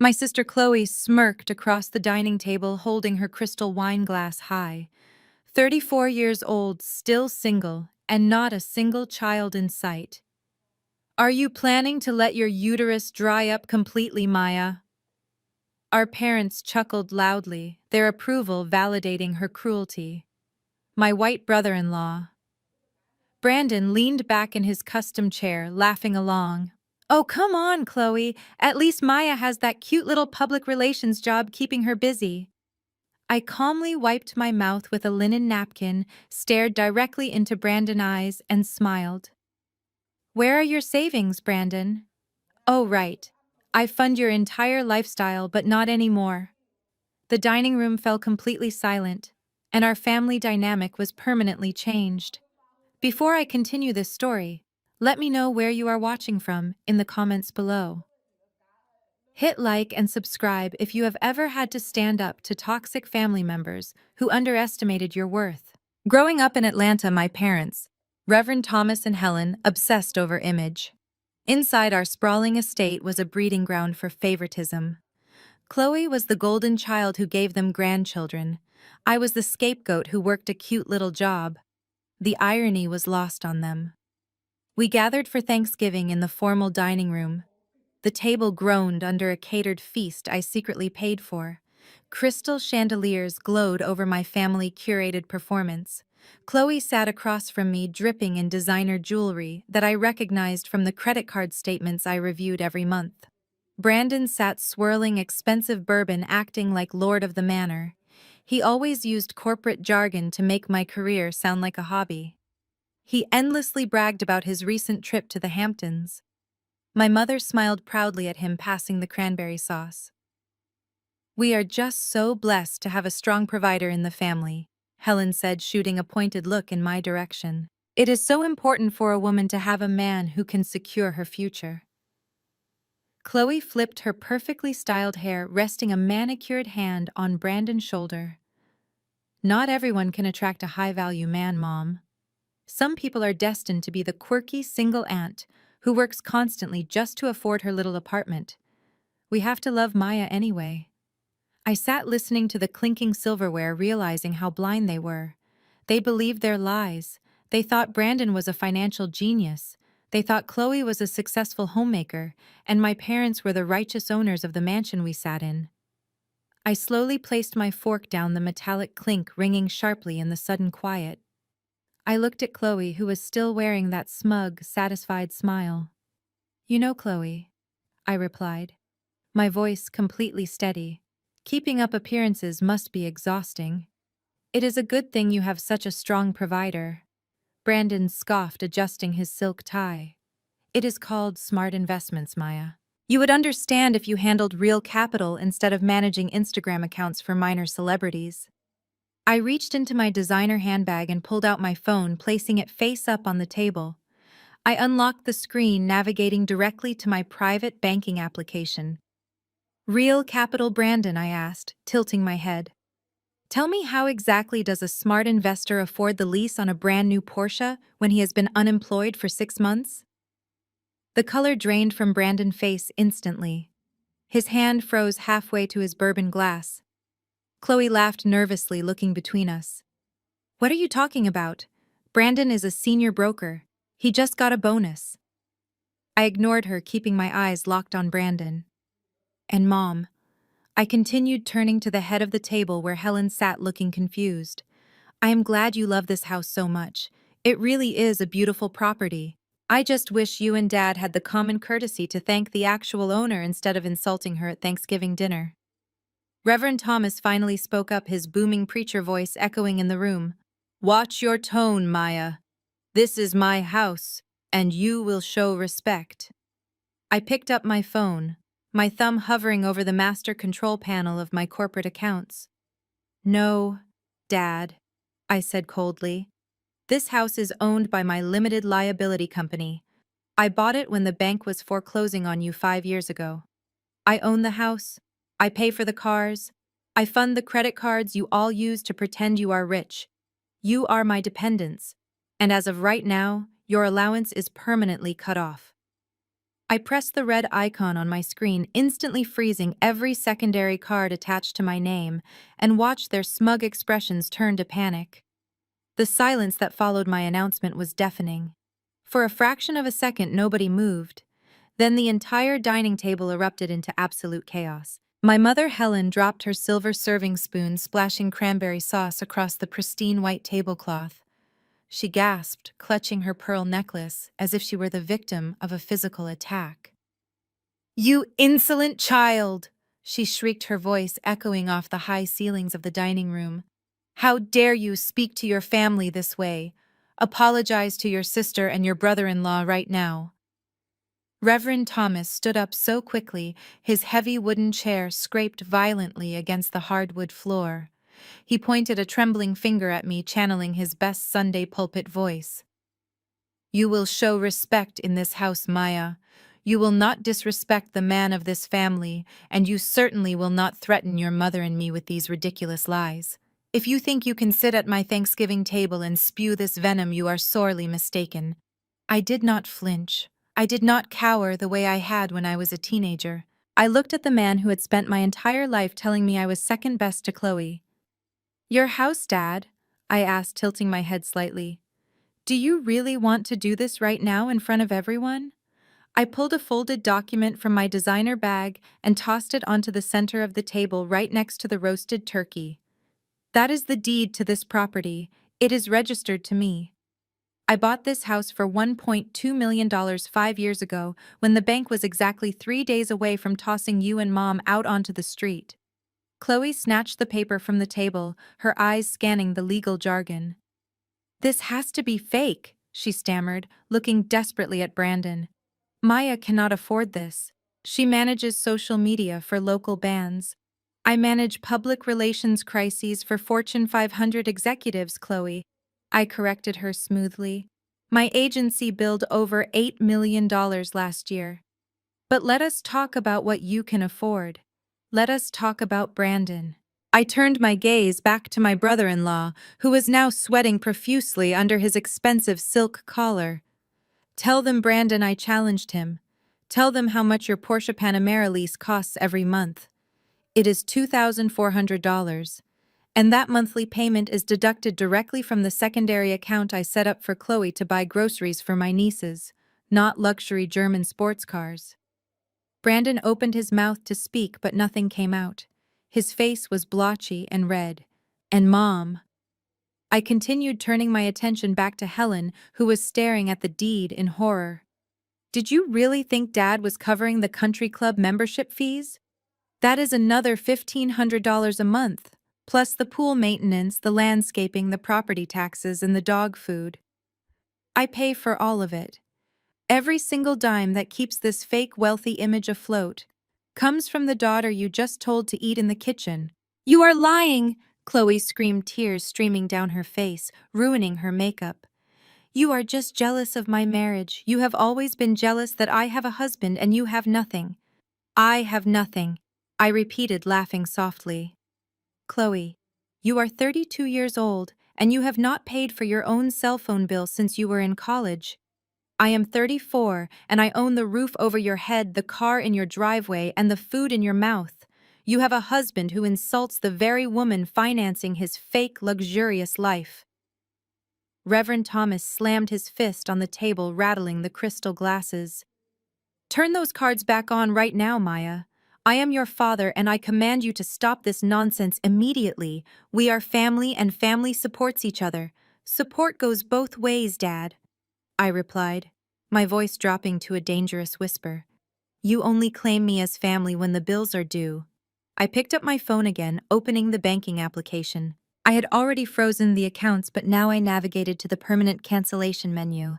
My sister Chloe smirked across the dining table, holding her crystal wine glass high. 34 years old, still single, and not a single child in sight. Are you planning to let your uterus dry up completely, Maya? Our parents chuckled loudly, their approval validating her cruelty. My white brother-in-law, Brandon, leaned back in his custom chair, laughing along. Oh, come on, Chloe. At least Maya has that cute little public relations job keeping her busy. I calmly wiped my mouth with a linen napkin, stared directly into Brandon's eyes, and smiled. Where are your savings, Brandon? Oh, right. I fund your entire lifestyle, but not anymore. The dining room fell completely silent, and our family dynamic was permanently changed. Before I continue this story, let me know where you are watching from in the comments below. Hit like and subscribe if you have ever had to stand up to toxic family members who underestimated your worth. Growing up in Atlanta, my parents, Reverend Thomas and Helen, obsessed over image. Inside our sprawling estate was a breeding ground for favoritism. Chloe was the golden child who gave them grandchildren. I was the scapegoat who worked a cute little job. The irony was lost on them. We gathered for Thanksgiving in the formal dining room. The table groaned under a catered feast I secretly paid for. Crystal chandeliers glowed over my family-curated performance. Chloe sat across from me, dripping in designer jewelry that I recognized from the credit card statements I reviewed every month. Brandon sat swirling expensive bourbon, acting like Lord of the Manor. He always used corporate jargon to make my career sound like a hobby. He endlessly bragged about his recent trip to the Hamptons. My mother smiled proudly at him, passing the cranberry sauce. We are just so blessed to have a strong provider in the family, Helen said, shooting a pointed look in my direction. It is so important for a woman to have a man who can secure her future. Chloe flipped her perfectly styled hair, resting a manicured hand on Brandon's shoulder. Not everyone can attract a high-value man, Mom. Some people are destined to be the quirky single aunt who works constantly just to afford her little apartment. We have to love Maya anyway. I sat listening to the clinking silverware, realizing how blind they were. They believed their lies. They thought Brandon was a financial genius. They thought Chloe was a successful homemaker, and my parents were the righteous owners of the mansion we sat in. I slowly placed my fork down, the metallic clink ringing sharply in the sudden quiet. I looked at Chloe, who was still wearing that smug, satisfied smile. You know, Chloe, I replied, my voice completely steady. Keeping up appearances must be exhausting. It is a good thing you have such a strong provider. Brandon scoffed, adjusting his silk tie. It is called smart investments, Maya. You would understand if you handled real capital instead of managing Instagram accounts for minor celebrities. I reached into my designer handbag and pulled out my phone, placing it face up on the table. I unlocked the screen, navigating directly to my private banking application. Real capital, Brandon, I asked, tilting my head. Tell me, how exactly does a smart investor afford the lease on a brand new Porsche when he has been unemployed for 6 months? The color drained from Brandon's face instantly. His hand froze halfway to his bourbon glass. Chloe laughed nervously, looking between us. What are you talking about? Brandon is a senior broker. He just got a bonus. I ignored her, keeping my eyes locked on Brandon. And Mom, I continued, turning to the head of the table where Helen sat, looking confused. I am glad you love this house so much. It really is a beautiful property. I just wish you and Dad had the common courtesy to thank the actual owner instead of insulting her at Thanksgiving dinner. Reverend Thomas finally spoke up, his booming preacher voice echoing in the room. Watch your tone, Maya. This is my house, and you will show respect. I picked up my phone, my thumb hovering over the master control panel of my corporate accounts. No, Dad, I said coldly. This house is owned by my limited liability company. I bought it when the bank was foreclosing on you 5 years ago. I own the house. I pay for the cars. I fund the credit cards you all use to pretend you are rich. You are my dependents. And as of right now, your allowance is permanently cut off. I pressed the red icon on my screen, instantly freezing every secondary card attached to my name, and watched their smug expressions turn to panic. The silence that followed my announcement was deafening. For a fraction of a second, nobody moved. Then the entire dining table erupted into absolute chaos. My mother Helen dropped her silver serving spoon, splashing cranberry sauce across the pristine white tablecloth. She gasped, clutching her pearl necklace as if she were the victim of a physical attack. "You insolent child!" she shrieked, her voice echoing off the high ceilings of the dining room. "How dare you speak to your family this way? Apologize to your sister and your brother-in-law right now." Reverend Thomas stood up so quickly, his heavy wooden chair scraped violently against the hardwood floor. He pointed a trembling finger at me, channeling his best Sunday pulpit voice. "You will show respect in this house, Maya. You will not disrespect the man of this family, and you certainly will not threaten your mother and me with these ridiculous lies. If you think you can sit at my Thanksgiving table and spew this venom, you are sorely mistaken." I did not flinch. I did not cower the way I had when I was a teenager. I looked at the man who had spent my entire life telling me I was second best to Chloe. "Your house, Dad?" I asked, tilting my head slightly. "Do you really want to do this right now in front of everyone?" I pulled a folded document from my designer bag and tossed it onto the center of the table right next to the roasted turkey. "That is the deed to this property. It is registered to me. I bought this house for $1.2 million 5 years ago when the bank was exactly 3 days away from tossing you and Mom out onto the street." Chloe snatched the paper from the table, her eyes scanning the legal jargon. "This has to be fake," she stammered, looking desperately at Brandon. "Maya cannot afford this. She manages social media for local bands. I manage public relations crises for Fortune 500 executives, Chloe." I corrected her smoothly. "My agency billed over $8 million last year. But let us talk about what you can afford. Let us talk about Brandon." I turned my gaze back to my brother-in-law, who was now sweating profusely under his expensive silk collar. "Tell them, Brandon," I challenged him. "Tell them how much your Porsche Panamera lease costs every month. It is $2,400. And that monthly payment is deducted directly from the secondary account I set up for Chloe to buy groceries for my nieces, not luxury German sports cars." Brandon opened his mouth to speak, but nothing came out. His face was blotchy and red. "And Mom." I continued, turning my attention back to Helen, who was staring at the deed in horror. "Did you really think Dad was covering the country club membership fees? That is another $1,500 a month, plus the pool maintenance, the landscaping, the property taxes, and the dog food. I pay for all of it. Every single dime that keeps this fake wealthy image afloat comes from the daughter you just told to eat in the kitchen." "You are lying!" Chloe screamed, tears streaming down her face, ruining her makeup. "You are just jealous of my marriage. You have always been jealous that I have a husband and you have nothing." "I have nothing," I repeated, laughing softly. "Chloe, you are 32 years old and you have not paid for your own cell phone bill since you were in college. I am 34 and I own the roof over your head, the car in your driveway, and the food in your mouth. You have a husband who insults the very woman financing his fake, luxurious life." Reverend Thomas slammed his fist on the table, rattling the crystal glasses. "Turn those cards back on right now, Maya. I am your father and I command you to stop this nonsense immediately. We are family and family supports each other. Support goes both ways, Dad," I replied, my voice dropping to a dangerous whisper. "You only claim me as family when the bills are due." I picked up my phone again, opening the banking application. I had already frozen the accounts, but now I navigated to the permanent cancellation menu.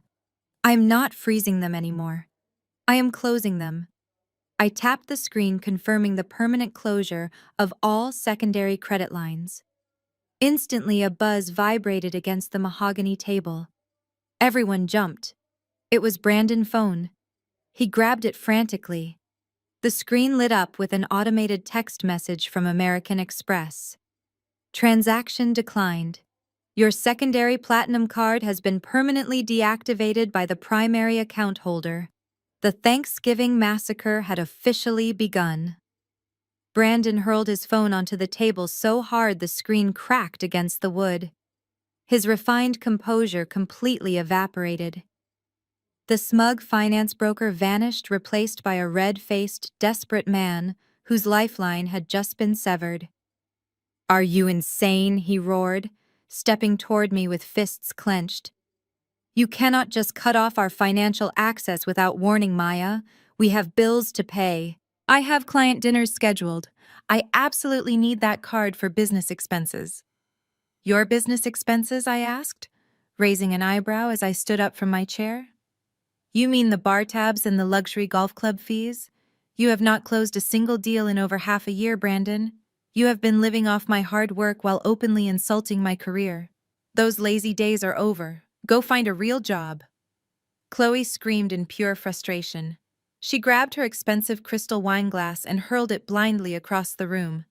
I am not freezing them anymore. I am closing them. I tapped the screen, confirming the permanent closure of all secondary credit lines. Instantly, a buzz vibrated against the mahogany table. Everyone jumped. It was Brandon's phone. He grabbed it frantically. The screen lit up with an automated text message from American Express. "Transaction declined. Your secondary platinum card has been permanently deactivated by the primary account holder." The Thanksgiving massacre had officially begun. Brandon hurled his phone onto the table so hard the screen cracked against the wood. His refined composure completely evaporated. The smug finance broker vanished, replaced by a red-faced, desperate man whose lifeline had just been severed. "Are you insane?" he roared, stepping toward me with fists clenched. "You cannot just cut off our financial access without warning, Maya. We have bills to pay. I have client dinners scheduled. I absolutely need that card for business expenses." "Your business expenses?" I asked, raising an eyebrow as I stood up from my chair. "You mean the bar tabs and the luxury golf club fees? You have not closed a single deal in over half a year, Brandon. You have been living off my hard work while openly insulting my career. Those lazy days are over. Go find a real job." Chloe screamed in pure frustration. She grabbed her expensive crystal wine glass and hurled it blindly across the room.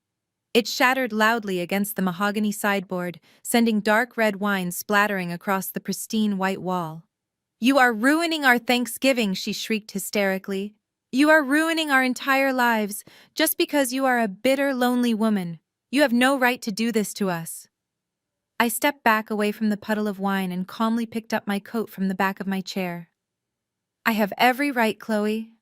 It shattered loudly against the mahogany sideboard, sending dark red wine splattering across the pristine white wall. "You are ruining our Thanksgiving," she shrieked hysterically. "You are ruining our entire lives, just because you are a bitter, lonely woman. You have no right to do this to us." I stepped back away from the puddle of wine and calmly picked up my coat from the back of my chair. "I have every right, Chloe,"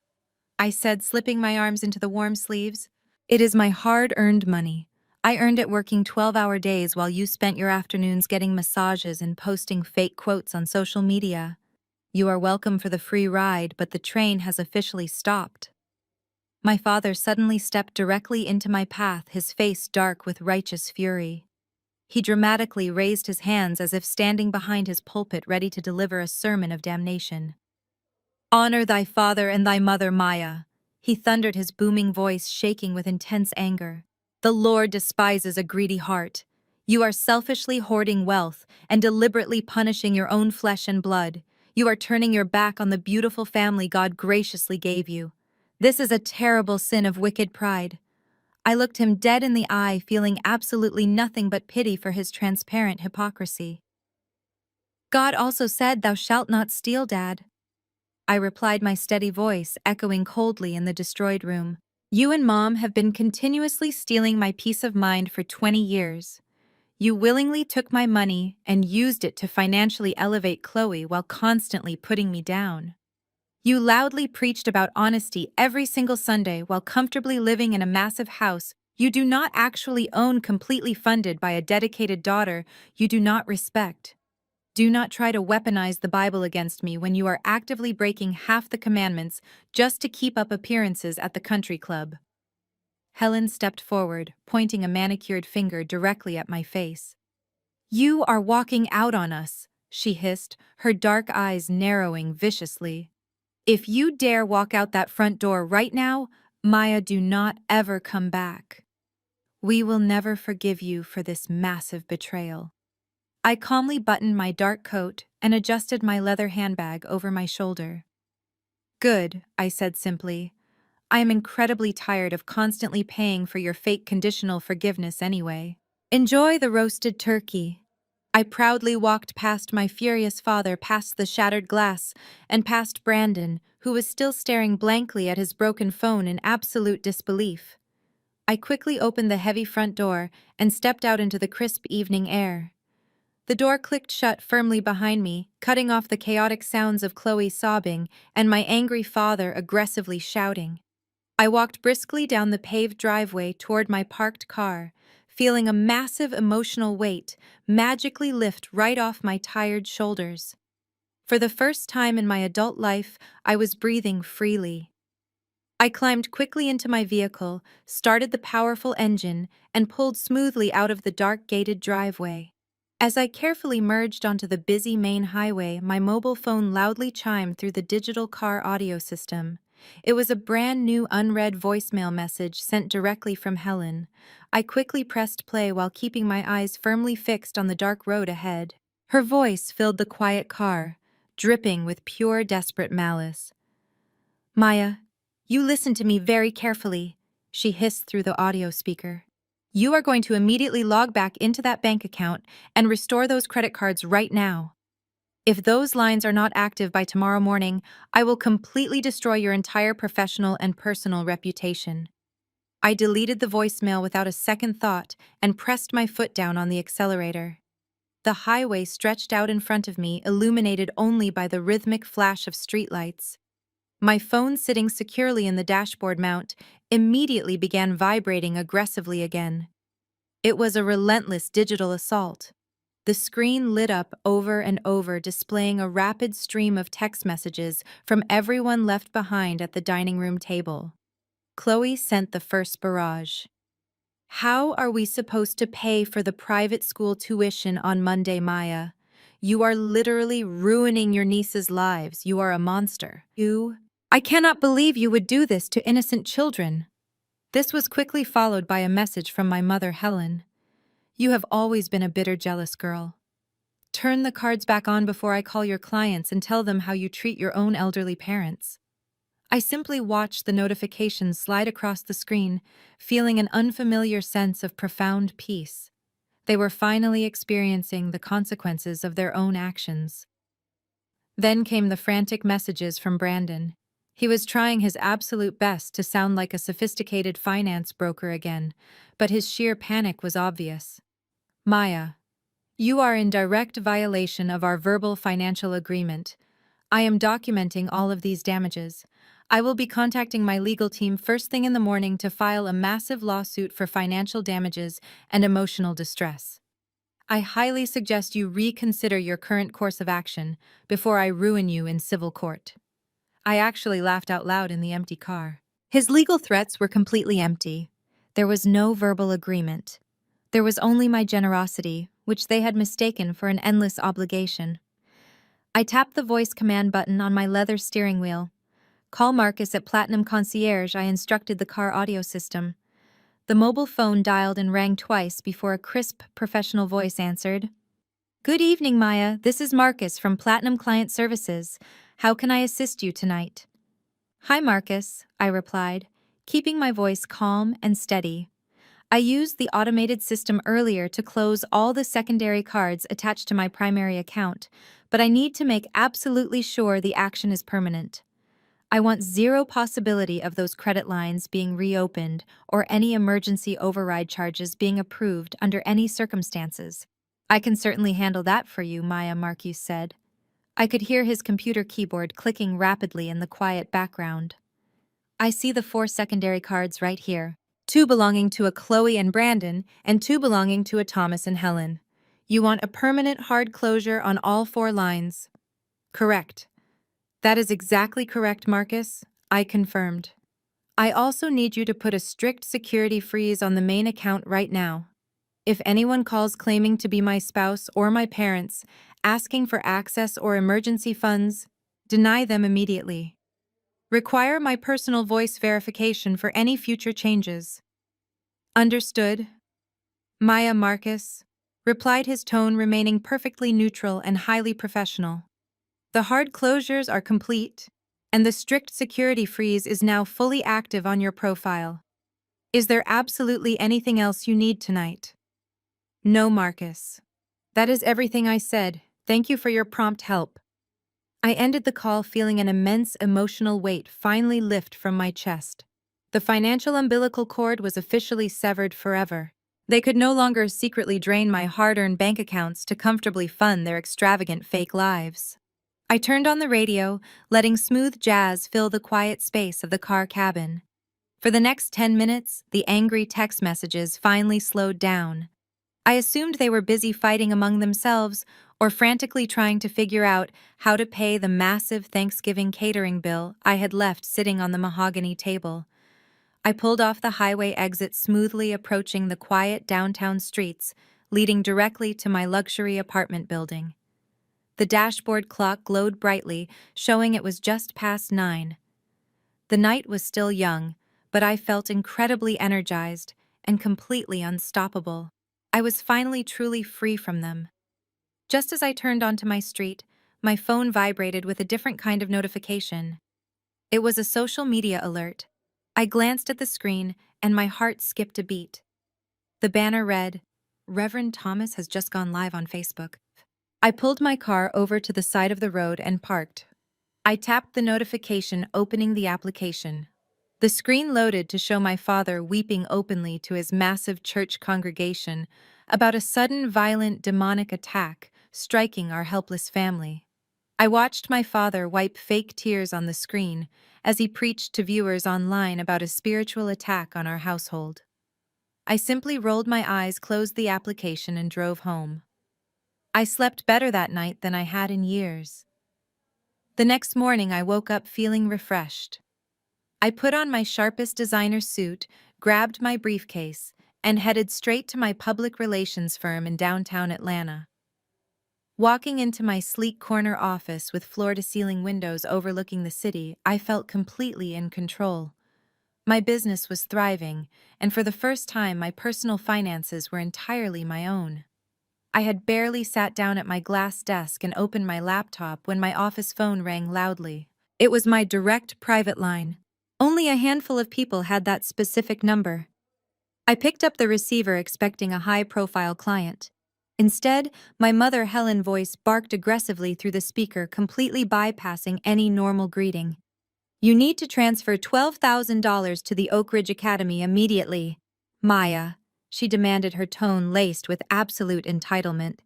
I said, slipping my arms into the warm sleeves. "It is my hard-earned money. I earned it working 12-hour days while you spent your afternoons getting massages and posting fake quotes on social media. You are welcome for the free ride, but the train has officially stopped." My father suddenly stepped directly into my path, his face dark with righteous fury. He dramatically raised his hands as if standing behind his pulpit ready to deliver a sermon of damnation. "Honor thy father and thy mother, Maya," he thundered, his booming voice shaking with intense anger. "The Lord despises a greedy heart. You are selfishly hoarding wealth and deliberately punishing your own flesh and blood. You are turning your back on the beautiful family God graciously gave you. This is a terrible sin of wicked pride." I looked him dead in the eye, feeling absolutely nothing but pity for his transparent hypocrisy. "God also said, 'Thou shalt not steal,' Dad," I replied, my steady voice echoing coldly in the destroyed room. "You and Mom have been continuously stealing my peace of mind for 20 years. You willingly took my money and used it to financially elevate Chloe while constantly putting me down. You loudly preached about honesty every single Sunday while comfortably living in a massive house you do not actually own, completely funded by a dedicated daughter you do not respect. Do not try to weaponize the Bible against me when you are actively breaking half the commandments just to keep up appearances at the country club." Helen stepped forward, pointing a manicured finger directly at my face. "You are walking out on us," she hissed, her dark eyes narrowing viciously. "If you dare walk out that front door right now, Maya, do not ever come back. We will never forgive you for this massive betrayal." I calmly buttoned my dark coat and adjusted my leather handbag over my shoulder. "Good," I said simply. "I am incredibly tired of constantly paying for your fake conditional forgiveness anyway. Enjoy the roasted turkey." I proudly walked past my furious father, past the shattered glass, and past Brandon, who was still staring blankly at his broken phone in absolute disbelief. I quickly opened the heavy front door and stepped out into the crisp evening air. The door clicked shut firmly behind me, cutting off the chaotic sounds of Chloe sobbing and my angry father aggressively shouting. I walked briskly down the paved driveway toward my parked car, feeling a massive emotional weight magically lift right off my tired shoulders. For the first time in my adult life, I was breathing freely. I climbed quickly into my vehicle, started the powerful engine, and pulled smoothly out of the dark gated driveway. As I carefully merged onto the busy main highway, my mobile phone loudly chimed through the digital car audio system. It was a brand new unread voicemail message sent directly from Helen. I quickly pressed play while keeping my eyes firmly fixed on the dark road ahead. Her voice filled the quiet car, dripping with pure, desperate malice. "Maya, you listen to me very carefully," she hissed through the audio speaker. "You are going to immediately log back into that bank account and restore those credit cards right now. If those lines are not active by tomorrow morning, I will completely destroy your entire professional and personal reputation. I deleted the voicemail without a second thought and pressed my foot down on the accelerator. The highway stretched out in front of me, illuminated only by the rhythmic flash of streetlights. My phone, sitting securely in the dashboard mount, immediately began vibrating aggressively again. It was a relentless digital assault. The screen lit up over and over, displaying a rapid stream of text messages from everyone left behind at the dining room table. Chloe sent the first barrage. How are we supposed to pay for the private school tuition on Monday, Maya? You are literally ruining your niece's lives. You are a monster. I cannot believe you would do this to innocent children. This was quickly followed by a message from my mother, Helen. You have always been a bitter, jealous girl. Turn the cards back on before I call your clients and tell them how you treat your own elderly parents. I simply watched the notifications slide across the screen, feeling an unfamiliar sense of profound peace. They were finally experiencing the consequences of their own actions. Then came the frantic messages from Brandon. He was trying his absolute best to sound like a sophisticated finance broker again, but his sheer panic was obvious. Maya, you are in direct violation of our verbal financial agreement. I am documenting all of these damages. I will be contacting my legal team first thing in the morning to file a massive lawsuit for financial damages and emotional distress. I highly suggest you reconsider your current course of action before I ruin you in civil court. I actually laughed out loud in the empty car. His legal threats were completely empty. There was no verbal agreement. There was only my generosity, which they had mistaken for an endless obligation. I tapped the voice command button on my leather steering wheel. Call Marcus at Platinum Concierge, I instructed the car audio system. The mobile phone dialed and rang twice before a crisp, professional voice answered. Good evening, Maya. This is Marcus from Platinum Client Services. How can I assist you tonight? Hi, Marcus, I replied, keeping my voice calm and steady. I used the automated system earlier to close all the secondary cards attached to my primary account, but I need to make absolutely sure the action is permanent. I want zero possibility of those credit lines being reopened or any emergency override charges being approved under any circumstances. I can certainly handle that for you, Maya, Marcus said. I could hear his computer keyboard clicking rapidly in the quiet background. I see the 4 secondary cards right here. 2 belonging to a Chloe and Brandon, and 2 belonging to a Thomas and Helen. You want a permanent hard closure on all 4 lines. Correct. That is exactly correct, Marcus. I confirmed. I also need you to put a strict security freeze on the main account right now. If anyone calls claiming to be my spouse or my parents, asking for access or emergency funds, deny them immediately. Require my personal voice verification for any future changes. Understood? Maya, Marcus, replied, his tone remaining perfectly neutral and highly professional. The hard closures are complete, and the strict security freeze is now fully active on your profile. Is there absolutely anything else you need tonight? No, Marcus. That is everything I said. Thank you for your prompt help. I ended the call feeling an immense emotional weight finally lift from my chest. The financial umbilical cord was officially severed forever. They could no longer secretly drain my hard-earned bank accounts to comfortably fund their extravagant fake lives. I turned on the radio, letting smooth jazz fill the quiet space of the car cabin. For the next 10 minutes, the angry text messages finally slowed down. I assumed they were busy fighting among themselves or frantically trying to figure out how to pay the massive Thanksgiving catering bill I had left sitting on the mahogany table. I pulled off the highway exit, smoothly approaching the quiet downtown streets, leading directly to my luxury apartment building. The dashboard clock glowed brightly, showing it was just past 9. The night was still young, but I felt incredibly energized and completely unstoppable. I was finally truly free from them. Just as I turned onto my street, my phone vibrated with a different kind of notification. It was a social media alert. I glanced at the screen, and my heart skipped a beat. The banner read, Reverend Thomas has just gone live on Facebook. I pulled my car over to the side of the road and parked. I tapped the notification opening the application. The screen loaded to show my father weeping openly to his massive church congregation about a sudden violent demonic attack striking our helpless family. I watched my father wipe fake tears on the screen as he preached to viewers online about a spiritual attack on our household. I simply rolled my eyes, closed the application, and drove home. I slept better that night than I had in years. The next morning, I woke up feeling refreshed. I put on my sharpest designer suit, grabbed my briefcase, and headed straight to my public relations firm in downtown Atlanta. Walking into my sleek corner office with floor-to-ceiling windows overlooking the city, I felt completely in control. My business was thriving, and for the first time my personal finances were entirely my own. I had barely sat down at my glass desk and opened my laptop when my office phone rang loudly. It was my direct private line. Only a handful of people had that specific number. I picked up the receiver expecting a high-profile client. Instead, my mother Helen's voice barked aggressively through the speaker, completely bypassing any normal greeting. "You need to transfer $12,000 to the Oak Ridge Academy immediately, Maya," she demanded, her tone laced with absolute entitlement.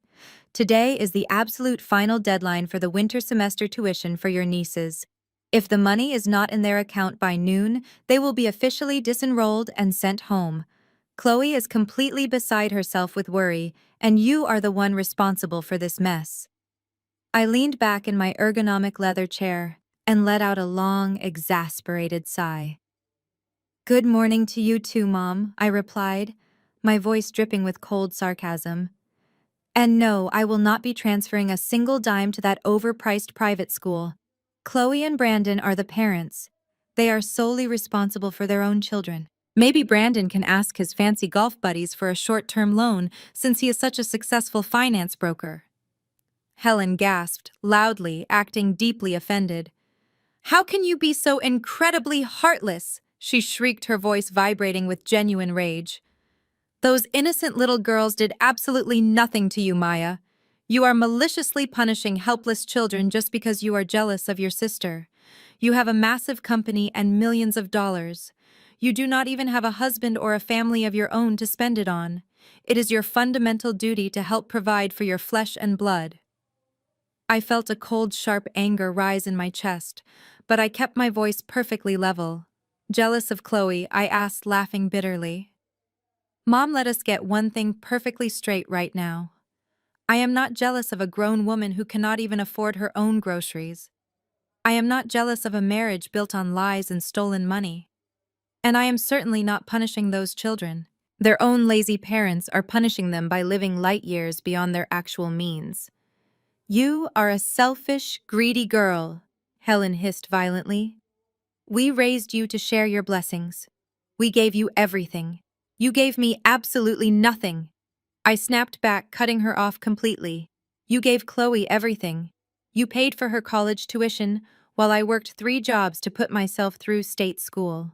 "Today is the absolute final deadline for the winter semester tuition for your nieces. If the money is not in their account by noon, they will be officially disenrolled and sent home. Chloe is completely beside herself with worry, and you are the one responsible for this mess." I leaned back in my ergonomic leather chair and let out a long, exasperated sigh. "Good morning to you too, Mom," I replied, my voice dripping with cold sarcasm. "And no, I will not be transferring a single dime to that overpriced private school. Chloe and Brandon are the parents. They are solely responsible for their own children. Maybe Brandon can ask his fancy golf buddies for a short-term loan since he is such a successful finance broker." Helen gasped, loudly, acting deeply offended. "How can you be so incredibly heartless?" she shrieked, her voice vibrating with genuine rage. "Those innocent little girls did absolutely nothing to you, Maya. You are maliciously punishing helpless children just because you are jealous of your sister. You have a massive company and millions of dollars. You do not even have a husband or a family of your own to spend it on. It is your fundamental duty to help provide for your flesh and blood." I felt a cold, sharp anger rise in my chest, but I kept my voice perfectly level. Jealous of Chloe, I asked, laughing bitterly. "Mom, let us get one thing perfectly straight right now. I am not jealous of a grown woman who cannot even afford her own groceries. I am not jealous of a marriage built on lies and stolen money. And I am certainly not punishing those children. Their own lazy parents are punishing them by living light years beyond their actual means." "You are a selfish, greedy girl," Helen hissed violently. "We raised you to share your blessings. We gave you everything. You gave me absolutely nothing." I snapped back, cutting her off completely. "You gave Chloe everything. You paid for her college tuition, while I worked 3 jobs to put myself through state school.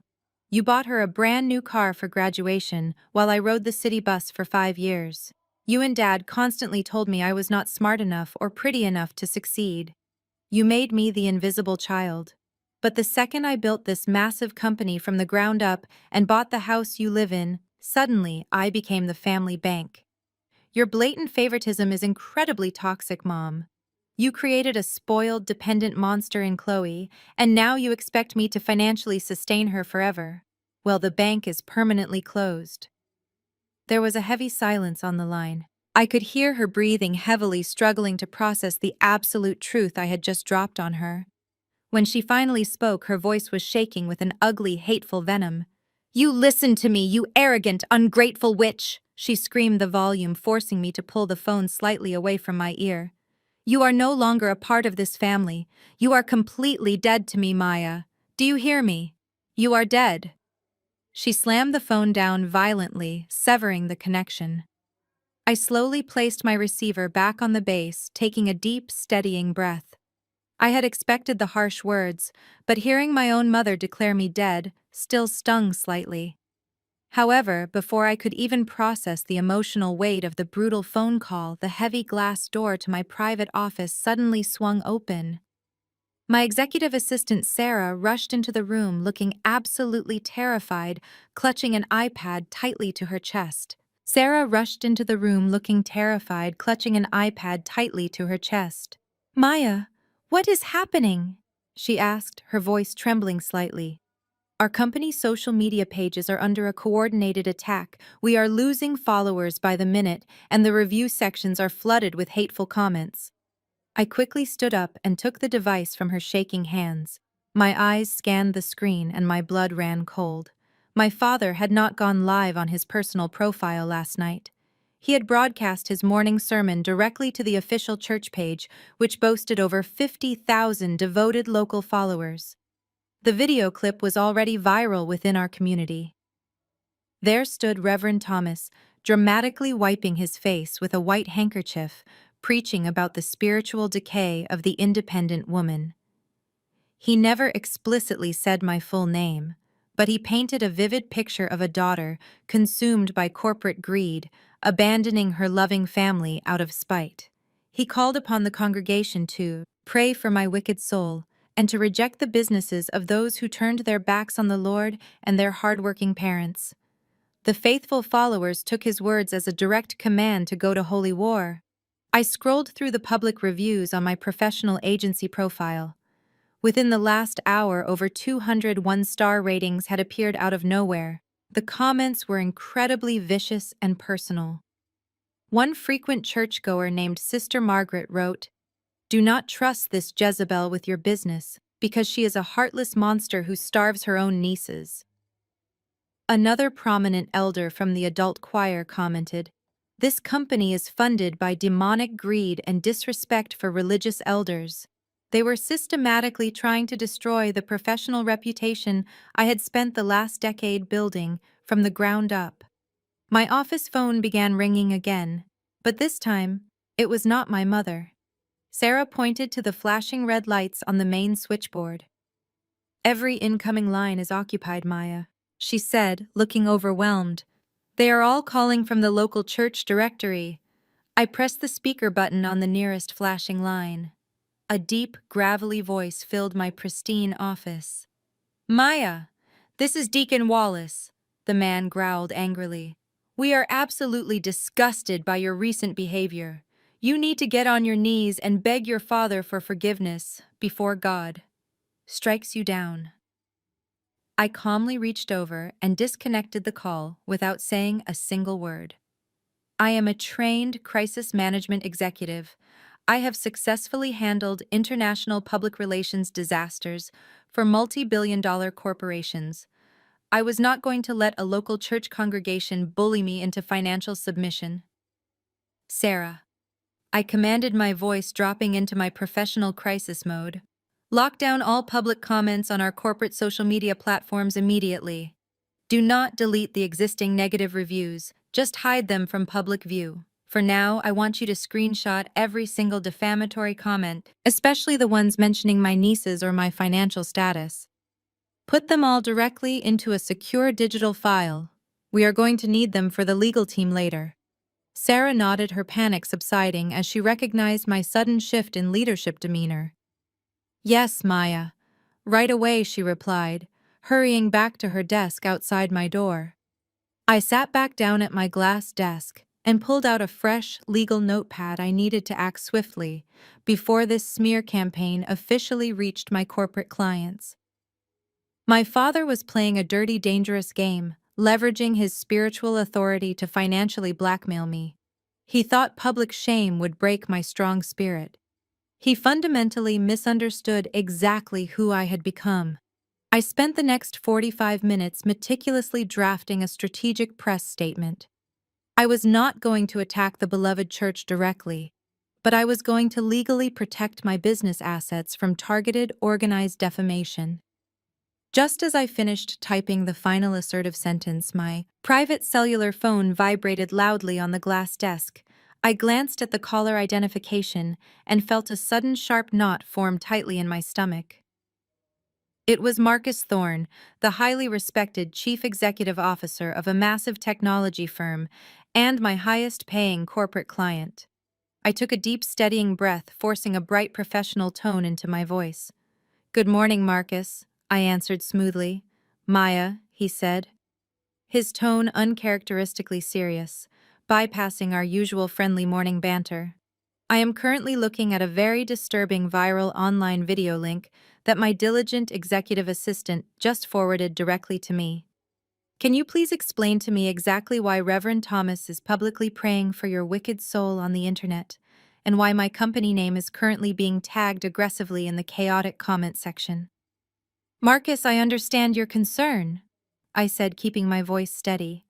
You bought her a brand new car for graduation, while I rode the city bus for 5 years. You and Dad constantly told me I was not smart enough or pretty enough to succeed. You made me the invisible child. But the second I built this massive company from the ground up and bought the house you live in, suddenly I became the family bank. Your blatant favoritism is incredibly toxic, Mom. You created a spoiled, dependent monster in Chloe, and now you expect me to financially sustain her forever. Well, the bank is permanently closed." There was a heavy silence on the line. I could hear her breathing heavily, struggling to process the absolute truth I had just dropped on her. When she finally spoke, her voice was shaking with an ugly, hateful venom. "You listen to me, you arrogant, ungrateful witch!" she screamed, the volume forcing me to pull the phone slightly away from my ear. "You are no longer a part of this family. You are completely dead to me, Maya. Do you hear me? You are dead." She slammed the phone down violently, severing the connection. I slowly placed my receiver back on the base, taking a deep, steadying breath. I had expected the harsh words, but hearing my own mother declare me dead still stung slightly. However, before I could even process the emotional weight of the brutal phone call, the heavy glass door to my private office suddenly swung open. My executive assistant Sarah rushed into the room looking absolutely terrified, clutching an iPad tightly to her chest. Sarah rushed into the room looking terrified, clutching an iPad tightly to her chest. "Maya, what is happening?" she asked, her voice trembling slightly. "Our company's social media pages are under a coordinated attack. We are losing followers by the minute, and the review sections are flooded with hateful comments." I quickly stood up and took the device from her shaking hands. My eyes scanned the screen and my blood ran cold. My father had not gone live on his personal profile last night. He had broadcast his morning sermon directly to the official church page, which boasted over 50,000 devoted local followers. The video clip was already viral within our community. There stood Reverend Thomas, dramatically wiping his face with a white handkerchief, preaching about the spiritual decay of the independent woman. He never explicitly said my full name, but he painted a vivid picture of a daughter consumed by corporate greed, abandoning her loving family out of spite. He called upon the congregation to pray for my wicked soul and to reject the businesses of those who turned their backs on the Lord and their hardworking parents. The faithful followers took his words as a direct command to go to holy war. I scrolled through the public reviews on my professional agency profile. Within the last hour, over 200 one-star ratings had appeared out of nowhere. The comments were incredibly vicious and personal. One frequent churchgoer named Sister Margaret wrote, "Do not trust this Jezebel with your business, because she is a heartless monster who starves her own nieces." Another prominent elder from the adult choir commented, "This company is funded by demonic greed and disrespect for religious elders. They were systematically trying to destroy the professional reputation I had spent the last decade building from the ground up." My office phone began ringing again, but this time, it was not my mother. Sarah pointed to the flashing red lights on the main switchboard. "Every incoming line is occupied, Maya," she said, looking overwhelmed. "They are all calling from the local church directory." I pressed the speaker button on the nearest flashing line. A deep, gravelly voice filled my pristine office. "Maya, this is Deacon Wallace," the man growled angrily. "We are absolutely disgusted by your recent behavior. You need to get on your knees and beg your father for forgiveness before God strikes you down." I calmly reached over and disconnected the call without saying a single word. I am a trained crisis management executive. I have successfully handled international public relations disasters for multi-billion-dollar corporations. I was not going to let a local church congregation bully me into financial submission. "Sarah," I commanded, my voice dropping into my professional crisis mode, "lock down all public comments on our corporate social media platforms immediately. Do not delete the existing negative reviews, just hide them from public view. For now, I want you to screenshot every single defamatory comment, especially the ones mentioning my nieces or my financial status. Put them all directly into a secure digital file. We are going to need them for the legal team later." Sarah nodded, her panic subsiding as she recognized my sudden shift in leadership demeanor. "Yes, Maya." Right away, she replied, hurrying back to her desk outside my door. I sat back down at my glass desk and pulled out a fresh, legal notepad. I needed to act swiftly before this smear campaign officially reached my corporate clients. My father was playing a dirty, dangerous game, leveraging his spiritual authority to financially blackmail me. He thought public shame would break my strong spirit. He fundamentally misunderstood exactly who I had become. I spent the next 45 minutes meticulously drafting a strategic press statement. I was not going to attack the beloved church directly, but I was going to legally protect my business assets from targeted, organized defamation. Just as I finished typing the final assertive sentence, my private cellular phone vibrated loudly on the glass desk. I glanced at the caller identification and felt a sudden sharp knot form tightly in my stomach. It was Marcus Thorne, the highly respected chief executive officer of a massive technology firm and my highest-paying corporate client. I took a deep, steadying breath, forcing a bright professional tone into my voice. "Good morning, Marcus," I answered smoothly. "Maya," he said, his tone uncharacteristically serious, bypassing our usual friendly morning banter. "I am currently looking at a very disturbing viral online video link that my diligent executive assistant just forwarded directly to me. Can you please explain to me exactly why Reverend Thomas is publicly praying for your wicked soul on the internet, and why my company name is currently being tagged aggressively in the chaotic comment section?" "Marcus, I understand your concern," I said, keeping my voice steady.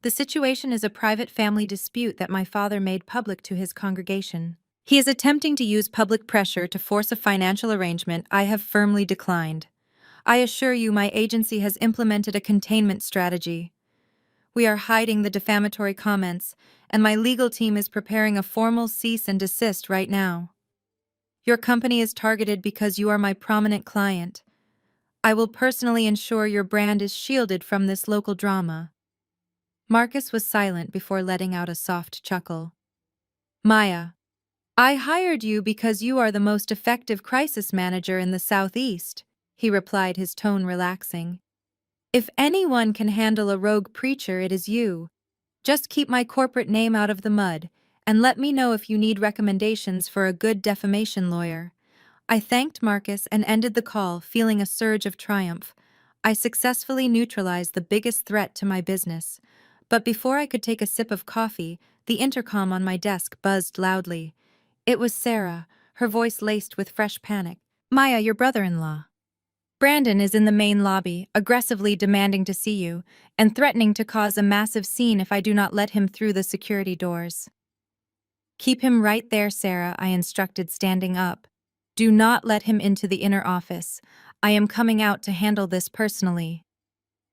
"The situation is a private family dispute that my father made public to his congregation. He is attempting to use public pressure to force a financial arrangement I have firmly declined. I assure you my agency has implemented a containment strategy. We are hiding the defamatory comments, and my legal team is preparing a formal cease and desist right now. Your company is targeted because you are my prominent client. I will personally ensure your brand is shielded from this local drama." Marcus was silent before letting out a soft chuckle. "Maya, I hired you because you are the most effective crisis manager in the Southeast," he replied, his tone relaxing. "If anyone can handle a rogue preacher, it is you. Just keep my corporate name out of the mud, and let me know if you need recommendations for a good defamation lawyer." I thanked Marcus and ended the call, feeling a surge of triumph. I successfully neutralized the biggest threat to my business. But before I could take a sip of coffee, the intercom on my desk buzzed loudly. It was Sarah, her voice laced with fresh panic. "Maya, your brother-in-law. Brandon is in the main lobby, aggressively demanding to see you, and threatening to cause a massive scene if I do not let him through the security doors." "Keep him right there, Sarah," I instructed, standing up. "Do not let him into the inner office. I am coming out to handle this personally."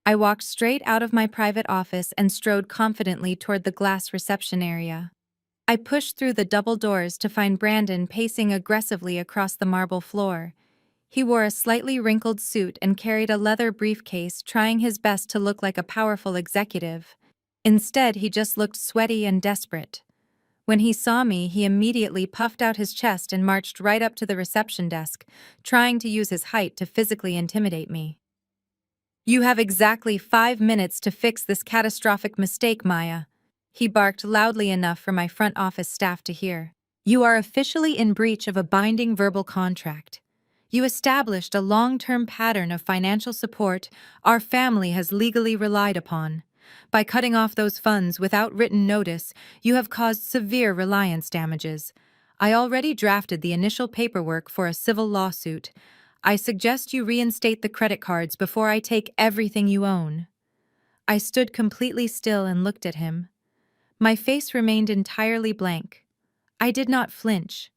I walked straight out of my private office and strode confidently toward the glass reception area. I pushed through the double doors to find Brandon pacing aggressively across the marble floor. He wore a slightly wrinkled suit and carried a leather briefcase, trying his best to look like a powerful executive. Instead, he just looked sweaty and desperate. When he saw me, he immediately puffed out his chest and marched right up to the reception desk, trying to use his height to physically intimidate me. "You have exactly 5 minutes to fix this catastrophic mistake, Maya," he barked loudly enough for my front office staff to hear. "You are officially in breach of a binding verbal contract. You established a long-term pattern of financial support our family has legally relied upon. By cutting off those funds without written notice, you have caused severe reliance damages. I already drafted the initial paperwork for a civil lawsuit. I suggest you reinstate the credit cards before I take everything you own." I stood completely still and looked at him. My face remained entirely blank. I did not flinch.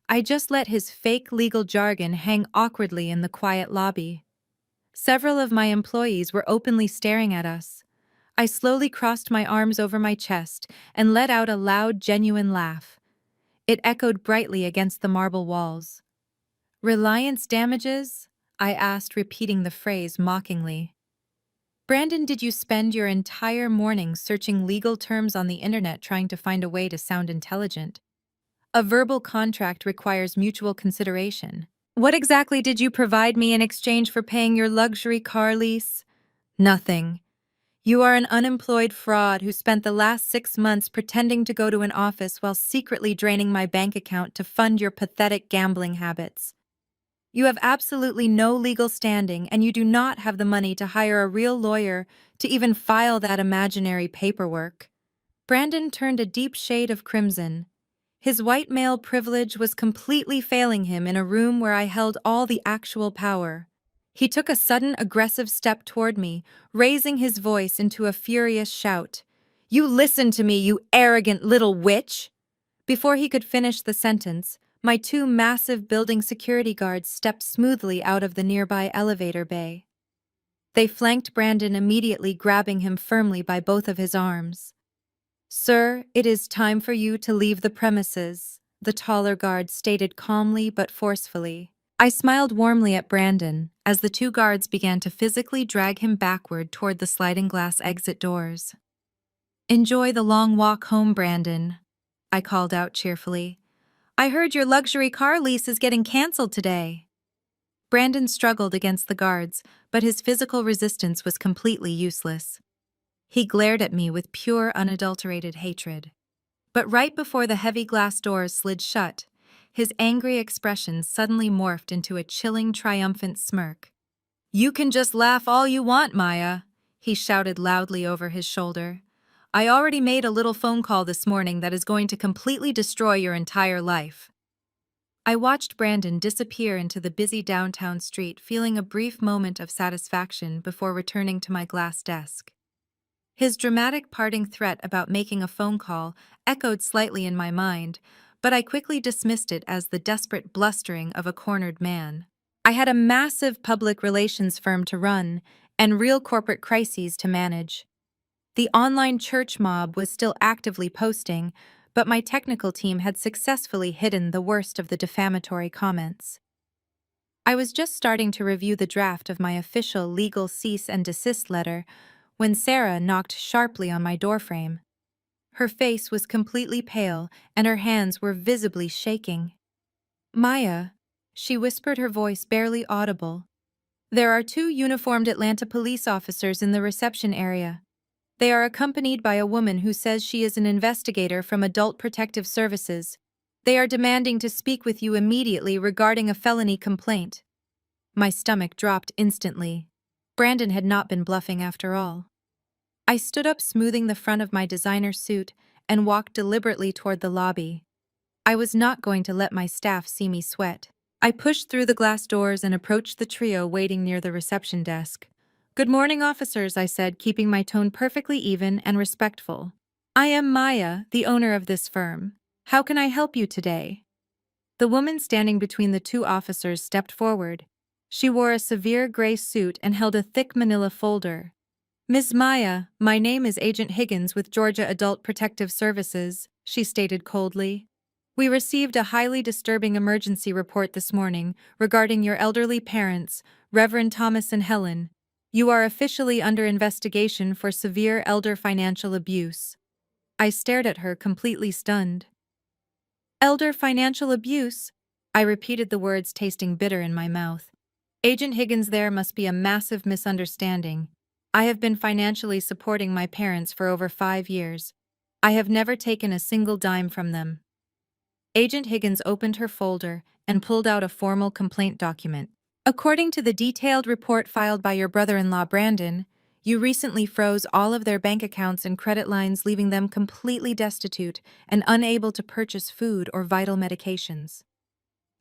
I just let his fake legal jargon hang awkwardly in the quiet lobby. Several of my employees were openly staring at us. I slowly crossed my arms over my chest and let out a loud, genuine laugh. It echoed brightly against the marble walls. "Reliance damages?" I asked, repeating the phrase mockingly. "Brandon, did you spend your entire morning searching legal terms on the internet trying to find a way to sound intelligent? A verbal contract requires mutual consideration. What exactly did you provide me in exchange for paying your luxury car lease?" "Nothing. You are an unemployed fraud who spent the last 6 months pretending to go to an office while secretly draining my bank account to fund your pathetic gambling habits. You have absolutely no legal standing, and you do not have the money to hire a real lawyer to even file that imaginary paperwork." Brandon turned a deep shade of crimson. His white male privilege was completely failing him in a room where I held all the actual power. He took a sudden aggressive step toward me, raising his voice into a furious shout. "You listen to me, you arrogant little witch!" Before he could finish the sentence, my 2 massive building security guards stepped smoothly out of the nearby elevator bay. They flanked Brandon, immediately grabbing him firmly by both of his arms. "Sir, it is time for you to leave the premises," the taller guard stated calmly but forcefully. I smiled warmly at Brandon as the two guards began to physically drag him backward toward the sliding glass exit doors. "Enjoy the long walk home, Brandon," I called out cheerfully. "I heard your luxury car lease is getting canceled today." Brandon struggled against the guards, but his physical resistance was completely useless. He glared at me with pure, unadulterated hatred. But right before the heavy glass doors slid shut, his angry expression suddenly morphed into a chilling, triumphant smirk. "You can just laugh all you want, Maya," he shouted loudly over his shoulder. "I already made a little phone call this morning that is going to completely destroy your entire life." I watched Brandon disappear into the busy downtown street, feeling a brief moment of satisfaction before returning to my glass desk. His dramatic parting threat about making a phone call echoed slightly in my mind, but I quickly dismissed it as the desperate blustering of a cornered man. I had a massive public relations firm to run and real corporate crises to manage. The online church mob was still actively posting, but my technical team had successfully hidden the worst of the defamatory comments. I was just starting to review the draft of my official legal cease and desist letter when Sarah knocked sharply on my doorframe. Her face was completely pale and her hands were visibly shaking. "Maya," she whispered, her voice barely audible. "There are two uniformed Atlanta police officers in the reception area. They are accompanied by a woman who says she is an investigator from Adult Protective Services. They are demanding to speak with you immediately regarding a felony complaint." My stomach dropped instantly. Brandon had not been bluffing after all. I stood up, smoothing the front of my designer suit, and walked deliberately toward the lobby. I was not going to let my staff see me sweat. I pushed through the glass doors and approached the trio waiting near the reception desk. "Good morning, officers," I said, keeping my tone perfectly even and respectful. "I am Maya, the owner of this firm. How can I help you today?" The woman standing between the two officers stepped forward. She wore a severe gray suit and held a thick manila folder. "Ms. Maya, my name is Agent Higgins with Georgia Adult Protective Services," she stated coldly. "We received a highly disturbing emergency report this morning regarding your elderly parents, Reverend Thomas and Helen. You are officially under investigation for severe elder financial abuse." I stared at her, completely stunned. "Elder financial abuse?" I repeated the words, tasting bitter in my mouth. "Agent Higgins, there must be a massive misunderstanding. I have been financially supporting my parents for over 5 years. I have never taken a single dime from them." Agent Higgins opened her folder and pulled out a formal complaint document. "According to the detailed report filed by your brother-in-law Brandon, you recently froze all of their bank accounts and credit lines, leaving them completely destitute and unable to purchase food or vital medications.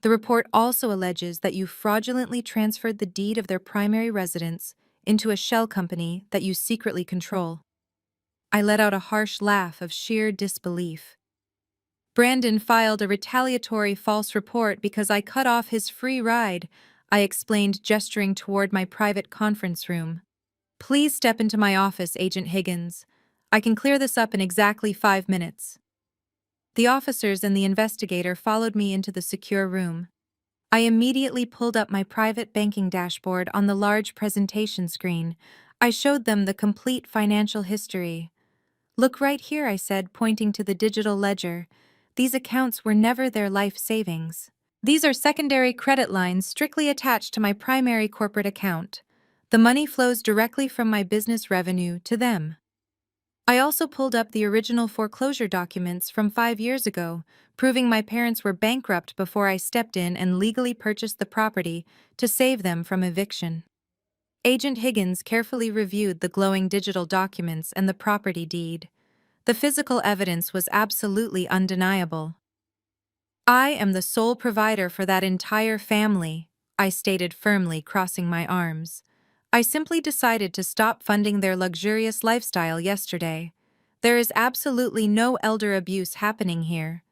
The report also alleges that you fraudulently transferred the deed of their primary residence into a shell company that you secretly control." I let out a harsh laugh of sheer disbelief. "Brandon filed a retaliatory false report because I cut off his free ride," I explained, gesturing toward my private conference room. "Please step into my office, Agent Higgins. I can clear this up in exactly 5 minutes." The officers and the investigator followed me into the secure room. I immediately pulled up my private banking dashboard on the large presentation screen. I showed them the complete financial history. "Look right here," I said, pointing to the digital ledger. "These accounts were never their life savings. These are secondary credit lines strictly attached to my primary corporate account. The money flows directly from my business revenue to them." I also pulled up the original foreclosure documents from 5 years ago, proving my parents were bankrupt before I stepped in and legally purchased the property to save them from eviction. Agent Higgins carefully reviewed the glowing digital documents and the property deed. The physical evidence was absolutely undeniable. "I am the sole provider for that entire family," I stated firmly, crossing my arms. "I simply decided to stop funding their luxurious lifestyle yesterday. There is absolutely no elder abuse happening here.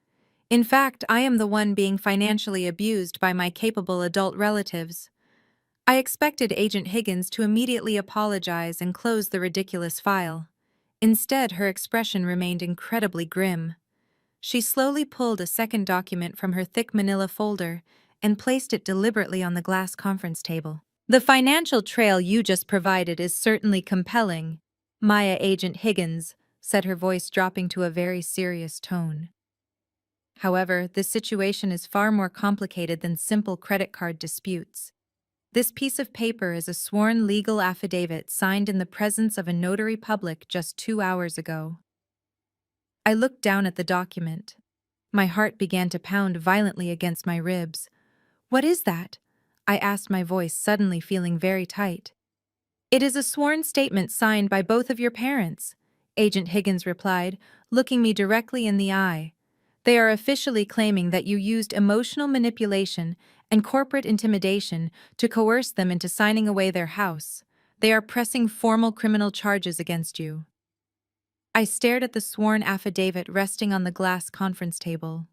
In fact, I am the one being financially abused by my capable adult relatives." I expected Agent Higgins to immediately apologize and close the ridiculous file. Instead, her expression remained incredibly grim. She slowly pulled a second document from her thick manila folder and placed it deliberately on the glass conference table. The financial trail you just provided is certainly compelling, Maya Agent Higgins said, her voice dropping to a very serious tone. However, this situation is far more complicated than simple credit card disputes. This piece of paper is a sworn legal affidavit signed in the presence of a notary public just 2 hours ago. I looked down at the document. My heart began to pound violently against my ribs. "What is that?" I asked, my voice suddenly feeling very tight. "It is a sworn statement signed by both of your parents," Agent Higgins replied, looking me directly in the eye. "They are officially claiming that you used emotional manipulation and corporate intimidation to coerce them into signing away their house. They are pressing formal criminal charges against you." I stared at the sworn affidavit resting on the glass conference table.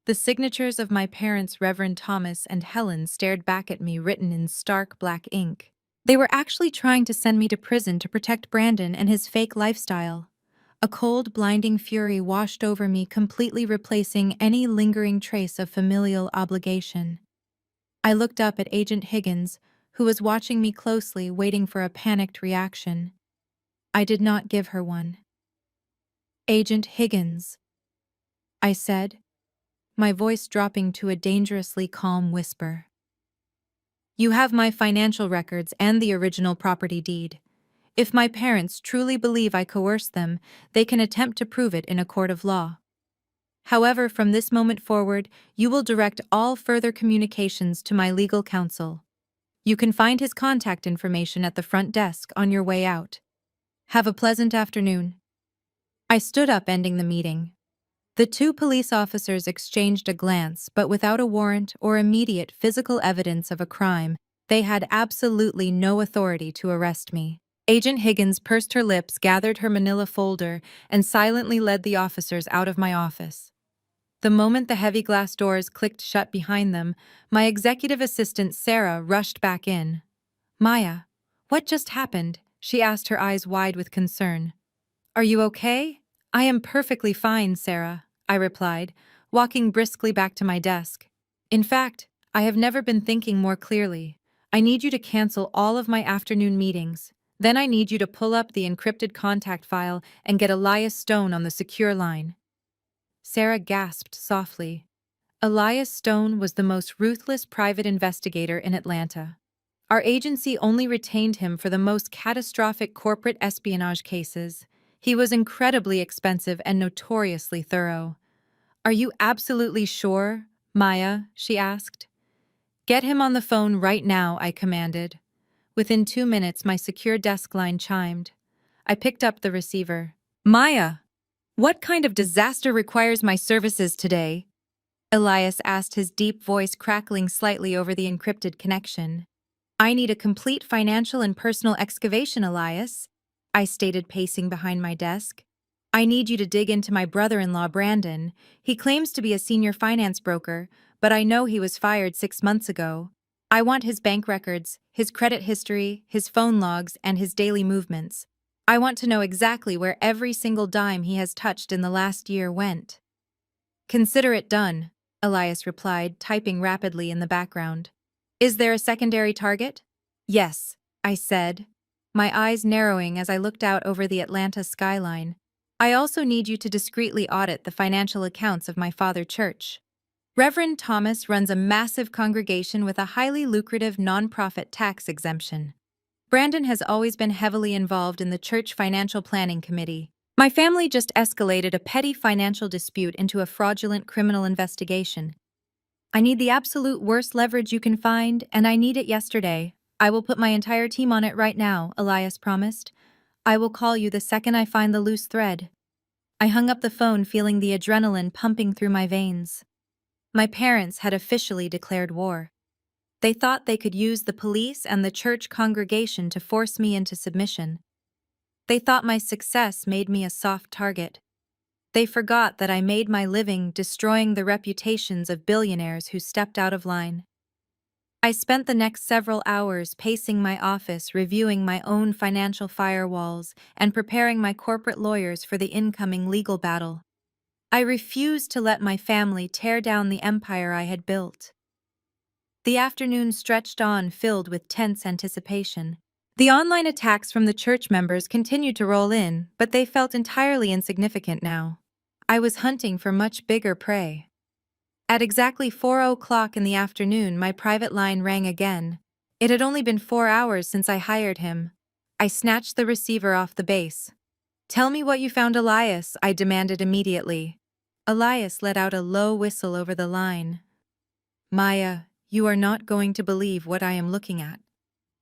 The signatures of my parents, Reverend Thomas and Helen, stared back at me, written in stark black ink. They were actually trying to send me to prison to protect Brandon and his fake lifestyle. A cold, blinding fury washed over me, completely replacing any lingering trace of familial obligation. I looked up at Agent Higgins, who was watching me closely, waiting for a panicked reaction. I did not give her one. "Agent Higgins," I said, my voice dropping to a dangerously calm whisper. "You have my financial records and the original property deed. If my parents truly believe I coerced them, they can attempt to prove it in a court of law. However, from this moment forward, you will direct all further communications to my legal counsel. You can find his contact information at the front desk on your way out. Have a pleasant afternoon." I stood up, ending the meeting. The two police officers exchanged a glance, but without a warrant or immediate physical evidence of a crime, they had absolutely no authority to arrest me. Agent Higgins pursed her lips, gathered her manila folder, and silently led the officers out of my office. The moment the heavy glass doors clicked shut behind them, my executive assistant Sarah rushed back in. "Maya, what just happened?" she asked, her eyes wide with concern. "Are you okay?" "I am perfectly fine, Sarah," I replied, walking briskly back to my desk. "In fact, I have never been thinking more clearly. I need you to cancel all of my afternoon meetings. Then I need you to pull up the encrypted contact file and get Elias Stone on the secure line." Sarah gasped softly. Elias Stone was the most ruthless private investigator in Atlanta. Our agency only retained him for the most catastrophic corporate espionage cases. He was incredibly expensive and notoriously thorough. "Are you absolutely sure, Maya?" she asked. "Get him on the phone right now," I commanded. Within 2 minutes, my secure desk line chimed. I picked up the receiver. "Maya, what kind of disaster requires my services today?" Elias asked, his deep voice crackling slightly over the encrypted connection. "I need a complete financial and personal excavation, Elias," I stated, pacing behind my desk. "I need you to dig into my brother-in-law, Brandon. He claims to be a senior finance broker, but I know he was fired 6 months ago. I want his bank records, his credit history, his phone logs, and his daily movements. I want to know exactly where every single dime he has touched in the last year went." "Consider it done," Elias replied, typing rapidly in the background. "Is there a secondary target?" "Yes," I said, my eyes narrowing as I looked out over the Atlanta skyline. "I also need you to discreetly audit the financial accounts of my father church. Reverend Thomas runs a massive congregation with a highly lucrative nonprofit tax exemption. Brandon has always been heavily involved in the church financial planning committee. My family just escalated a petty financial dispute into a fraudulent criminal investigation. I need the absolute worst leverage you can find, and I need it yesterday. I will put my entire team on it right now," Elias promised. "I will call you the second I find the loose thread." I hung up the phone, feeling the adrenaline pumping through my veins. My parents had officially declared war. They thought they could use the police and the church congregation to force me into submission. They thought my success made me a soft target. They forgot that I made my living destroying the reputations of billionaires who stepped out of line. I spent the next several hours pacing my office, reviewing my own financial firewalls, and preparing my corporate lawyers for the incoming legal battle. I refused to let my family tear down the empire I had built. The afternoon stretched on, filled with tense anticipation. The online attacks from the church members continued to roll in, but they felt entirely insignificant now. I was hunting for much bigger prey. At exactly 4 o'clock in the afternoon, my private line rang again. It had only been 4 hours since I hired him. I snatched the receiver off the base. "Tell me what you found, Elias," I demanded immediately. Elias let out a low whistle over the line. "Maya, you are not going to believe what I am looking at,"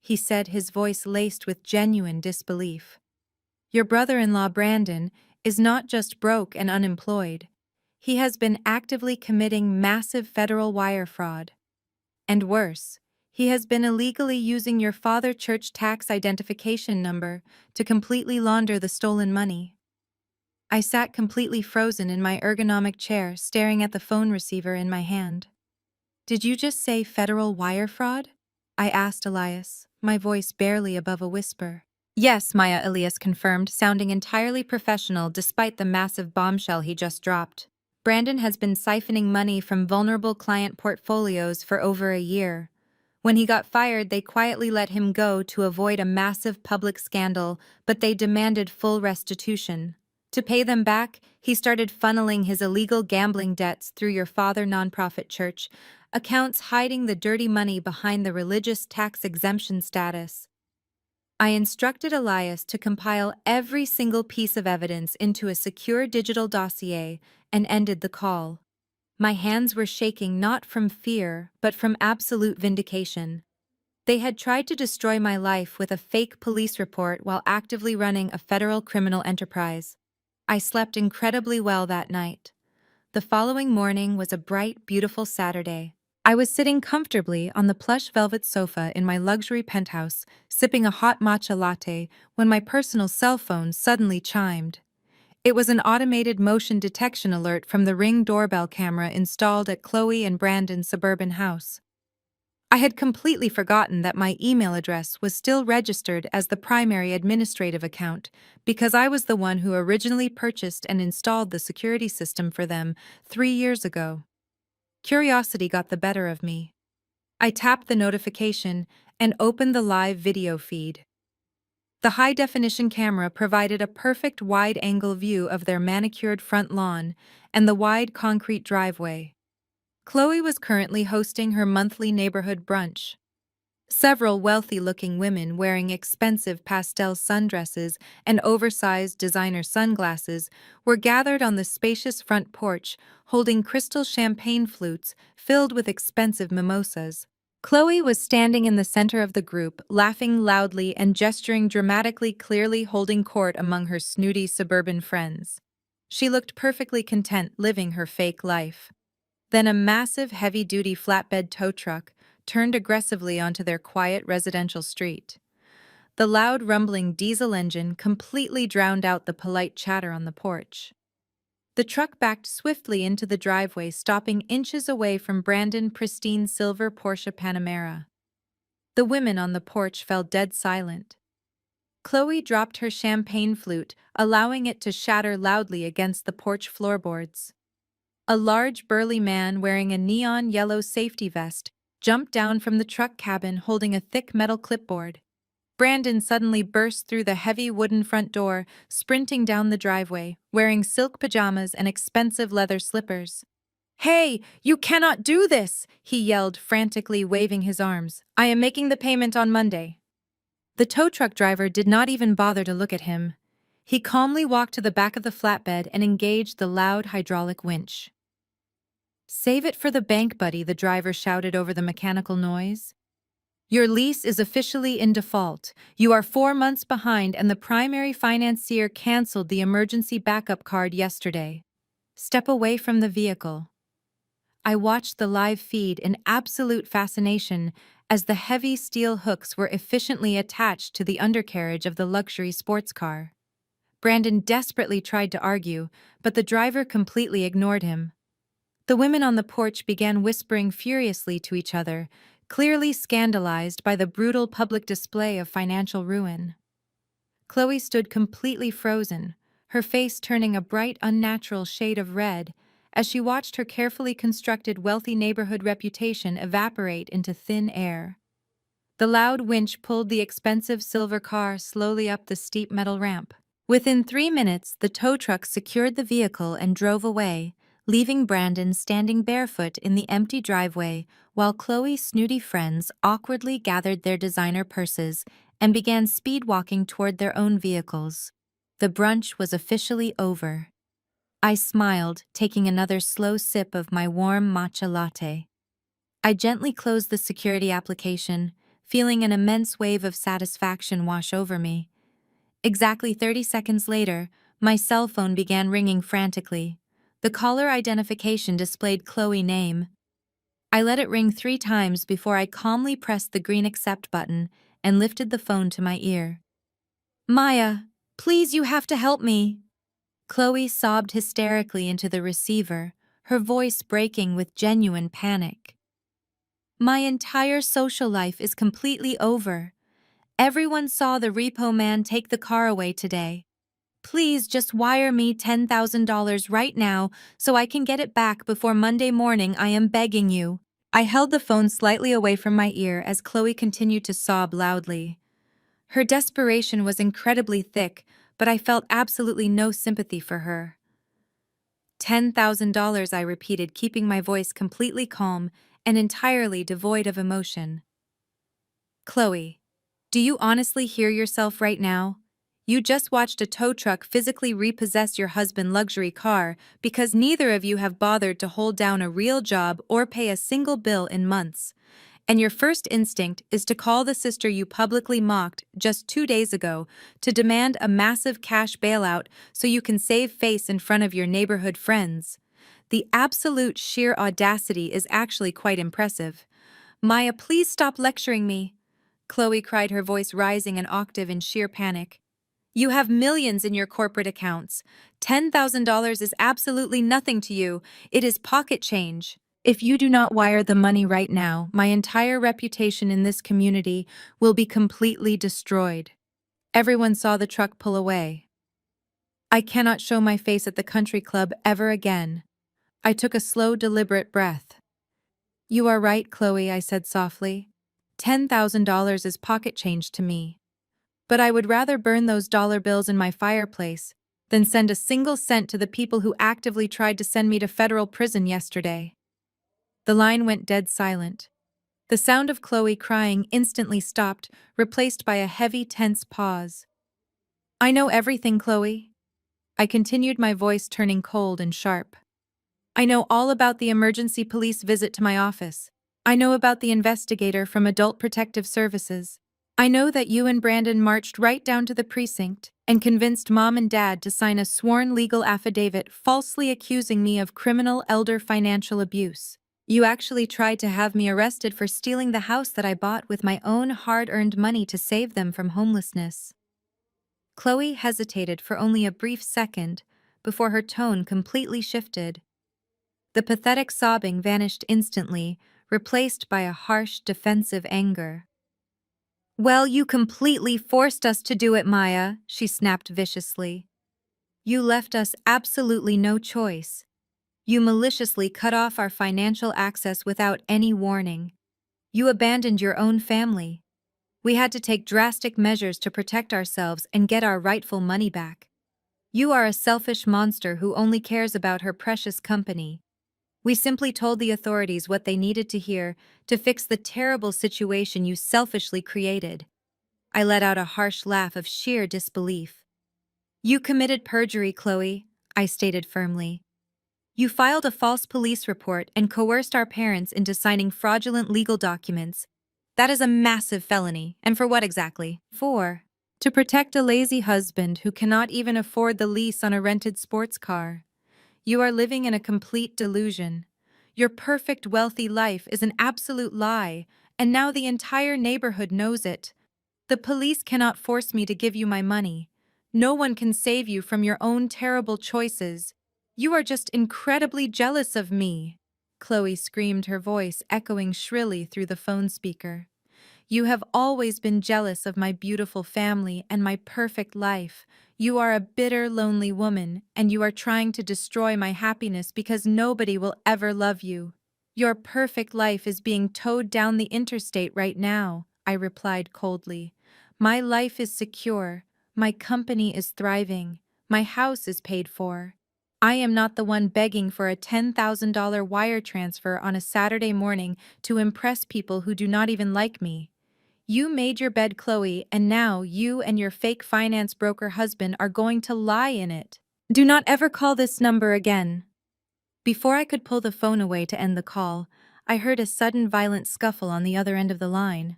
he said, his voice laced with genuine disbelief. "Your brother-in-law, Brandon, is not just broke and unemployed. He has been actively committing massive federal wire fraud. And worse, he has been illegally using your father church tax identification number to completely launder the stolen money." I sat completely frozen in my ergonomic chair, staring at the phone receiver in my hand. "Did you just say federal wire fraud?" I asked Elias, my voice barely above a whisper. "Yes," Maya Elias confirmed, sounding entirely professional despite the massive bombshell he just dropped. "Brandon has been siphoning money from vulnerable client portfolios for over a year. When he got fired, they quietly let him go to avoid a massive public scandal, but they demanded full restitution. To pay them back, he started funneling his illegal gambling debts through your father nonprofit church, accounts hiding the dirty money behind the religious tax exemption status." I instructed Elias to compile every single piece of evidence into a secure digital dossier and ended the call. My hands were shaking not from fear, but from absolute vindication. They had tried to destroy my life with a fake police report while actively running a federal criminal enterprise. I slept incredibly well that night. The following morning was a bright, beautiful Saturday. I was sitting comfortably on the plush velvet sofa in my luxury penthouse, sipping a hot matcha latte, when my personal cell phone suddenly chimed. It was an automated motion detection alert from the Ring doorbell camera installed at Chloe and Brandon's suburban house. I had completely forgotten that my email address was still registered as the primary administrative account, because I was the one who originally purchased and installed the security system for them 3 years ago. Curiosity got the better of me. I tapped the notification and opened the live video feed. The high-definition camera provided a perfect wide-angle view of their manicured front lawn and the wide concrete driveway. Chloe was currently hosting her monthly neighborhood brunch. Several wealthy-looking women wearing expensive pastel sundresses and oversized designer sunglasses were gathered on the spacious front porch, holding crystal champagne flutes filled with expensive mimosas. Chloe was standing in the center of the group, laughing loudly and gesturing dramatically, clearly holding court among her snooty suburban friends. She looked perfectly content living her fake life. Then a massive, heavy-duty flatbed tow truck turned aggressively onto their quiet residential street. The loud, rumbling diesel engine completely drowned out the polite chatter on the porch. The truck backed swiftly into the driveway, stopping inches away from Brandon's pristine silver Porsche Panamera. The women on the porch fell dead silent. Chloe dropped her champagne flute, allowing it to shatter loudly against the porch floorboards. A large, burly man wearing a neon yellow safety vest jumped down from the truck cabin holding a thick metal clipboard. Brandon suddenly burst through the heavy wooden front door, sprinting down the driveway, wearing silk pajamas and expensive leather slippers. "Hey, you cannot do this!" he yelled, frantically waving his arms. "I am making the payment on Monday." The tow truck driver did not even bother to look at him. He calmly walked to the back of the flatbed and engaged the loud hydraulic winch. "Save it for the bank, buddy," the driver shouted over the mechanical noise. "Your lease is officially in default. You are 4 months behind and the primary financier canceled the emergency backup card yesterday. Step away from the vehicle." I watched the live feed in absolute fascination as the heavy steel hooks were efficiently attached to the undercarriage of the luxury sports car. Brandon desperately tried to argue, but the driver completely ignored him. The women on the porch began whispering furiously to each other, clearly scandalized by the brutal public display of financial ruin. Chloe stood completely frozen, her face turning a bright, unnatural shade of red, as she watched her carefully constructed wealthy neighborhood reputation evaporate into thin air. The loud winch pulled the expensive silver car slowly up the steep metal ramp. Within 3 minutes, the tow truck secured the vehicle and drove away, leaving Brandon standing barefoot in the empty driveway while Chloe's snooty friends awkwardly gathered their designer purses and began speed-walking toward their own vehicles. The brunch was officially over. I smiled, taking another slow sip of my warm matcha latte. I gently closed the security application, feeling an immense wave of satisfaction wash over me. Exactly 30 seconds later, my cell phone began ringing frantically. The caller identification displayed Chloe's name. I let it ring 3 times before I calmly pressed the green accept button and lifted the phone to my ear. "Maya, please, you have to help me." Chloe sobbed hysterically into the receiver, her voice breaking with genuine panic. "My entire social life is completely over. Everyone saw the repo man take the car away today. Please just wire me $10,000 right now so I can get it back before Monday morning. I am begging you." I held the phone slightly away from my ear as Chloe continued to sob loudly. Her desperation was incredibly thick, but I felt absolutely no sympathy for her. $10,000, I repeated, keeping my voice completely calm and entirely devoid of emotion. "Chloe, do you honestly hear yourself right now? You just watched a tow truck physically repossess your husband's luxury car because neither of you have bothered to hold down a real job or pay a single bill in months. And your first instinct is to call the sister you publicly mocked just 2 days ago to demand a massive cash bailout so you can save face in front of your neighborhood friends. The absolute sheer audacity is actually quite impressive. Maya, please stop lecturing me," Chloe cried, her voice rising an octave in sheer panic. "You have millions in your corporate accounts. $10,000 is absolutely nothing to you. It is pocket change. If you do not wire the money right now, my entire reputation in this community will be completely destroyed." Everyone saw the truck pull away. I cannot show my face at the country club ever again. I took a slow, deliberate breath. "You are right, Chloe," I said softly. $10,000 is pocket change to me. But I would rather burn those dollar bills in my fireplace than send a single cent to the people who actively tried to send me to federal prison yesterday. The line went dead silent. The sound of Chloe crying instantly stopped, replaced by a heavy, tense pause. "I know everything, Chloe," I continued, my voice turning cold and sharp. "I know all about the emergency police visit to my office. I know about the investigator from Adult Protective Services. I know that you and Brandon marched right down to the precinct and convinced Mom and Dad to sign a sworn legal affidavit falsely accusing me of criminal elder financial abuse. You actually tried to have me arrested for stealing the house that I bought with my own hard-earned money to save them from homelessness." Chloe hesitated for only a brief second before her tone completely shifted. The pathetic sobbing vanished instantly, replaced by a harsh, defensive anger. "Well, you completely forced us to do it, Maya," she snapped viciously. "You left us absolutely no choice. You maliciously cut off our financial access without any warning. You abandoned your own family. We had to take drastic measures to protect ourselves and get our rightful money back. You are a selfish monster who only cares about her precious company. We simply told the authorities what they needed to hear to fix the terrible situation you selfishly created." I let out a harsh laugh of sheer disbelief. "You committed perjury, Chloe," I stated firmly. "You filed a false police report and coerced our parents into signing fraudulent legal documents. That is a massive felony, and for what exactly? For to protect a lazy husband who cannot even afford the lease on a rented sports car. You are living in a complete delusion. Your perfect wealthy life is an absolute lie, and now the entire neighborhood knows it. The police cannot force me to give you my money. No one can save you from your own terrible choices. You are just incredibly jealous of me," Chloe screamed, her voice echoing shrilly through the phone speaker. "You have always been jealous of my beautiful family and my perfect life. You are a bitter, lonely woman, and you are trying to destroy my happiness because nobody will ever love you. Your perfect life is being towed down the interstate right now, I replied coldly. My life is secure, my company is thriving, my house is paid for. I am not the one begging for a $10,000 wire transfer on a Saturday morning to impress people who do not even like me. You made your bed, Chloe, and now you and your fake finance broker husband are going to lie in it. Do not ever call this number again. Before I could pull the phone away to end the call, I heard a sudden violent scuffle on the other end of the line.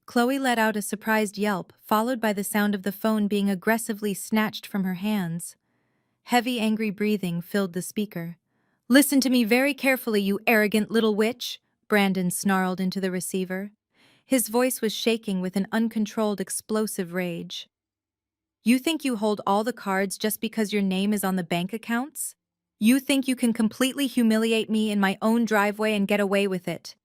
Chloe let out a surprised yelp, followed by the sound of the phone being aggressively snatched from her hands. Heavy, angry breathing filled the speaker. "Listen to me very carefully, you arrogant little witch," Brandon snarled into the receiver. His voice was shaking with an uncontrolled, explosive rage. "You think you hold all the cards just because your name is on the bank accounts? You think you can completely humiliate me in my own driveway and get away with it?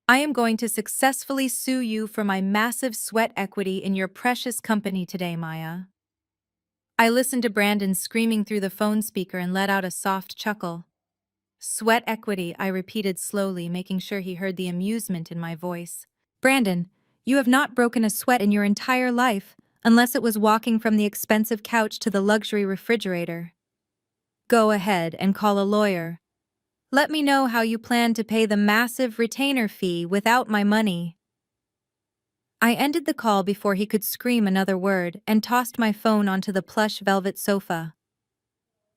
I am going to successfully sue you for my massive sweat equity in your precious company today, Maya." I listened to Brandon screaming through the phone speaker and let out a soft chuckle. "Sweat equity," I repeated slowly, making sure he heard the amusement in my voice. "Brandon, you have not broken a sweat in your entire life, unless it was walking from the expensive couch to the luxury refrigerator. Go ahead and call a lawyer. Let me know how you plan to pay the massive retainer fee without my money." I ended the call before he could scream another word and tossed my phone onto the plush velvet sofa.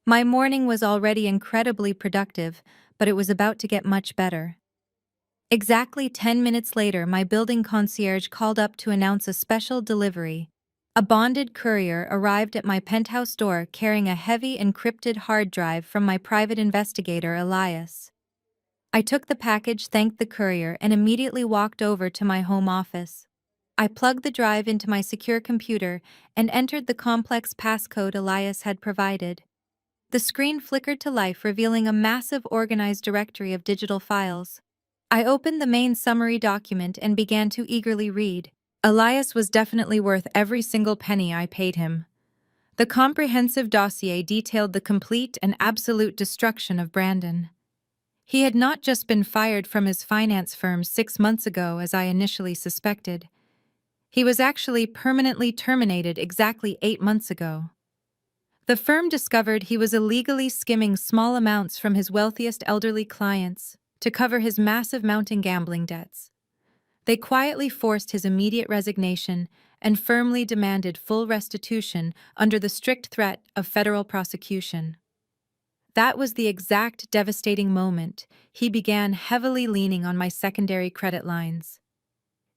My morning was already incredibly productive, but it was about to get much better. Exactly 10 minutes later, my building concierge called up to announce a special delivery. A bonded courier arrived at my penthouse door carrying a heavy encrypted hard drive from my private investigator, Elias. I took the package, thanked the courier, and immediately walked over to my home office. I plugged the drive into my secure computer and entered the complex passcode Elias had provided. The screen flickered to life, revealing a massive organized directory of digital files. I opened the main summary document and began to eagerly read. Elias was definitely worth every single penny I paid him. The comprehensive dossier detailed the complete and absolute destruction of Brandon. He had not just been fired from his finance firm 6 months ago, as I initially suspected. He was actually permanently terminated exactly 8 months ago. The firm discovered he was illegally skimming small amounts from his wealthiest elderly clients to cover his massive mounting gambling debts. They quietly forced his immediate resignation and firmly demanded full restitution under the strict threat of federal prosecution. That was the exact devastating moment he began heavily leaning on my secondary credit lines.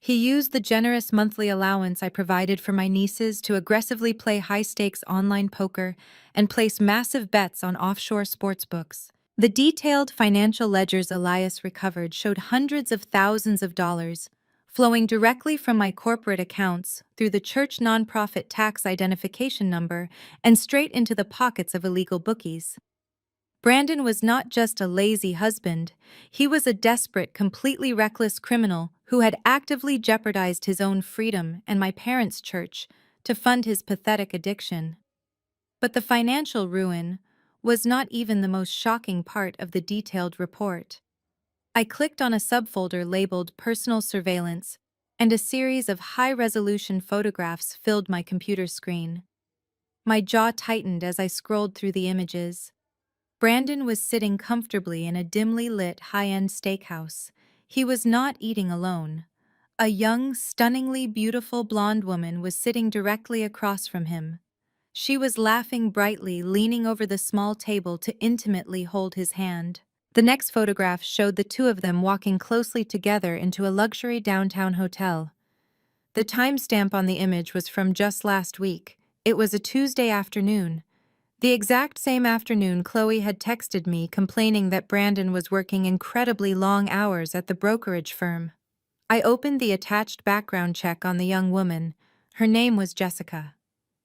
He used the generous monthly allowance I provided for my nieces to aggressively play high-stakes online poker and place massive bets on offshore sportsbooks. The detailed financial ledgers Elias recovered showed hundreds of thousands of dollars flowing directly from my corporate accounts through the church nonprofit tax identification number and straight into the pockets of illegal bookies. Brandon was not just a lazy husband, he was a desperate, completely reckless criminal who had actively jeopardized his own freedom and my parents' church to fund his pathetic addiction. But the financial ruin was not even the most shocking part of the detailed report. I clicked on a subfolder labeled Personal Surveillance, and a series of high-resolution photographs filled my computer screen. My jaw tightened as I scrolled through the images. Brandon was sitting comfortably in a dimly lit high-end steakhouse. He was not eating alone. A young, stunningly beautiful blonde woman was sitting directly across from him. She was laughing brightly, leaning over the small table to intimately hold his hand. The next photograph showed the two of them walking closely together into a luxury downtown hotel. The timestamp on the image was from just last week. It was a Tuesday afternoon. The exact same afternoon Chloe had texted me complaining that Brandon was working incredibly long hours at the brokerage firm. I opened the attached background check on the young woman. Her name was Jessica.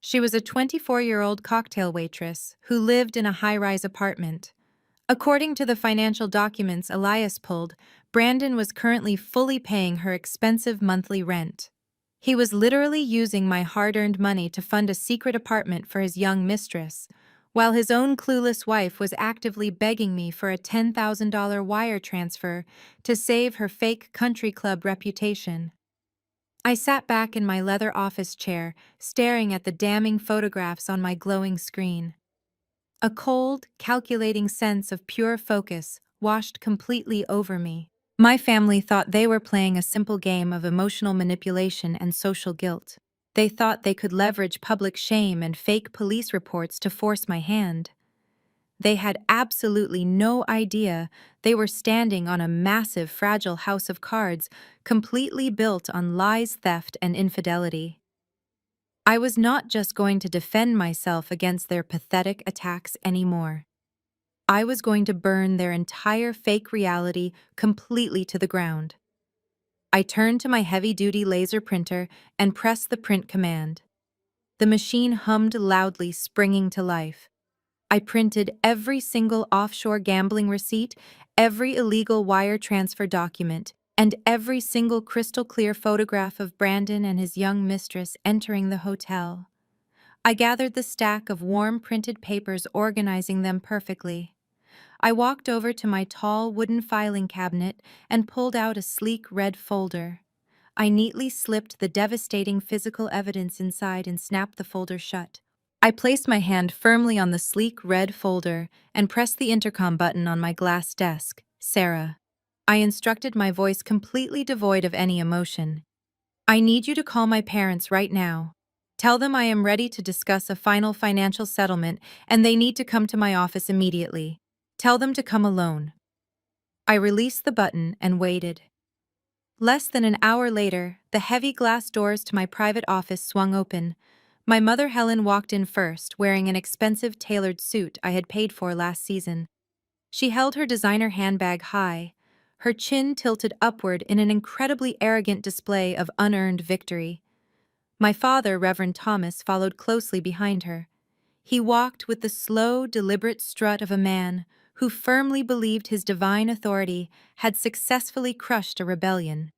She was a 24-year-old cocktail waitress who lived in a high-rise apartment. According to the financial documents Elias pulled, Brandon was currently fully paying her expensive monthly rent. He was literally using my hard-earned money to fund a secret apartment for his young mistress, while his own clueless wife was actively begging me for a $10,000 wire transfer to save her fake country club reputation. I sat back in my leather office chair, staring at the damning photographs on my glowing screen. A cold, calculating sense of pure focus washed completely over me. My family thought they were playing a simple game of emotional manipulation and social guilt. They thought they could leverage public shame and fake police reports to force my hand. They had absolutely no idea they were standing on a massive, fragile house of cards completely built on lies, theft, and infidelity. I was not just going to defend myself against their pathetic attacks anymore. I was going to burn their entire fake reality completely to the ground. I turned to my heavy-duty laser printer and pressed the print command. The machine hummed loudly, springing to life. I printed every single offshore gambling receipt, every illegal wire transfer document, and every single crystal-clear photograph of Brandon and his young mistress entering the hotel. I gathered the stack of warm printed papers, organizing them perfectly. I walked over to my tall wooden filing cabinet and pulled out a sleek red folder. I neatly slipped the devastating physical evidence inside and snapped the folder shut. I placed my hand firmly on the sleek red folder and pressed the intercom button on my glass desk. "Sarah," I instructed, my voice completely devoid of any emotion. "I need you to call my parents right now. Tell them I am ready to discuss a final financial settlement and they need to come to my office immediately. Tell them to come alone." I released the button and waited. Less than an hour later, the heavy glass doors to my private office swung open. My mother Helen walked in first, wearing an expensive tailored suit I had paid for last season. She held her designer handbag high, her chin tilted upward in an incredibly arrogant display of unearned victory. My father, Reverend Thomas, followed closely behind her. He walked with the slow, deliberate strut of a man who firmly believed his divine authority had successfully crushed a rebellion.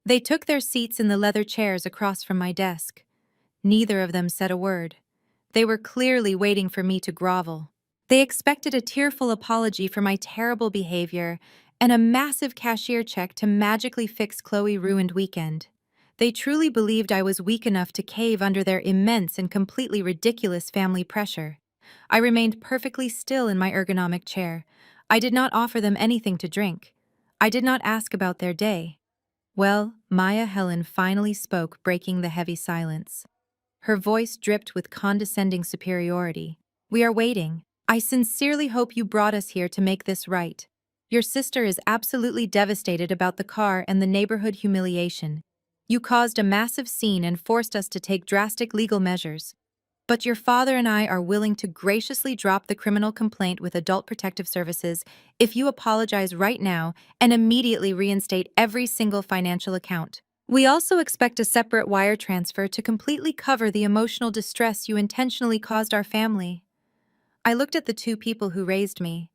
They took their seats in the leather chairs across from my desk. Neither of them said a word. They were clearly waiting for me to grovel. They expected a tearful apology for my terrible behavior and a massive cashier check to magically fix Chloe's ruined weekend. They truly believed I was weak enough to cave under their immense and completely ridiculous family pressure. I remained perfectly still in my ergonomic chair. I did not offer them anything to drink. I did not ask about their day. Well, Maya Helen finally spoke, breaking the heavy silence. Her voice dripped with condescending superiority. "We are waiting. I sincerely hope you brought us here to make this right. Your sister is absolutely devastated about the car and the neighborhood humiliation. You caused a massive scene and forced us to take drastic legal measures. But your father and I are willing to graciously drop the criminal complaint with Adult Protective Services if you apologize right now and immediately reinstate every single financial account. We also expect a separate wire transfer to completely cover the emotional distress you intentionally caused our family." I looked at the two people who raised me.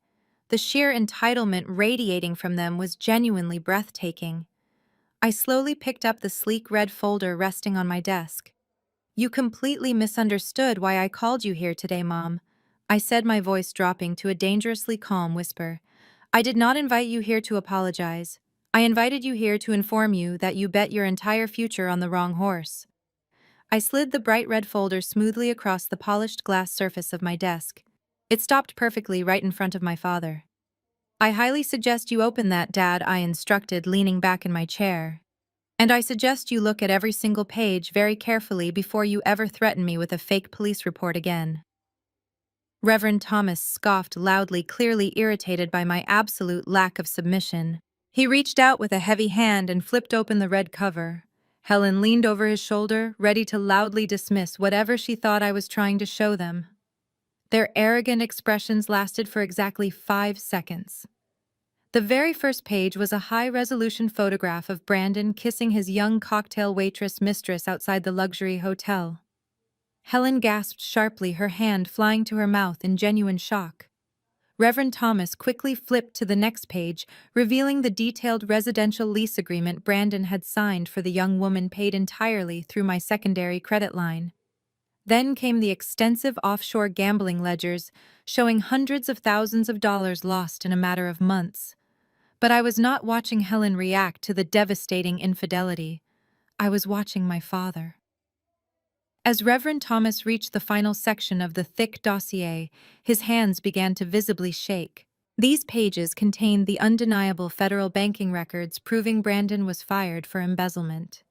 The sheer entitlement radiating from them was genuinely breathtaking. I slowly picked up the sleek red folder resting on my desk. "You completely misunderstood why I called you here today, Mom," I said, my voice dropping to a dangerously calm whisper. "I did not invite you here to apologize. I invited you here to inform you that you bet your entire future on the wrong horse." I slid the bright red folder smoothly across the polished glass surface of my desk. It stopped perfectly right in front of my father. "I highly suggest you open that, Dad," I instructed, leaning back in my chair. "And I suggest you look at every single page very carefully before you ever threaten me with a fake police report again." Reverend Thomas scoffed loudly, clearly irritated by my absolute lack of submission. He reached out with a heavy hand and flipped open the red cover. Helen leaned over his shoulder, ready to loudly dismiss whatever she thought I was trying to show them. Their arrogant expressions lasted for exactly 5 seconds. The very first page was a high-resolution photograph of Brandon kissing his young cocktail waitress mistress outside the luxury hotel. Helen gasped sharply, her hand flying to her mouth in genuine shock. Reverend Thomas quickly flipped to the next page, revealing the detailed residential lease agreement Brandon had signed for the young woman paid entirely through my secondary credit line. Then came the extensive offshore gambling ledgers, showing hundreds of thousands of dollars lost in a matter of months. But I was not watching Helen react to the devastating infidelity. I was watching my father. As Reverend Thomas reached the final section of the thick dossier, his hands began to visibly shake. These pages contained the undeniable federal banking records proving Brandon was fired for embezzlement.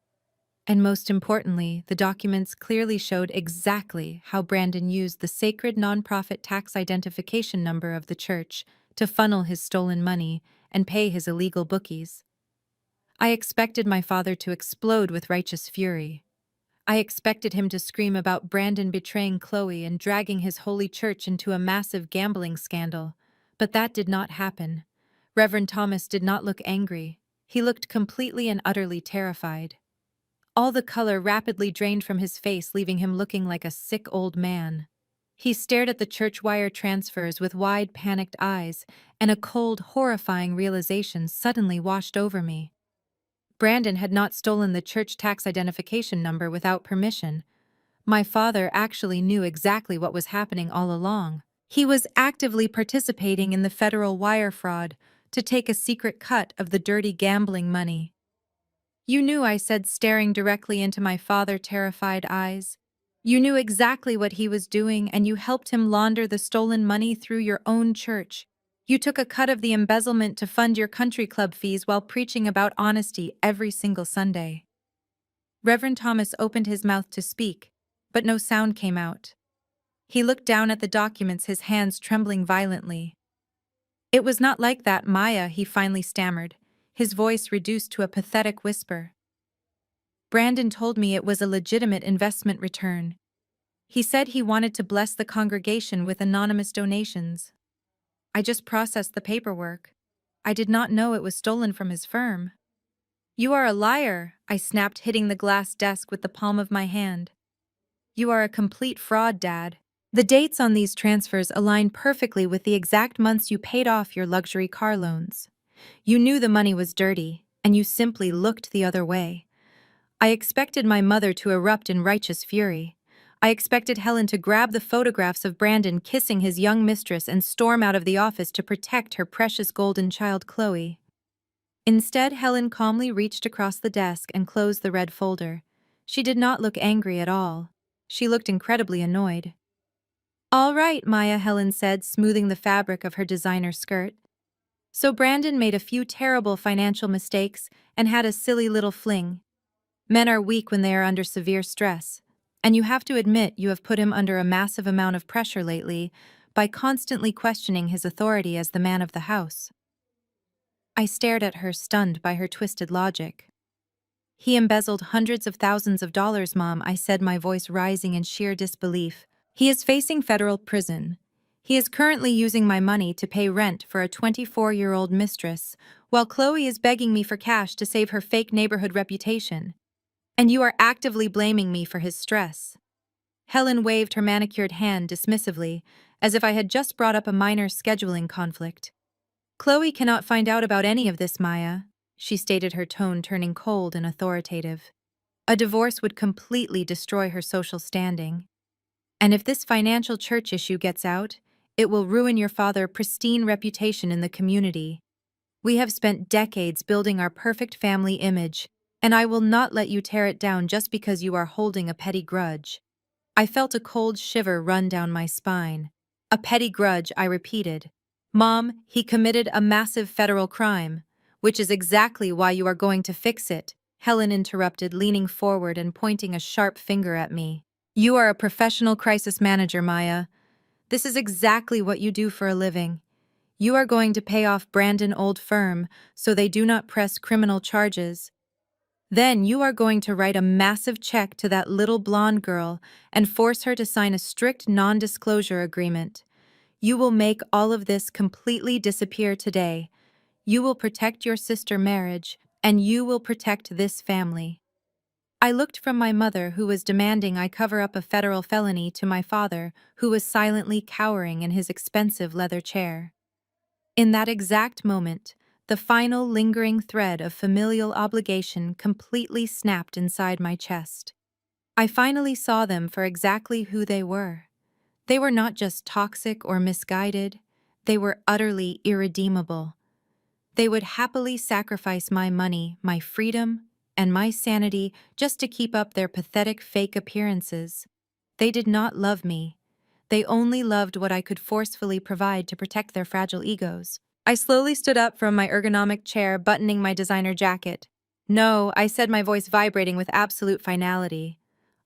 And most importantly, the documents clearly showed exactly how Brandon used the sacred nonprofit tax identification number of the church to funnel his stolen money and pay his illegal bookies. I expected my father to explode with righteous fury. I expected him to scream about Brandon betraying Chloe and dragging his holy church into a massive gambling scandal, but that did not happen. Reverend Thomas did not look angry. He looked completely and utterly terrified. All the color rapidly drained from his face, leaving him looking like a sick old man. He stared at the church wire transfers with wide, panicked eyes, and a cold, horrifying realization suddenly washed over me. Brandon had not stolen the church tax identification number without permission. My father actually knew exactly what was happening all along. He was actively participating in the federal wire fraud to take a secret cut of the dirty gambling money. "You knew," I said, staring directly into my father's terrified eyes. "You knew exactly what he was doing, and you helped him launder the stolen money through your own church. You took a cut of the embezzlement to fund your country club fees while preaching about honesty every single Sunday." Reverend Thomas opened his mouth to speak, but no sound came out. He looked down at the documents, his hands trembling violently. "It was not like that, Maya," he finally stammered, his voice reduced to a pathetic whisper. "Brandon told me it was a legitimate investment return. He said he wanted to bless the congregation with anonymous donations. I just processed the paperwork. I did not know it was stolen from his firm." "You are a liar," I snapped, hitting the glass desk with the palm of my hand. "You are a complete fraud, Dad. The dates on these transfers align perfectly with the exact months you paid off your luxury car loans. You knew the money was dirty, and you simply looked the other way." I expected my mother to erupt in righteous fury. I expected Helen to grab the photographs of Brandon kissing his young mistress and storm out of the office to protect her precious golden child, Chloe. Instead, Helen calmly reached across the desk and closed the red folder. She did not look angry at all. She looked incredibly annoyed. "All right, Maya," Helen said, smoothing the fabric of her designer skirt. "So Brandon made a few terrible financial mistakes and had a silly little fling. Men are weak when they are under severe stress, and you have to admit you have put him under a massive amount of pressure lately by constantly questioning his authority as the man of the house." I stared at her, stunned by her twisted logic. "He embezzled hundreds of thousands of dollars, Mom," I said, my voice rising in sheer disbelief. "He is facing federal prison. He is currently using my money to pay rent for a 24-year-old mistress, while Chloe is begging me for cash to save her fake neighborhood reputation. And you are actively blaming me for his stress." Helen waved her manicured hand dismissively, as if I had just brought up a minor scheduling conflict. "Chloe cannot find out about any of this, Maya," she stated, her tone turning cold and authoritative. "A divorce would completely destroy her social standing. And if this financial church issue gets out, it will ruin your father's pristine reputation in the community. We have spent decades building our perfect family image, and I will not let you tear it down just because you are holding a petty grudge." I felt a cold shiver run down my spine. "A petty grudge," I repeated. "Mom, he committed a massive federal crime, which is exactly why you are going to fix it," Helen interrupted, leaning forward and pointing a sharp finger at me. "You are a professional crisis manager, Maya. This is exactly what you do for a living. You are going to pay off Brandon's old firm so they do not press criminal charges. Then you are going to write a massive check to that little blonde girl and force her to sign a strict non-disclosure agreement. You will make all of this completely disappear today. You will protect your sister's marriage, and you will protect this family." I looked from my mother, who was demanding I cover up a federal felony, to my father, who was silently cowering in his expensive leather chair. In that exact moment, the final lingering thread of familial obligation completely snapped inside my chest. I finally saw them for exactly who they were. They were not just toxic or misguided, they were utterly irredeemable. They would happily sacrifice my money, my freedom, and my sanity just to keep up their pathetic fake appearances. They did not love me. They only loved what I could forcefully provide to protect their fragile egos. I slowly stood up from my ergonomic chair, buttoning my designer jacket. "No," I said, my voice vibrating with absolute finality.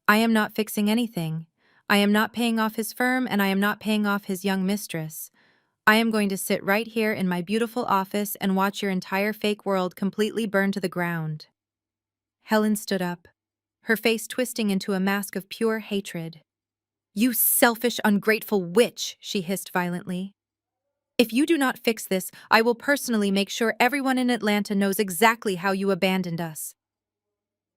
"I am not fixing anything. I am not paying off his firm, and I am not paying off his young mistress. I am going to sit right here in my beautiful office and watch your entire fake world completely burn to the ground." Helen stood up, her face twisting into a mask of pure hatred. "You selfish, ungrateful witch," she hissed violently. "If you do not fix this, I will personally make sure everyone in Atlanta knows exactly how you abandoned us."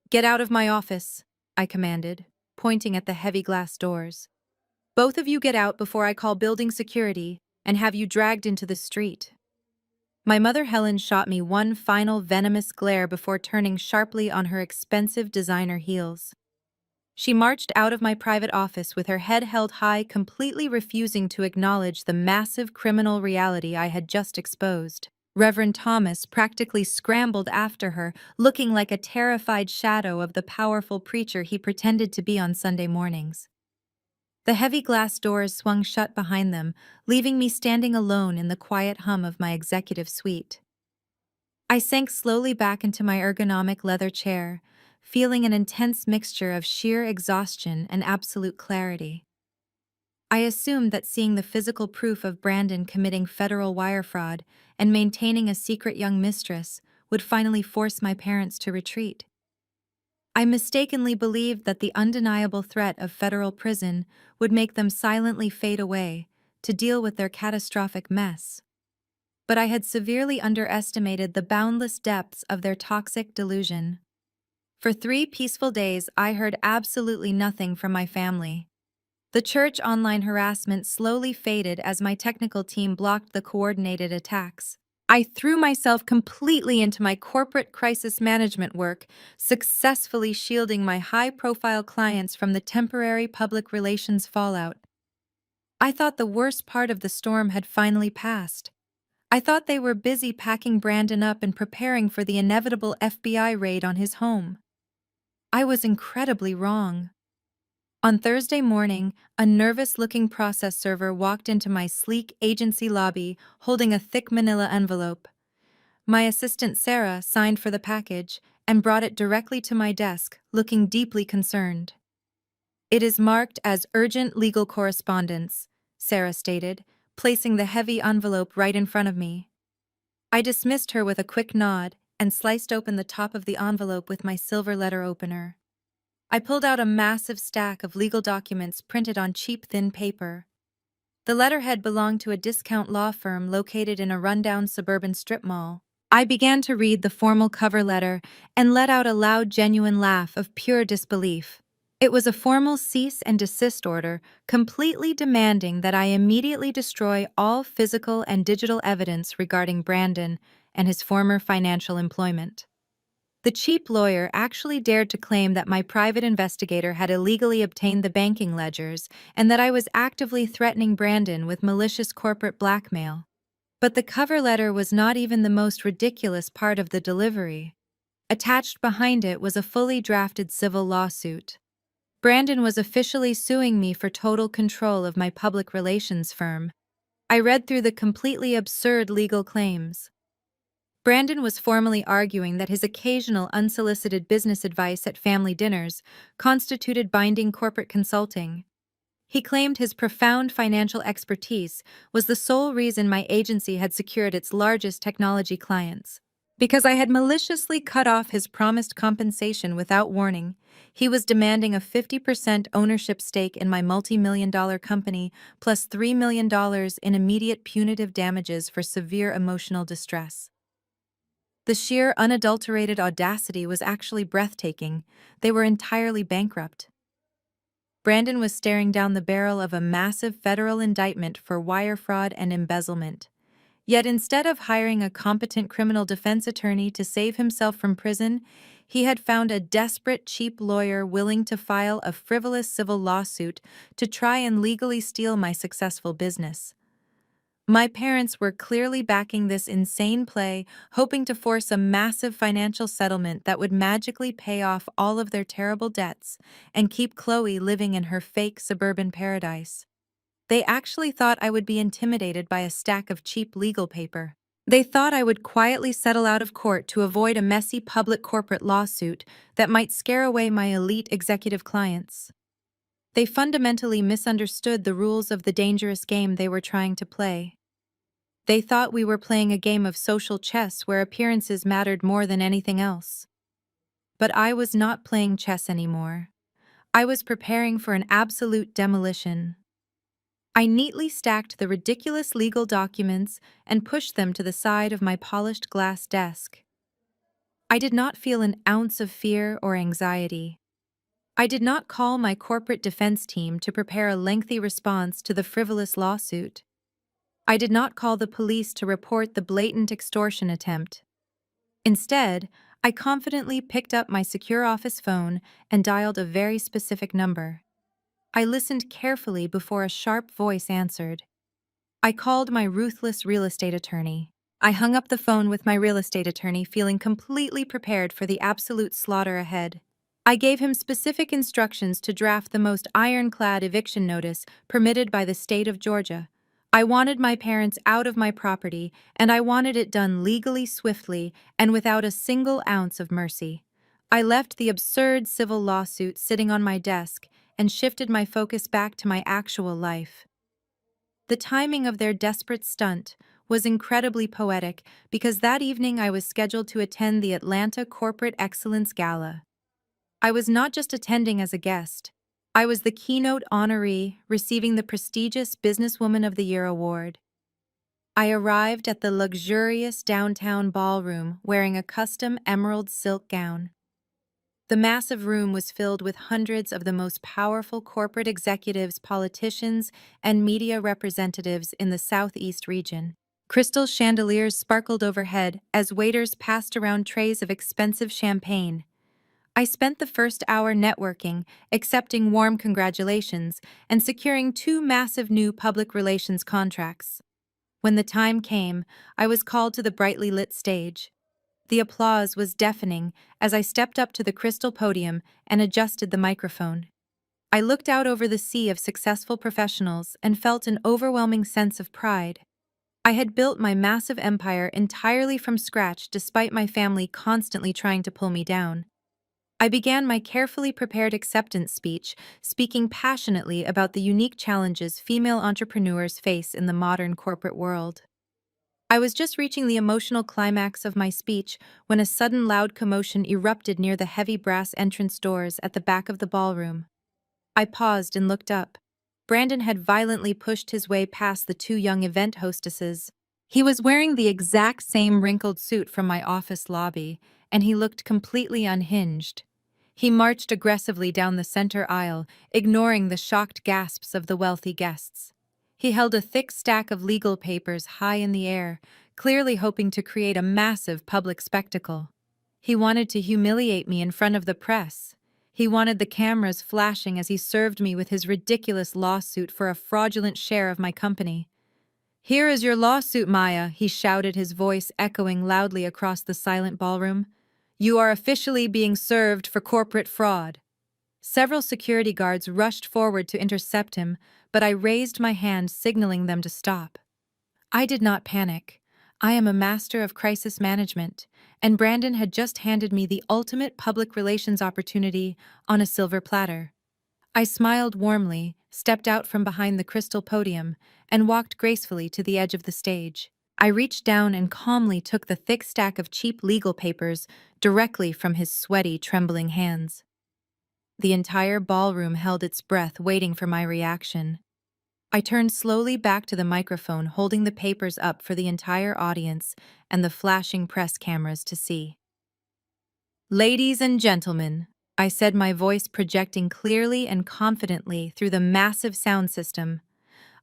"Get out of my office," I commanded, pointing at the heavy glass doors. "Both of you get out before I call building security and have you dragged into the street." My mother Helen shot me one final venomous glare before turning sharply on her expensive designer heels. She marched out of my private office with her head held high, completely refusing to acknowledge the massive criminal reality I had just exposed. Reverend Thomas practically scrambled after her, looking like a terrified shadow of the powerful preacher he pretended to be on Sunday mornings. The heavy glass doors swung shut behind them, leaving me standing alone in the quiet hum of my executive suite. I sank slowly back into my ergonomic leather chair, feeling an intense mixture of sheer exhaustion and absolute clarity. I assumed that seeing the physical proof of Brandon committing federal wire fraud and maintaining a secret young mistress would finally force my parents to retreat. I mistakenly believed that the undeniable threat of federal prison would make them silently fade away to deal with their catastrophic mess. But I had severely underestimated the boundless depths of their toxic delusion. For 3 peaceful days, I heard absolutely nothing from my family. The church online harassment slowly faded as my technical team blocked the coordinated attacks. I threw myself completely into my corporate crisis management work, successfully shielding my high-profile clients from the temporary public relations fallout. I thought the worst part of the storm had finally passed. I thought they were busy packing Brandon up and preparing for the inevitable FBI raid on his home. I was incredibly wrong. On Thursday morning, a nervous-looking process server walked into my sleek agency lobby holding a thick manila envelope. My assistant Sarah signed for the package and brought it directly to my desk, looking deeply concerned. "It is marked as urgent legal correspondence," Sarah stated, placing the heavy envelope right in front of me. I dismissed her with a quick nod and sliced open the top of the envelope with my silver letter opener. I pulled out a massive stack of legal documents printed on cheap, thin paper. The letterhead belonged to a discount law firm located in a rundown suburban strip mall. I began to read the formal cover letter and let out a loud, genuine laugh of pure disbelief. It was a formal cease and desist order, completely demanding that I immediately destroy all physical and digital evidence regarding Brandon and his former financial employment. The cheap lawyer actually dared to claim that my private investigator had illegally obtained the banking ledgers and that I was actively threatening Brandon with malicious corporate blackmail. But the cover letter was not even the most ridiculous part of the delivery. Attached behind it was a fully drafted civil lawsuit. Brandon was officially suing me for total control of my public relations firm. I read through the completely absurd legal claims. Brandon was formally arguing that his occasional unsolicited business advice at family dinners constituted binding corporate consulting. He claimed his profound financial expertise was the sole reason my agency had secured its largest technology clients. Because I had maliciously cut off his promised compensation without warning, he was demanding a 50% ownership stake in my multi-million-dollar company plus $3 million in immediate punitive damages for severe emotional distress. The sheer, unadulterated audacity was actually breathtaking. They were entirely bankrupt. Brandon was staring down the barrel of a massive federal indictment for wire fraud and embezzlement. Yet instead of hiring a competent criminal defense attorney to save himself from prison, he had found a desperate, cheap lawyer willing to file a frivolous civil lawsuit to try and legally steal my successful business. My parents were clearly backing this insane play, hoping to force a massive financial settlement that would magically pay off all of their terrible debts and keep Chloe living in her fake suburban paradise. They actually thought I would be intimidated by a stack of cheap legal paper. They thought I would quietly settle out of court to avoid a messy public corporate lawsuit that might scare away my elite executive clients. They fundamentally misunderstood the rules of the dangerous game they were trying to play. They thought we were playing a game of social chess where appearances mattered more than anything else. But I was not playing chess anymore. I was preparing for an absolute demolition. I neatly stacked the ridiculous legal documents and pushed them to the side of my polished glass desk. I did not feel an ounce of fear or anxiety. I did not call my corporate defense team to prepare a lengthy response to the frivolous lawsuit. I did not call the police to report the blatant extortion attempt. Instead, I confidently picked up my secure office phone and dialed a very specific number. I listened carefully before a sharp voice answered. I called my ruthless real estate attorney. I hung up the phone with my real estate attorney, feeling completely prepared for the absolute slaughter ahead. I gave him specific instructions to draft the most ironclad eviction notice permitted by the state of Georgia. I wanted my parents out of my property, and I wanted it done legally, swiftly, and without a single ounce of mercy. I left the absurd civil lawsuit sitting on my desk and shifted my focus back to my actual life. The timing of their desperate stunt was incredibly poetic because that evening I was scheduled to attend the Atlanta Corporate Excellence Gala. I was not just attending as a guest. I was the keynote honoree receiving the prestigious Businesswoman of the Year award. I arrived at the luxurious downtown ballroom wearing a custom emerald silk gown. The massive room was filled with hundreds of the most powerful corporate executives, politicians, and media representatives in the Southeast region. Crystal chandeliers sparkled overhead as waiters passed around trays of expensive champagne. I spent the first hour networking, accepting warm congratulations, and securing 2 massive new public relations contracts. When the time came, I was called to the brightly lit stage. The applause was deafening as I stepped up to the crystal podium and adjusted the microphone. I looked out over the sea of successful professionals and felt an overwhelming sense of pride. I had built my massive empire entirely from scratch despite my family constantly trying to pull me down. I began my carefully prepared acceptance speech, speaking passionately about the unique challenges female entrepreneurs face in the modern corporate world. I was just reaching the emotional climax of my speech when a sudden loud commotion erupted near the heavy brass entrance doors at the back of the ballroom. I paused and looked up. Brandon had violently pushed his way past the 2 young event hostesses. He was wearing the exact same wrinkled suit from my office lobby, and he looked completely unhinged. He marched aggressively down the center aisle, ignoring the shocked gasps of the wealthy guests. He held a thick stack of legal papers high in the air, clearly hoping to create a massive public spectacle. He wanted to humiliate me in front of the press. He wanted the cameras flashing as he served me with his ridiculous lawsuit for a fraudulent share of my company. "Here is your lawsuit, Maya," he shouted, his voice echoing loudly across the silent ballroom. "You are officially being served for corporate fraud." Several security guards rushed forward to intercept him, but I raised my hand, signaling them to stop. I did not panic. I am a master of crisis management, and Brandon had just handed me the ultimate public relations opportunity on a silver platter. I smiled warmly, stepped out from behind the crystal podium, and walked gracefully to the edge of the stage. I reached down and calmly took the thick stack of cheap legal papers directly from his sweaty, trembling hands. The entire ballroom held its breath, waiting for my reaction. I turned slowly back to the microphone, holding the papers up for the entire audience and the flashing press cameras to see. "Ladies and gentlemen," I said, my voice projecting clearly and confidently through the massive sound system,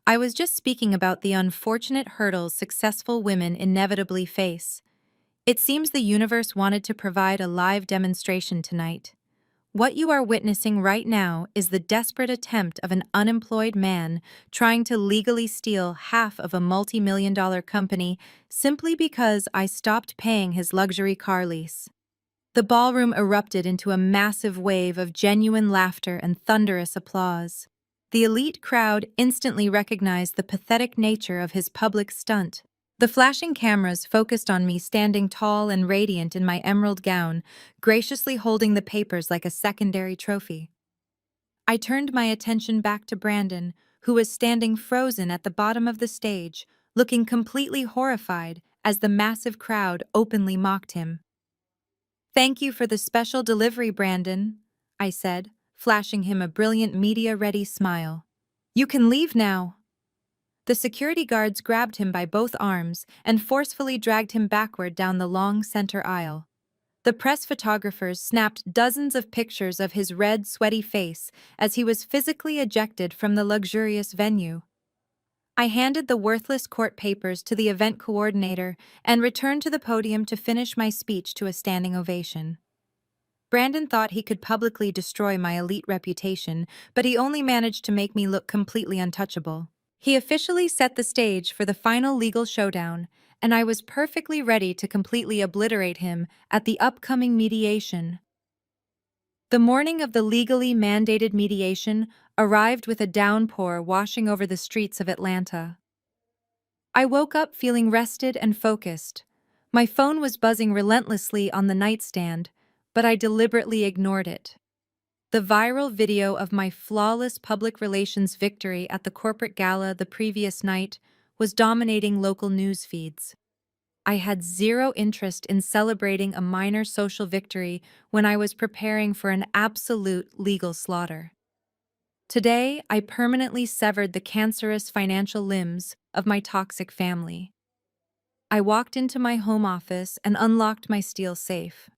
I was just speaking about the unfortunate hurdles successful women inevitably face. It seems the universe wanted to provide a live demonstration tonight. What you are witnessing right now is the desperate attempt of an unemployed man trying to legally steal half of a multi-million-dollar company simply because I stopped paying his luxury car lease. The ballroom erupted into a massive wave of genuine laughter and thunderous applause. The elite crowd instantly recognized the pathetic nature of his public stunt. The flashing cameras focused on me standing tall and radiant in my emerald gown, graciously holding the papers like a secondary trophy. I turned my attention back to Brandon, who was standing frozen at the bottom of the stage, looking completely horrified as the massive crowd openly mocked him. "Thank you for the special delivery, Brandon," I said, flashing him a brilliant media-ready smile. "You can leave now." The security guards grabbed him by both arms and forcefully dragged him backward down the long center aisle. The press photographers snapped dozens of pictures of his red, sweaty face as he was physically ejected from the luxurious venue. I handed the worthless court papers to the event coordinator and returned to the podium to finish my speech to a standing ovation. Brandon thought he could publicly destroy my elite reputation, but he only managed to make me look completely untouchable. He officially set the stage for the final legal showdown, and I was perfectly ready to completely obliterate him at the upcoming mediation. The morning of the legally mandated mediation arrived with a downpour washing over the streets of Atlanta. I woke up feeling rested and focused. My phone was buzzing relentlessly on the nightstand, but I deliberately ignored it. The viral video of my flawless public relations victory at the corporate gala the previous night was dominating local news feeds. I had zero interest in celebrating a minor social victory when I was preparing for an absolute legal slaughter. Today, I permanently severed the cancerous financial limbs of my toxic family. I walked into my home office and unlocked my steel safe.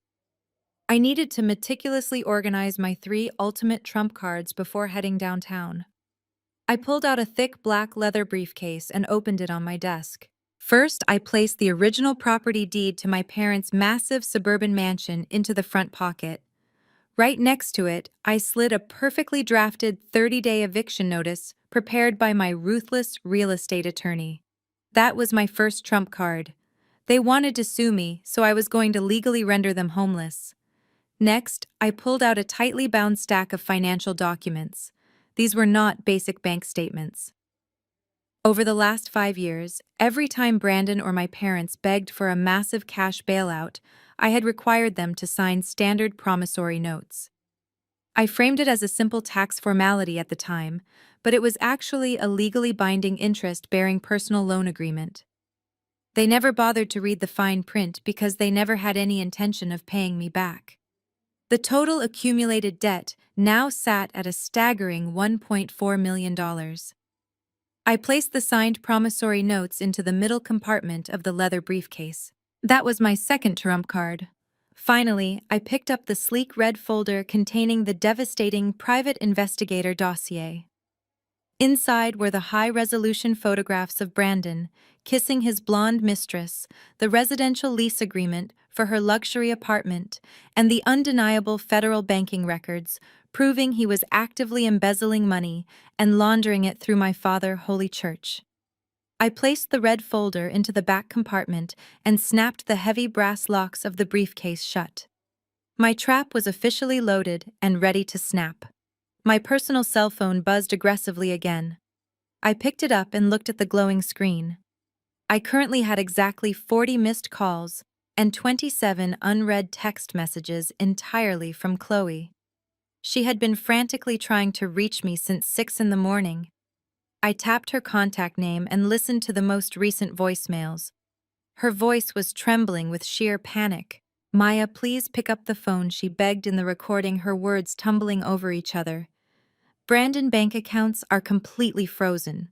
I needed to meticulously organize my 3 ultimate trump cards before heading downtown. I pulled out a thick black leather briefcase and opened it on my desk. First, I placed the original property deed to my parents' massive suburban mansion into the front pocket. Right next to it, I slid a perfectly drafted 30-day eviction notice prepared by my ruthless real estate attorney. That was my first trump card. They wanted to sue me, so I was going to legally render them homeless. Next, I pulled out a tightly bound stack of financial documents. These were not basic bank statements. Over the last 5 years, every time Brandon or my parents begged for a massive cash bailout, I had required them to sign standard promissory notes. I framed it as a simple tax formality at the time, but it was actually a legally binding interest-bearing personal loan agreement. They never bothered to read the fine print because they never had any intention of paying me back. The total accumulated debt now sat at a staggering $1.4 million. I placed the signed promissory notes into the middle compartment of the leather briefcase. That was my second trump card. Finally, I picked up the sleek red folder containing the devastating private investigator dossier. Inside were the high-resolution photographs of Brandon, kissing his blonde mistress, the residential lease agreement for her luxury apartment, and the undeniable federal banking records, proving he was actively embezzling money and laundering it through my father, Holy Church. I placed the red folder into the back compartment and snapped the heavy brass locks of the briefcase shut. My trap was officially loaded and ready to snap. My personal cell phone buzzed aggressively again. I picked it up and looked at the glowing screen. I currently had exactly 40 missed calls and 27 unread text messages entirely from Chloe. She had been frantically trying to reach me since 6 in the morning. I tapped her contact name and listened to the most recent voicemails. Her voice was trembling with sheer panic. "Maya, please pick up the phone," she begged in the recording, her words tumbling over each other. "Brandon bank accounts are completely frozen.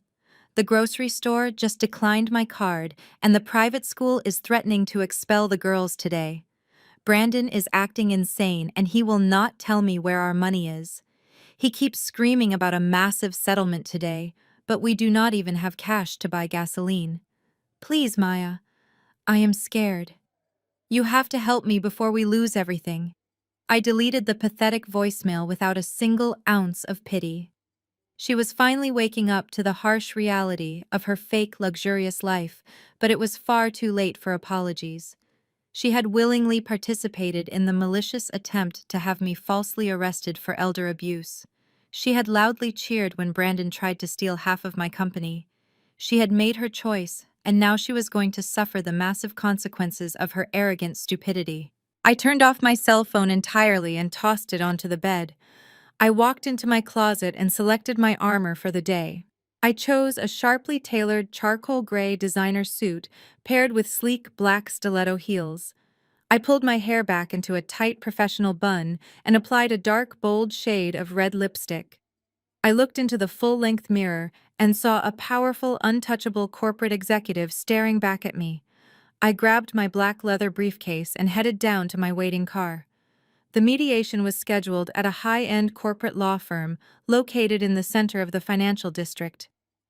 The grocery store just declined my card, and the private school is threatening to expel the girls today. Brandon is acting insane, and he will not tell me where our money is. He keeps screaming about a massive settlement today, but we do not even have cash to buy gasoline. Please, Maya, I am scared. You have to help me before we lose everything. I deleted the pathetic voicemail without a single ounce of pity. She was finally waking up to the harsh reality of her fake, luxurious life, but it was far too late for apologies. She had willingly participated in the malicious attempt to have me falsely arrested for elder abuse. She had loudly cheered when Brandon tried to steal half of my company. She had made her choice, and now she was going to suffer the massive consequences of her arrogant stupidity. I turned off my cell phone entirely and tossed it onto the bed. I walked into my closet and selected my armor for the day. I chose a sharply tailored charcoal gray designer suit paired with sleek black stiletto heels. I pulled my hair back into a tight professional bun and applied a dark, bold shade of red lipstick. I looked into the full-length mirror and saw a powerful, untouchable corporate executive staring back at me. I grabbed my black leather briefcase and headed down to my waiting car. The mediation was scheduled at a high-end corporate law firm located in the center of the financial district.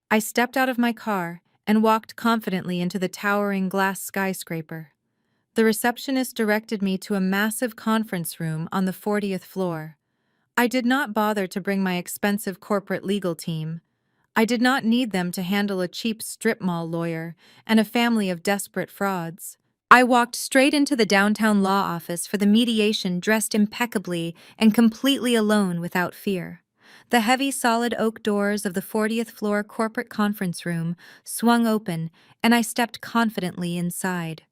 I stepped out of my car and walked confidently into the towering glass skyscraper. The receptionist directed me to a massive conference room on the 40th floor. I did not bother to bring my expensive corporate legal team. I did not need them to handle a cheap strip mall lawyer and a family of desperate frauds. I walked straight into the downtown law office for the mediation, dressed impeccably and completely alone without fear. The heavy solid oak doors of the 40th floor corporate conference room swung open, and I stepped confidently inside.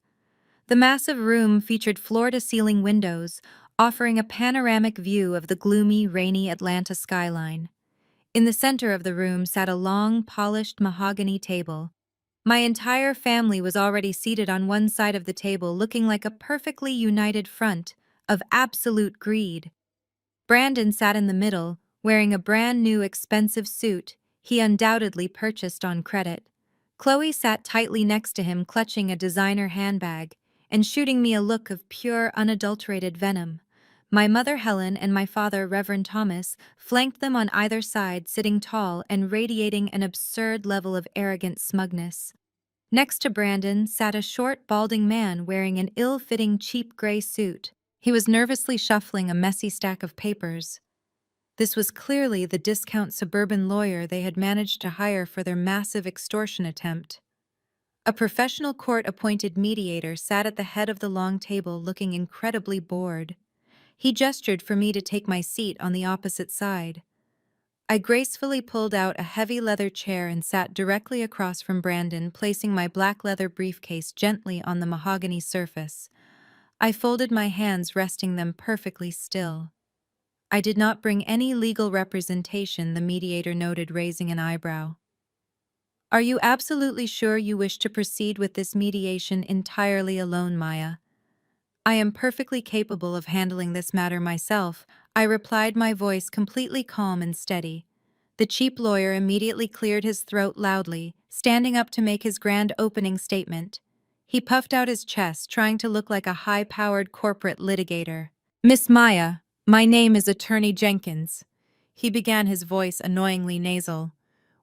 The massive room featured floor-to-ceiling windows, offering a panoramic view of the gloomy, rainy Atlanta skyline. In the center of the room sat a long, polished mahogany table. My entire family was already seated on one side of the table, looking like a perfectly united front of absolute greed. Brandon sat in the middle, wearing a brand new expensive suit he undoubtedly purchased on credit. Chloe sat tightly next to him, clutching a designer handbag and shooting me a look of pure, unadulterated venom. My mother Helen and my father Reverend Thomas flanked them on either side, sitting tall and radiating an absurd level of arrogant smugness. Next to Brandon sat a short, balding man wearing an ill-fitting cheap gray suit. He was nervously shuffling a messy stack of papers. This was clearly the discount suburban lawyer they had managed to hire for their massive extortion attempt. A professional court-appointed mediator sat at the head of the long table, looking incredibly bored. He gestured for me to take my seat on the opposite side. I gracefully pulled out a heavy leather chair and sat directly across from Brandon, placing my black leather briefcase gently on the mahogany surface. I folded my hands, resting them perfectly still. I did not bring any legal representation, the mediator noted, raising an eyebrow. Are you absolutely sure you wish to proceed with this mediation entirely alone, Maya? I am perfectly capable of handling this matter myself, I replied, my voice completely calm and steady. The cheap lawyer immediately cleared his throat loudly, standing up to make his grand opening statement. He puffed out his chest, trying to look like a high-powered corporate litigator. Miss Maya, my name is Attorney Jenkins. He began, his voice annoyingly nasal.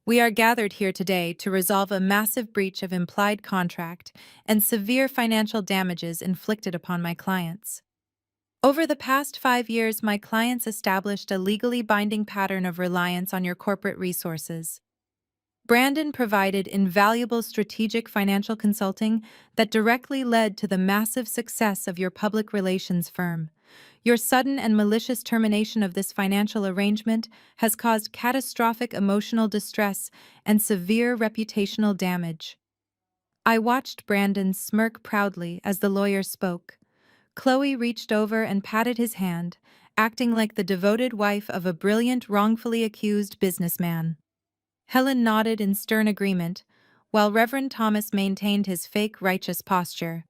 We are gathered here today to resolve a massive breach of implied contract and severe financial damages inflicted upon my clients. Over the past 5 years, my clients established a legally binding pattern of reliance on your corporate resources. Brandon provided invaluable strategic financial consulting that directly led to the massive success of your public relations firm. Your sudden and malicious termination of this financial arrangement has caused catastrophic emotional distress and severe reputational damage. I watched Brandon smirk proudly as the lawyer spoke. Chloe reached over and patted his hand, acting like the devoted wife of a brilliant, wrongfully accused businessman. Helen nodded in stern agreement, while Reverend Thomas maintained his fake righteous posture.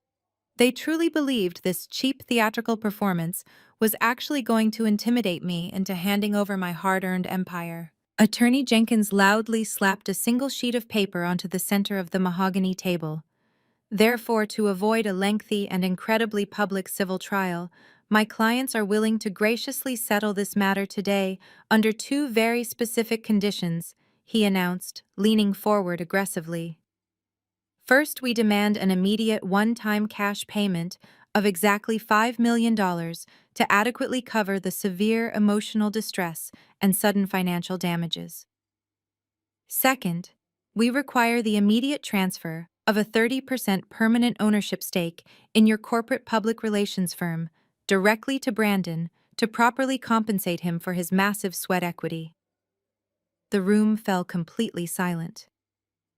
They truly believed this cheap theatrical performance was actually going to intimidate me into handing over my hard-earned empire. Attorney Jenkins loudly slapped a single sheet of paper onto the center of the mahogany table. Therefore, to avoid a lengthy and incredibly public civil trial, my clients are willing to graciously settle this matter today under 2 very specific conditions, he announced, leaning forward aggressively. First, we demand an immediate one-time cash payment of exactly $5 million to adequately cover the severe emotional distress and sudden financial damages. Second, we require the immediate transfer of a 30% permanent ownership stake in your corporate public relations firm directly to Brandon to properly compensate him for his massive sweat equity. The room fell completely silent.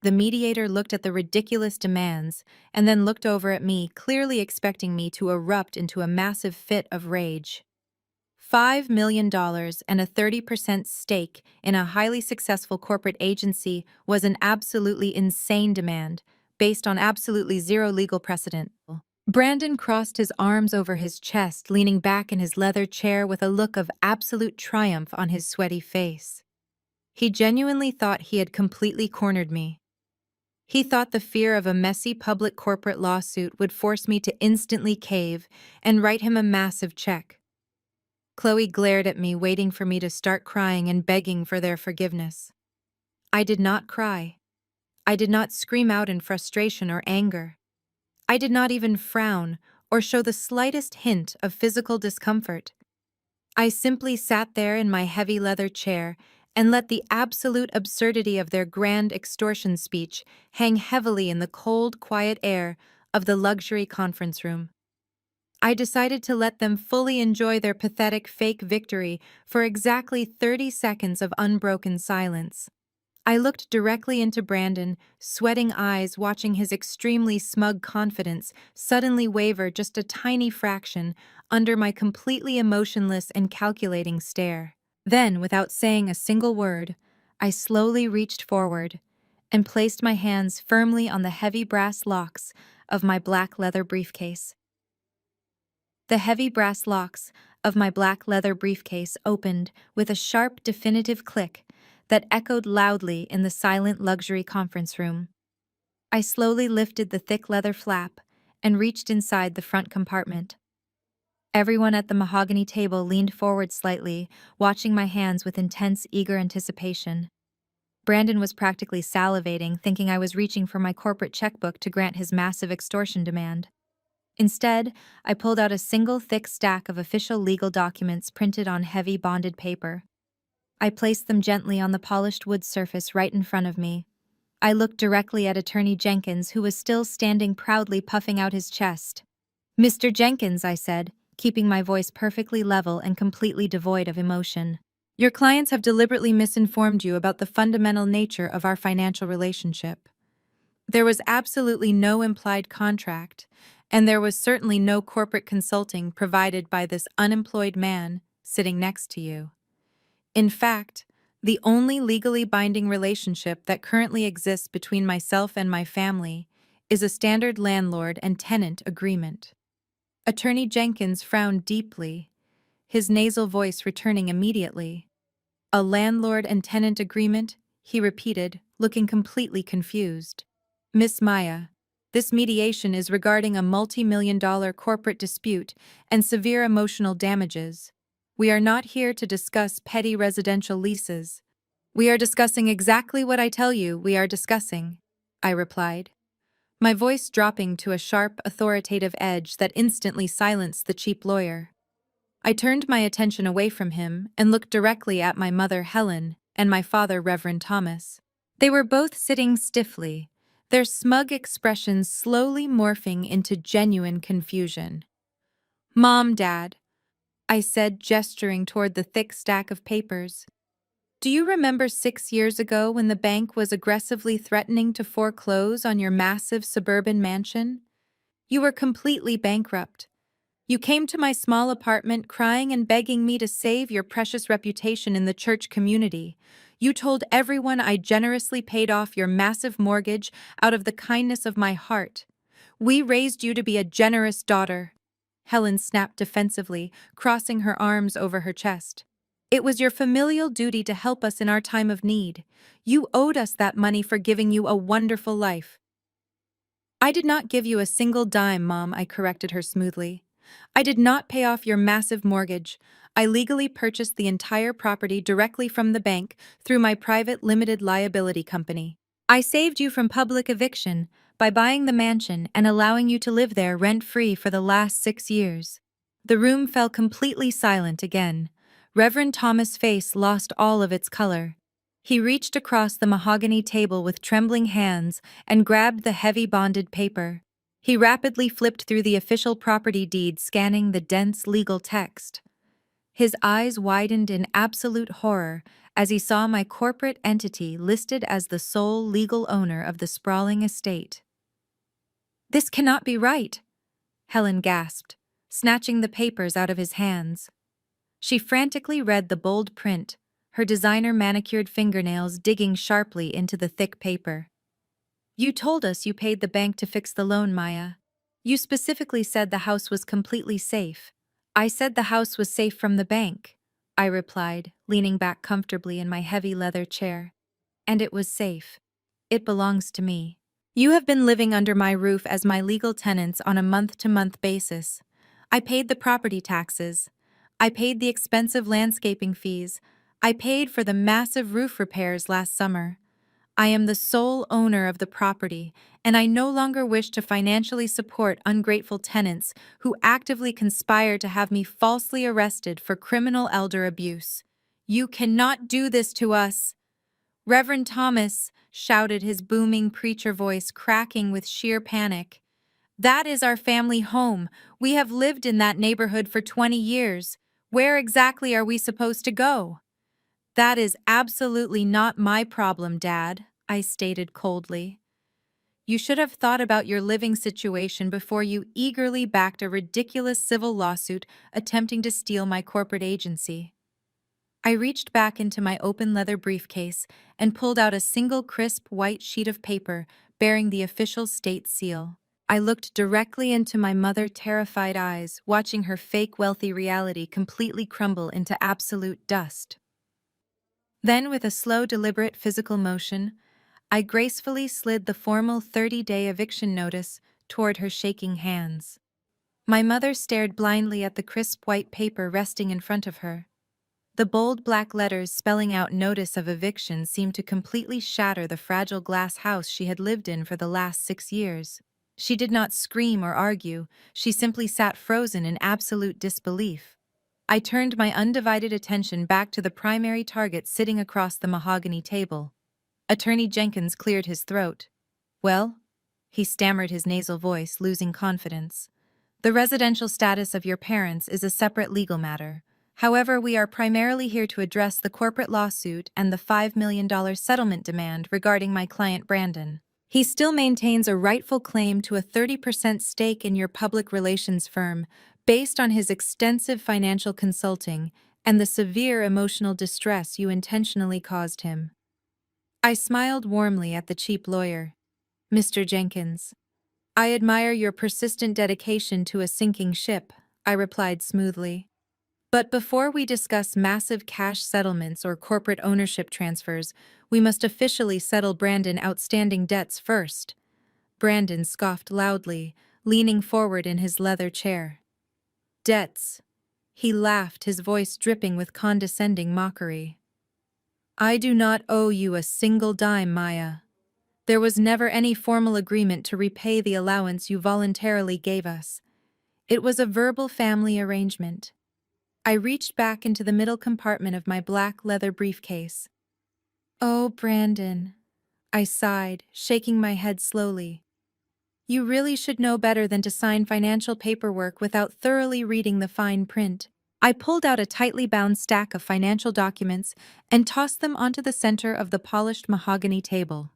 The mediator looked at the ridiculous demands and then looked over at me, clearly expecting me to erupt into a massive fit of rage. $5 million and a 30% stake in a highly successful corporate agency was an absolutely insane demand, based on absolutely zero legal precedent. Brandon crossed his arms over his chest, leaning back in his leather chair with a look of absolute triumph on his sweaty face. He genuinely thought he had completely cornered me. He thought the fear of a messy public corporate lawsuit would force me to instantly cave and write him a massive check. Chloe glared at me, waiting for me to start crying and begging for their forgiveness. I did not cry. I did not scream out in frustration or anger. I did not even frown or show the slightest hint of physical discomfort. I simply sat there in my heavy leather chair and let the absolute absurdity of their grand extortion speech hang heavily in the cold, quiet air of the luxury conference room. I decided to let them fully enjoy their pathetic fake victory for exactly 30 seconds of unbroken silence. I looked directly into Brandon, sweating eyes, watching his extremely smug confidence suddenly waver just a tiny fraction under my completely emotionless and calculating stare. Then, without saying a single word, I slowly reached forward and placed my hands firmly on the heavy brass locks of my black leather briefcase. The heavy brass locks of my black leather briefcase opened with a sharp, definitive click that echoed loudly in the silent luxury conference room. I slowly lifted the thick leather flap and reached inside the front compartment. Everyone at the mahogany table leaned forward slightly, watching my hands with intense, eager anticipation. Brandon was practically salivating, thinking I was reaching for my corporate checkbook to grant his massive extortion demand. Instead, I pulled out a single thick stack of official legal documents printed on heavy bonded paper. I placed them gently on the polished wood surface right in front of me. I looked directly at Attorney Jenkins, who was still standing proudly, puffing out his chest. "Mr. Jenkins," I said, keeping my voice perfectly level and completely devoid of emotion. "Your clients have deliberately misinformed you about the fundamental nature of our financial relationship. There was absolutely no implied contract, and there was certainly no corporate consulting provided by this unemployed man sitting next to you. In fact, the only legally binding relationship that currently exists between myself and my family is a standard landlord and tenant agreement." Attorney Jenkins frowned deeply, his nasal voice returning immediately. "A landlord and tenant agreement?" he repeated, looking completely confused. "Miss Maya, this mediation is regarding a multi-million-dollar corporate dispute and severe emotional damages. We are not here to discuss petty residential leases. We are discussing exactly what I tell you we are discussing," I replied, my voice dropping to a sharp, authoritative edge that instantly silenced the cheap lawyer. I turned my attention away from him and looked directly at my mother, Helen, and my father, Reverend Thomas. They were both sitting stiffly, their smug expressions slowly morphing into genuine confusion. "Mom, Dad," I said, gesturing toward the thick stack of papers. "Do you remember 6 years ago when the bank was aggressively threatening to foreclose on your massive suburban mansion? You were completely bankrupt. You came to my small apartment crying and begging me to save your precious reputation in the church community. You told everyone I generously paid off your massive mortgage out of the kindness of my heart. We raised you to be a generous daughter." Helen snapped defensively, crossing her arms over her chest. "It was your familial duty to help us in our time of need. You owed us that money for giving you a wonderful life." "I did not give you a single dime, Mom," I corrected her smoothly. I did not pay off your massive mortgage. I legally purchased the entire property directly from the bank through my private limited liability company. I saved you from public eviction by buying the mansion and allowing you to live there rent-free for the last 6 years. The room fell completely silent again. Reverend Thomas' face lost all of its color. He reached across the mahogany table with trembling hands and grabbed the heavy bonded paper. He rapidly flipped through the official property deed, scanning the dense legal text. His eyes widened in absolute horror as he saw my corporate entity listed as the sole legal owner of the sprawling estate. "This cannot be right," Helen gasped, snatching the papers out of his hands. She frantically read the bold print, her designer-manicured fingernails digging sharply into the thick paper. "You told us you paid the bank to fix the loan, Maya. You specifically said the house was completely safe." "I said the house was safe from the bank," I replied, leaning back comfortably in my heavy leather chair. "And it was safe. It belongs to me. You have been living under my roof as my legal tenants on a month-to-month basis. I paid the property taxes. I paid the expensive landscaping fees. I paid for the massive roof repairs last summer. I am the sole owner of the property, and I no longer wish to financially support ungrateful tenants who actively conspire to have me falsely arrested for criminal elder abuse. You cannot do this to us." "Reverend Thomas," shouted his booming preacher voice, cracking with sheer panic. "That is our family home. We have lived in that neighborhood for 20 years. Where exactly are we supposed to go?" "That is absolutely not my problem, Dad," I stated coldly. "You should have thought about your living situation before you eagerly backed a ridiculous civil lawsuit attempting to steal my corporate agency." I reached back into my open leather briefcase and pulled out a single crisp white sheet of paper bearing the official state seal. I looked directly into my mother's terrified eyes, watching her fake wealthy reality completely crumble into absolute dust. Then, with a slow, deliberate physical motion, I gracefully slid the formal 30-day eviction notice toward her shaking hands. My mother stared blindly at the crisp white paper resting in front of her. The bold black letters spelling out notice of eviction seemed to completely shatter the fragile glass house she had lived in for the last 6 years. She did not scream or argue, she simply sat frozen in absolute disbelief. I turned my undivided attention back to the primary target sitting across the mahogany table. Attorney Jenkins cleared his throat. "Well?" He stammered, his nasal voice losing confidence. "The residential status of your parents is a separate legal matter. However, we are primarily here to address the corporate lawsuit and the $5 million settlement demand regarding my client Brandon. He still maintains a rightful claim to a 30% stake in your public relations firm based on his extensive financial consulting and the severe emotional distress you intentionally caused him." I smiled warmly at the cheap lawyer. "Mr. Jenkins, I admire your persistent dedication to a sinking ship," I replied smoothly. "But before we discuss massive cash settlements or corporate ownership transfers, we must officially settle Brandon's outstanding debts first." Brandon scoffed loudly, leaning forward in his leather chair. "Debts?" He laughed, his voice dripping with condescending mockery. "I do not owe you a single dime, Maya. There was never any formal agreement to repay the allowance you voluntarily gave us. It was a verbal family arrangement." I reached back into the middle compartment of my black leather briefcase. "Oh, Brandon," I sighed, shaking my head slowly. "You really should know better than to sign financial paperwork without thoroughly reading the fine print." I pulled out a tightly bound stack of financial documents and tossed them onto the center of the polished mahogany table.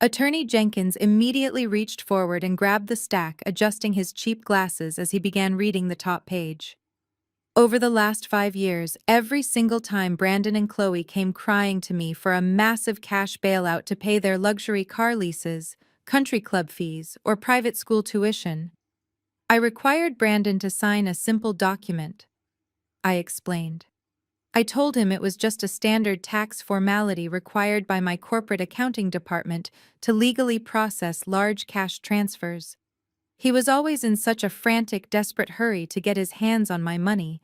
Attorney Jenkins immediately reached forward and grabbed the stack, adjusting his cheap glasses as he began reading the top page. "Over the last 5 years, every single time Brandon and Chloe came crying to me for a massive cash bailout to pay their luxury car leases, country club fees, or private school tuition, I required Brandon to sign a simple document," I explained. "I told him it was just a standard tax formality required by my corporate accounting department to legally process large cash transfers. He was always in such a frantic, desperate hurry to get his hands on my money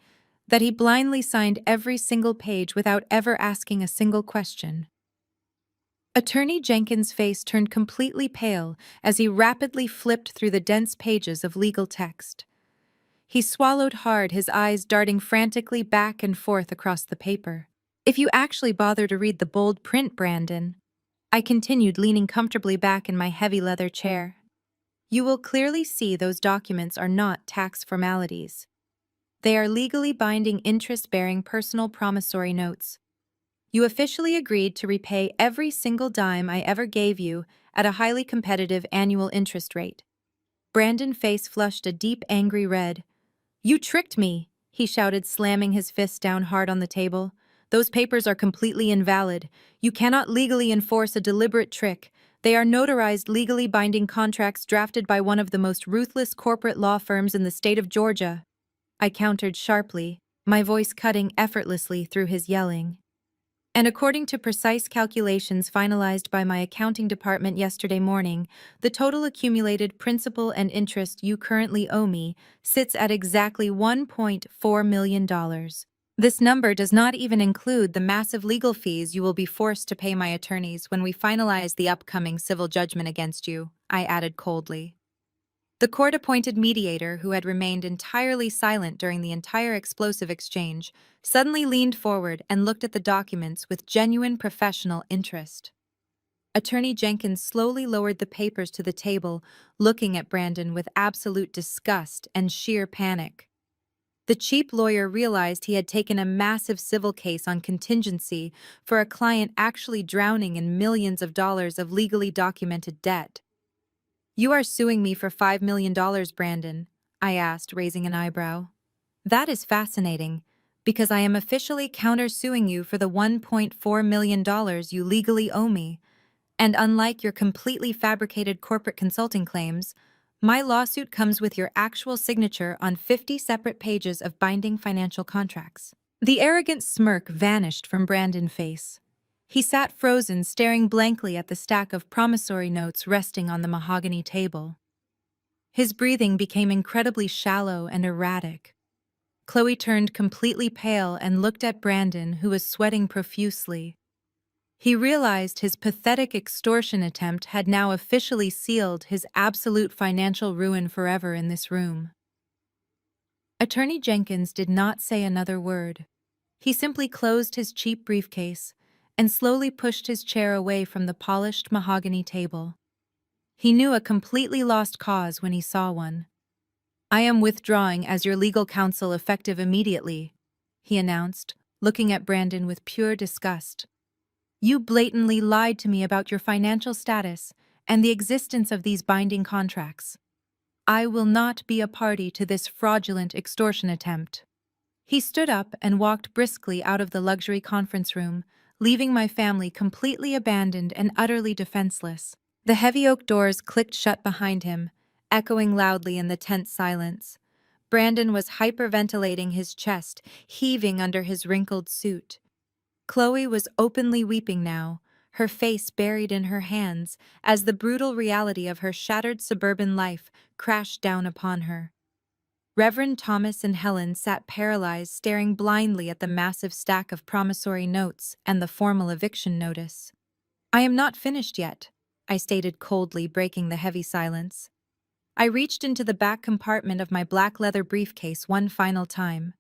that he blindly signed every single page without ever asking a single question. Attorney Jenkins' face turned completely pale as he rapidly flipped through the dense pages of legal text. He swallowed hard, his eyes darting frantically back and forth across the paper. "If you actually bother to read the bold print, Brandon," I continued, leaning comfortably back in my heavy leather chair, "you will clearly see those documents are not tax formalities. They are legally binding interest-bearing personal promissory notes. You officially agreed to repay every single dime I ever gave you at a highly competitive annual interest rate." Brandon's face flushed a deep, angry red. "You tricked me," he shouted, slamming his fist down hard on the table. "Those papers are completely invalid. You cannot legally enforce a deliberate trick. They are notarized, legally binding contracts drafted by one of the most ruthless corporate law firms in the state of Georgia." I countered sharply, my voice cutting effortlessly through his yelling. "And according to precise calculations finalized by my accounting department yesterday morning, the total accumulated principal and interest you currently owe me sits at exactly $1.4 million. This number does not even include the massive legal fees you will be forced to pay my attorneys when we finalize the upcoming civil judgment against you," I added coldly. The court-appointed mediator, who had remained entirely silent during the entire explosive exchange, suddenly leaned forward and looked at the documents with genuine professional interest. Attorney Jenkins slowly lowered the papers to the table, looking at Brandon with absolute disgust and sheer panic. The cheap lawyer realized he had taken a massive civil case on contingency for a client actually drowning in millions of dollars of legally documented debt. "You are suing me for $5 million, Brandon?" I asked, raising an eyebrow. "That is fascinating, because I am officially countersuing you for the $1.4 million you legally owe me, and unlike your completely fabricated corporate consulting claims, my lawsuit comes with your actual signature on 50 separate pages of binding financial contracts." The arrogant smirk vanished from Brandon's face. He sat frozen, staring blankly at the stack of promissory notes resting on the mahogany table. His breathing became incredibly shallow and erratic. Chloe turned completely pale and looked at Brandon, who was sweating profusely. He realized his pathetic extortion attempt had now officially sealed his absolute financial ruin forever in this room. Attorney Jenkins did not say another word. He simply closed his cheap briefcase and slowly pushed his chair away from the polished mahogany table. He knew a completely lost cause when he saw one. "I am withdrawing as your legal counsel effective immediately," he announced, looking at Brandon with pure disgust. "You blatantly lied to me about your financial status and the existence of these binding contracts. I will not be a party to this fraudulent extortion attempt." He stood up and walked briskly out of the luxury conference room, leaving my family completely abandoned and utterly defenseless. The heavy oak doors clicked shut behind him, echoing loudly in the tense silence. Brandon was hyperventilating, his chest heaving under his wrinkled suit. Chloe was openly weeping now, her face buried in her hands, as the brutal reality of her shattered suburban life crashed down upon her. Reverend Thomas and Helen sat paralyzed, staring blindly at the massive stack of promissory notes and the formal eviction notice. "I am not finished yet," I stated coldly, breaking the heavy silence. I reached into the back compartment of my black leather briefcase one final time.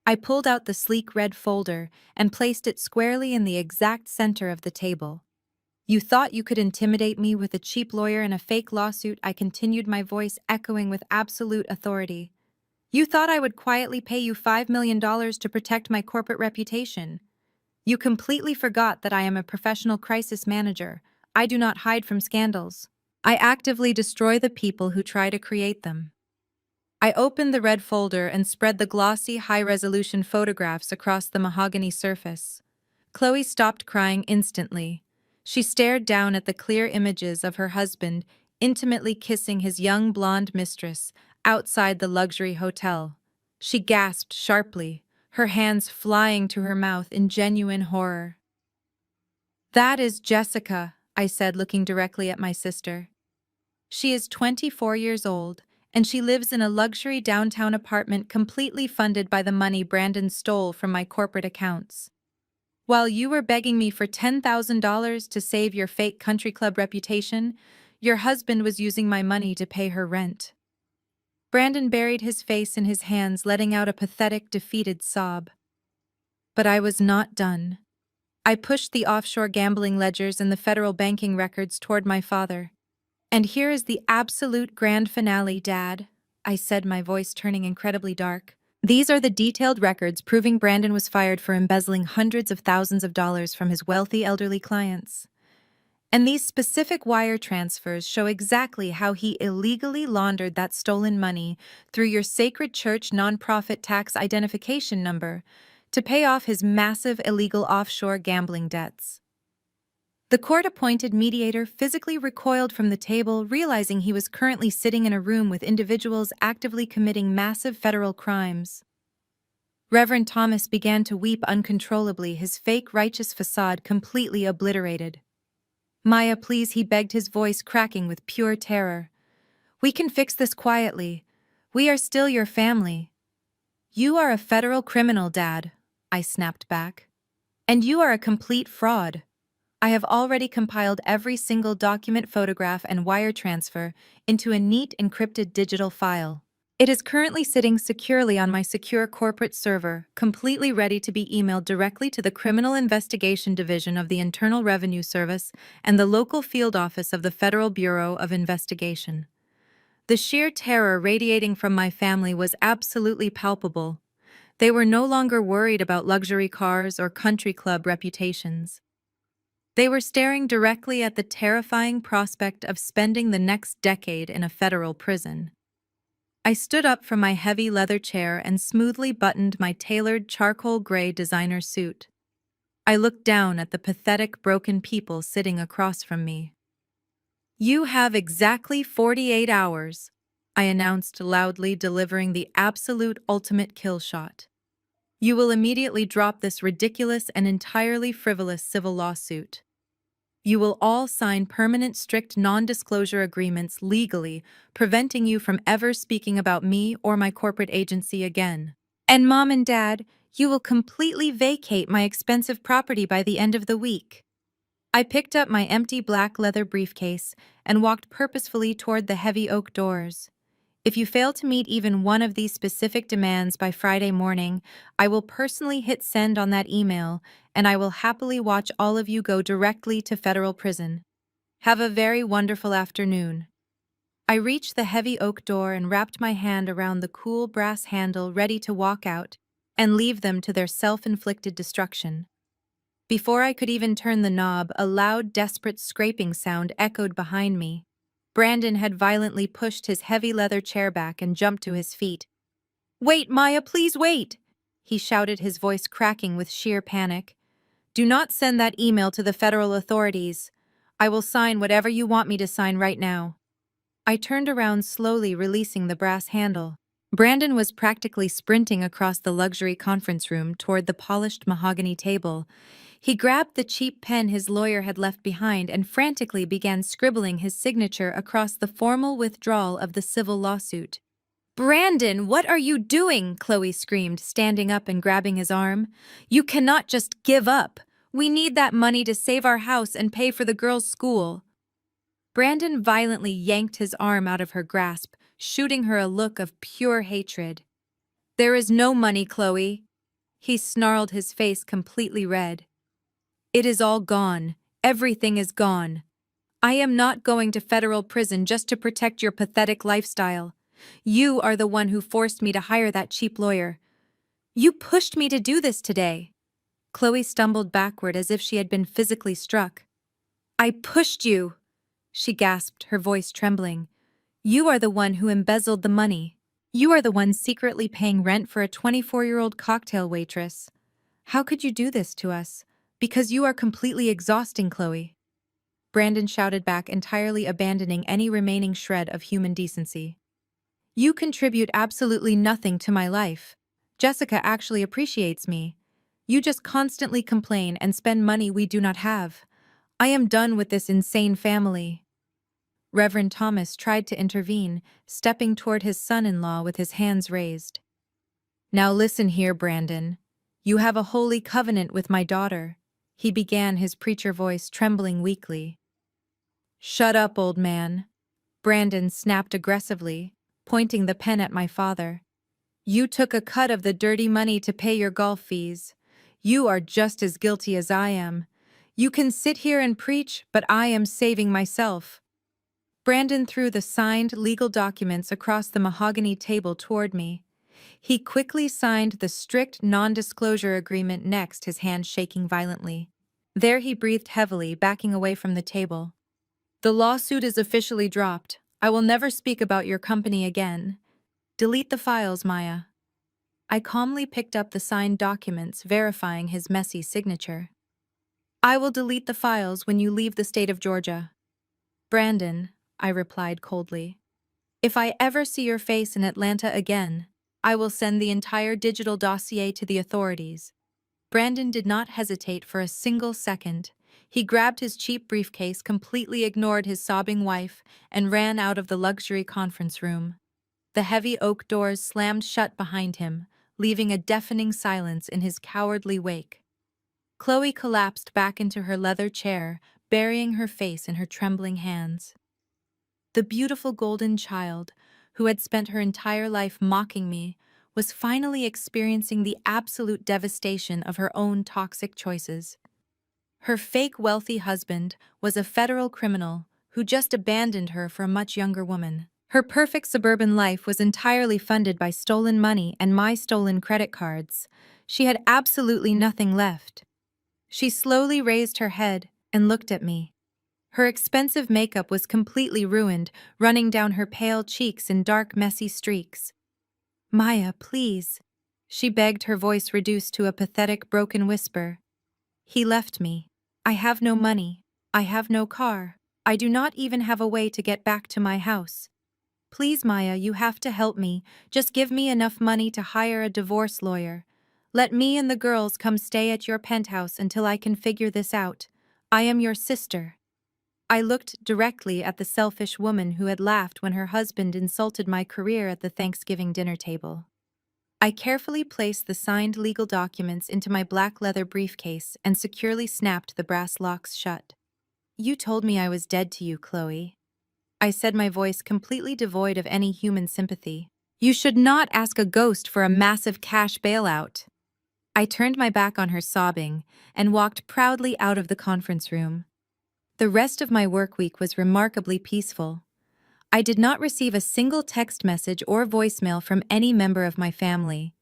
I pulled out the sleek red folder and placed it squarely in the exact center of the table. "You thought you could intimidate me with a cheap lawyer and a fake lawsuit," I continued, my voice echoing with absolute authority. "You thought I would quietly pay you $5 million to protect my corporate reputation. You completely forgot that I am a professional crisis manager. I do not hide from scandals. I actively destroy the people who try to create them." I opened the red folder and spread the glossy, high-resolution photographs across the mahogany surface. Chloe stopped crying instantly. She stared down at the clear images of her husband intimately kissing his young blonde mistress outside the luxury hotel. She gasped sharply, her hands flying to her mouth in genuine horror. "That is Jessica," I said, looking directly at my sister. She is 24 years old, and she lives in a luxury downtown apartment completely funded by the money Brandon stole from my corporate accounts. While you were begging me for $10,000 to save your fake country club reputation, your husband was using my money to pay her rent. Brandon buried his face in his hands, letting out a pathetic, defeated sob. But I was not done. I pushed the offshore gambling ledgers and the federal banking records toward my father. And here is the absolute grand finale, Dad, I said, my voice turning incredibly dark. These are the detailed records proving Brandon was fired for embezzling hundreds of thousands of dollars from his wealthy elderly clients. And these specific wire transfers show exactly how he illegally laundered that stolen money through your Sacred Church nonprofit tax identification number to pay off his massive illegal offshore gambling debts. The court-appointed mediator physically recoiled from the table, realizing he was currently sitting in a room with individuals actively committing massive federal crimes. Reverend Thomas began to weep uncontrollably, his fake righteous facade completely obliterated. Maya, please, he begged, his voice cracking with pure terror. We can fix this quietly. We are still your family. You are a federal criminal, Dad, I snapped back. And you are a complete fraud. I have already compiled every single document, photograph, and wire transfer into a neat encrypted digital file. It is currently sitting securely on my secure corporate server, completely ready to be emailed directly to the Criminal Investigation Division of the Internal Revenue Service and the local field office of the Federal Bureau of Investigation. The sheer terror radiating from my family was absolutely palpable. They were no longer worried about luxury cars or country club reputations. They were staring directly at the terrifying prospect of spending the next decade in a federal prison. I stood up from my heavy leather chair and smoothly buttoned my tailored charcoal gray designer suit. I looked down at the pathetic, broken people sitting across from me. You have exactly 48 hours, I announced loudly, delivering the absolute ultimate kill shot. You will immediately drop this ridiculous and entirely frivolous civil lawsuit. You will all sign permanent strict non-disclosure agreements legally, preventing you from ever speaking about me or my corporate agency again. And Mom and Dad, you will completely vacate my expensive property by the end of the week. I picked up my empty black leather briefcase and walked purposefully toward the heavy oak doors. If you fail to meet even one of these specific demands by Friday morning, I will personally hit send on that email, and I will happily watch all of you go directly to federal prison. Have a very wonderful afternoon. I reached the heavy oak door and wrapped my hand around the cool brass handle, ready to walk out and leave them to their self-inflicted destruction. Before I could even turn the knob, a loud, desperate scraping sound echoed behind me. Brandon had violently pushed his heavy leather chair back and jumped to his feet. "Wait, Maya, please wait!" he shouted, his voice cracking with sheer panic. "Do not send that email to the federal authorities. I will sign whatever you want me to sign right now." I turned around slowly, releasing the brass handle. Brandon was practically sprinting across the luxury conference room toward the polished mahogany table. He grabbed the cheap pen his lawyer had left behind and frantically began scribbling his signature across the formal withdrawal of the civil lawsuit. "Brandon, what are you doing?" Chloe screamed, standing up and grabbing his arm. "You cannot just give up. We need that money to save our house and pay for the girls' school." Brandon violently yanked his arm out of her grasp, shooting her a look of pure hatred. "There is no money, Chloe." He snarled, his face completely red. "It is all gone. Everything is gone. I am not going to federal prison just to protect your pathetic lifestyle. You are the one who forced me to hire that cheap lawyer. You pushed me to do this today." Chloe stumbled backward as if she had been physically struck. "I pushed you," she gasped, her voice trembling. "You are the one who embezzled the money. You are the one secretly paying rent for a 24-year-old cocktail waitress. How could you do this to us? Because you are completely exhausting, Chloe." Brandon shouted back, entirely abandoning any remaining shred of human decency. "You contribute absolutely nothing to my life. Jessica actually appreciates me. You just constantly complain and spend money we do not have. I am done with this insane family." Reverend Thomas tried to intervene, stepping toward his son-in-law with his hands raised. "Now listen here, Brandon. You have a holy covenant with my daughter," he began, his preacher voice trembling weakly. "Shut up, old man," Brandon snapped aggressively, pointing the pen at my father. "You took a cut of the dirty money to pay your golf fees. You are just as guilty as I am. You can sit here and preach, but I am saving myself." Brandon threw the signed legal documents across the mahogany table toward me. He quickly signed the strict non-disclosure agreement next, his hand shaking violently. There he breathed heavily, backing away from the table. "The lawsuit is officially dropped. I will never speak about your company again. Delete the files, Maya." I calmly picked up the signed documents, verifying his messy signature. "I will delete the files when you leave the state of Georgia." "Brandon," I replied coldly, "if I ever see your face in Atlanta again, I will send the entire digital dossier to the authorities." Brandon did not hesitate for a single second. He grabbed his cheap briefcase, completely ignored his sobbing wife, and ran out of the luxury conference room. The heavy oak doors slammed shut behind him, leaving a deafening silence in his cowardly wake. Chloe collapsed back into her leather chair, burying her face in her trembling hands. The beautiful golden child, who had spent her entire life mocking me, was finally experiencing the absolute devastation of her own toxic choices. Her fake wealthy husband was a federal criminal who just abandoned her for a much younger woman. Her perfect suburban life was entirely funded by stolen money and my stolen credit cards. She had absolutely nothing left. She slowly raised her head and looked at me. Her expensive makeup was completely ruined, running down her pale cheeks in dark, messy streaks. "Maya, please," she begged, her voice reduced to a pathetic, broken whisper. "He left me. I have no money. I have no car. I do not even have a way to get back to my house. Please, Maya, you have to help me. Just give me enough money to hire a divorce lawyer. Let me and the girls come stay at your penthouse until I can figure this out. I am your sister." I looked directly at the selfish woman who had laughed when her husband insulted my career at the Thanksgiving dinner table. I carefully placed the signed legal documents into my black leather briefcase and securely snapped the brass locks shut. "You told me I was dead to you, Chloe," I said, my voice completely devoid of any human sympathy. "You should not ask a ghost for a massive cash bailout." I turned my back on her, sobbing, and walked proudly out of the conference room. The rest of my work week was remarkably peaceful. I did not receive a single text message or voicemail from any member of my family.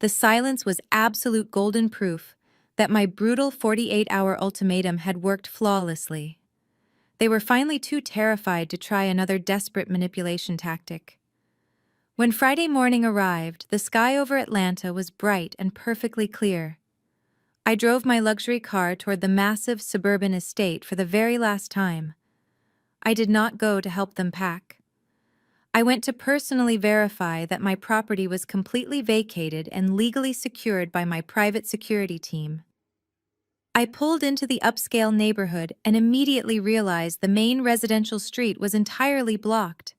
The silence was absolute golden proof that my brutal 48-hour ultimatum had worked flawlessly. They were finally too terrified to try another desperate manipulation tactic. When Friday morning arrived, the sky over Atlanta was bright and perfectly clear. I drove my luxury car toward the massive suburban estate for the very last time. I did not go to help them pack. I went to personally verify that my property was completely vacated and legally secured by my private security team. I pulled into the upscale neighborhood and immediately realized the main residential street was entirely blocked.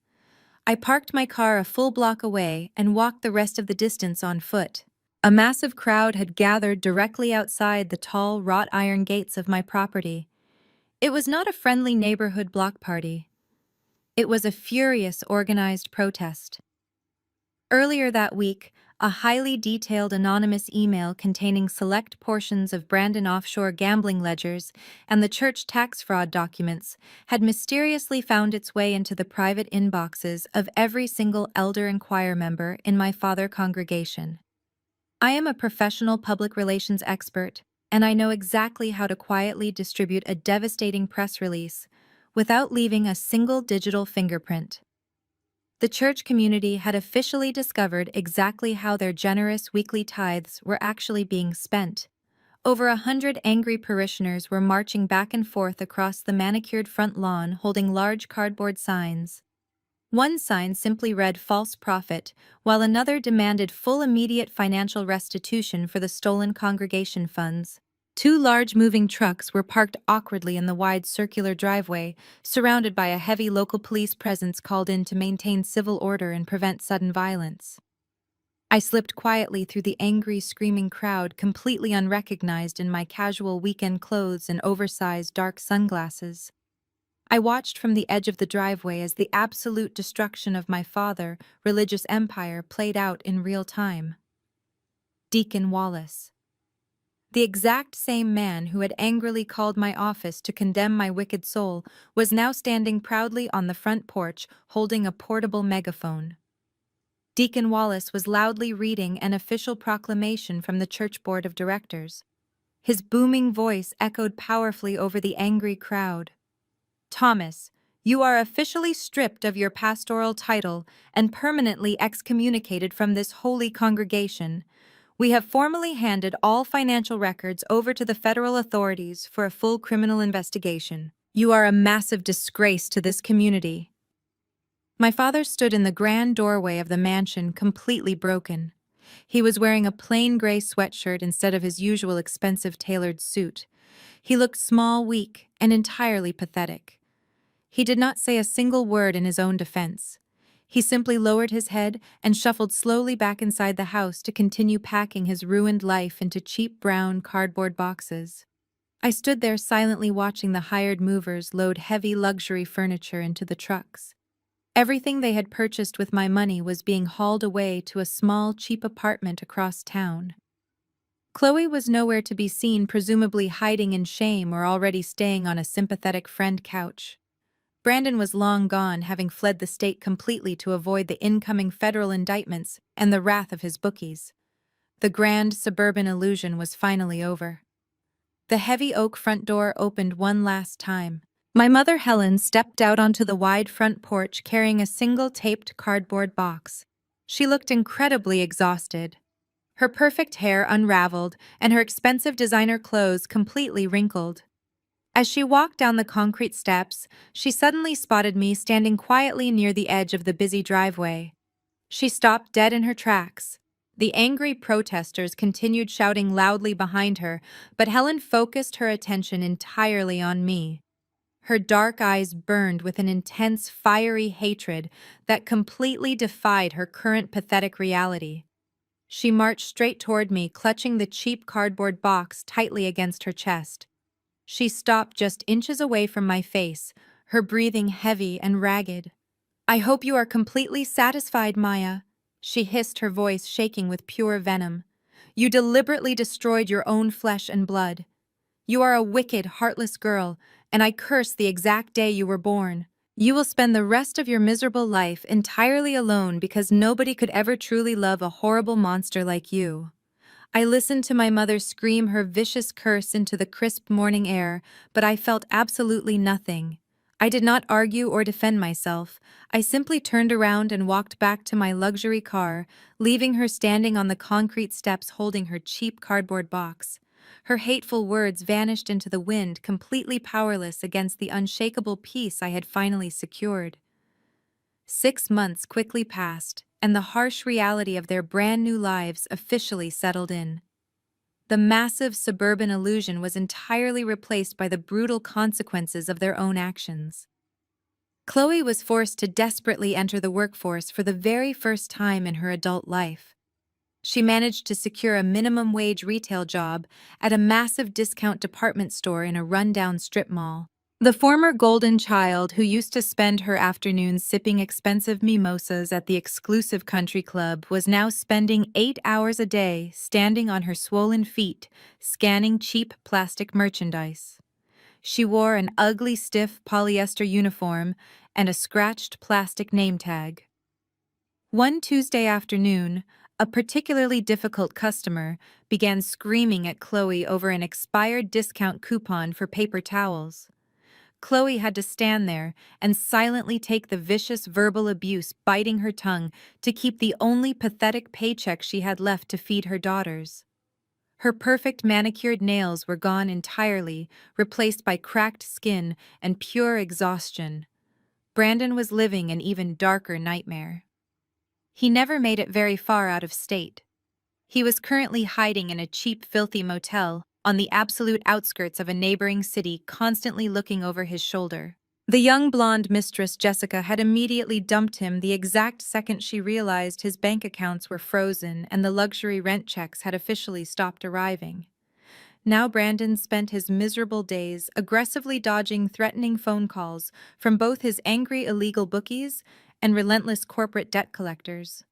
I parked my car a full block away and walked the rest of the distance on foot. A massive crowd had gathered directly outside the tall, wrought iron gates of my property. It was not a friendly neighborhood block party. It was a furious, organized protest. Earlier that week, a highly detailed anonymous email containing select portions of Brandon offshore gambling ledgers and the church tax fraud documents had mysteriously found its way into the private inboxes of every single elder and choir member in my father congregation. I am a professional public relations expert, and I know exactly how to quietly distribute a devastating press release without leaving a single digital fingerprint. The church community had officially discovered exactly how their generous weekly tithes were actually being spent. Over 100 angry parishioners were marching back and forth across the manicured front lawn holding large cardboard signs. One sign simply read "False Prophet," while another demanded full immediate financial restitution for the stolen congregation funds. Two large moving trucks were parked awkwardly in the wide circular driveway, surrounded by a heavy local police presence called in to maintain civil order and prevent sudden violence. I slipped quietly through the angry, screaming crowd, completely unrecognized in my casual weekend clothes and oversized dark sunglasses. I watched from the edge of the driveway as the absolute destruction of my religious empire played out in real time. Deacon Wallace. The exact same man who had angrily called my office to condemn my wicked soul was now standing proudly on the front porch holding a portable megaphone. Deacon Wallace was loudly reading an official proclamation from the church board of directors. His booming voice echoed powerfully over the angry crowd. Thomas, you are officially stripped of your pastoral title and permanently excommunicated from this holy congregation. We have formally handed all financial records over to the federal authorities for a full criminal investigation. You are a massive disgrace to this community. My father stood in the grand doorway of the mansion, completely broken. He was wearing a plain gray sweatshirt instead of his usual expensive tailored suit. He looked small, weak, and entirely pathetic. He did not say a single word in his own defense. He simply lowered his head and shuffled slowly back inside the house to continue packing his ruined life into cheap brown cardboard boxes. I stood there silently watching the hired movers load heavy luxury furniture into the trucks. Everything they had purchased with my money was being hauled away to a small, cheap apartment across town. Chloe was nowhere to be seen, presumably hiding in shame or already staying on a sympathetic friend couch. Brandon was long gone, having fled the state completely to avoid the incoming federal indictments and the wrath of his bookies. The grand suburban illusion was finally over. The heavy oak front door opened one last time. My mother Helen stepped out onto the wide front porch carrying a single taped cardboard box. She looked incredibly exhausted. Her perfect hair unraveled and her expensive designer clothes completely wrinkled. As she walked down the concrete steps, she suddenly spotted me standing quietly near the edge of the busy driveway. She stopped dead in her tracks. The angry protesters continued shouting loudly behind her, but Helen focused her attention entirely on me. Her dark eyes burned with an intense, fiery hatred that completely defied her current pathetic reality. She marched straight toward me, clutching the cheap cardboard box tightly against her chest. She stopped just inches away from my face, her breathing heavy and ragged. "I hope you are completely satisfied, Maya," she hissed, her voice shaking with pure venom. "You deliberately destroyed your own flesh and blood. You are a wicked, heartless girl, and I curse the exact day you were born. You will spend the rest of your miserable life entirely alone because nobody could ever truly love a horrible monster like you." I listened to my mother scream her vicious curse into the crisp morning air, but I felt absolutely nothing. I did not argue or defend myself. I simply turned around and walked back to my luxury car, leaving her standing on the concrete steps holding her cheap cardboard box. Her hateful words vanished into the wind, completely powerless against the unshakable peace I had finally secured. 6 months quickly passed, and the harsh reality of their brand new lives officially settled in. The massive suburban illusion was entirely replaced by the brutal consequences of their own actions. Chloe was forced to desperately enter the workforce for the very first time in her adult life. She managed to secure a minimum wage retail job at a massive discount department store in a rundown strip mall. The former golden child who used to spend her afternoons sipping expensive mimosas at the exclusive country club was now spending 8 hours a day standing on her swollen feet, scanning cheap plastic merchandise. She wore an ugly, stiff polyester uniform and a scratched plastic name tag. One Tuesday afternoon, a particularly difficult customer began screaming at Chloe over an expired discount coupon for paper towels. Chloe had to stand there and silently take the vicious verbal abuse, biting her tongue to keep the only pathetic paycheck she had left to feed her daughters. Her perfect manicured nails were gone entirely, replaced by cracked skin and pure exhaustion. Brandon was living an even darker nightmare. He never made it very far out of state. He was currently hiding in a cheap, filthy motel, on the absolute outskirts of a neighboring city, constantly looking over his shoulder. The young blonde mistress Jessica had immediately dumped him the exact second she realized his bank accounts were frozen and the luxury rent checks had officially stopped arriving. Now Brandon spent his miserable days aggressively dodging threatening phone calls from both his angry illegal bookies and relentless corporate debt collectors.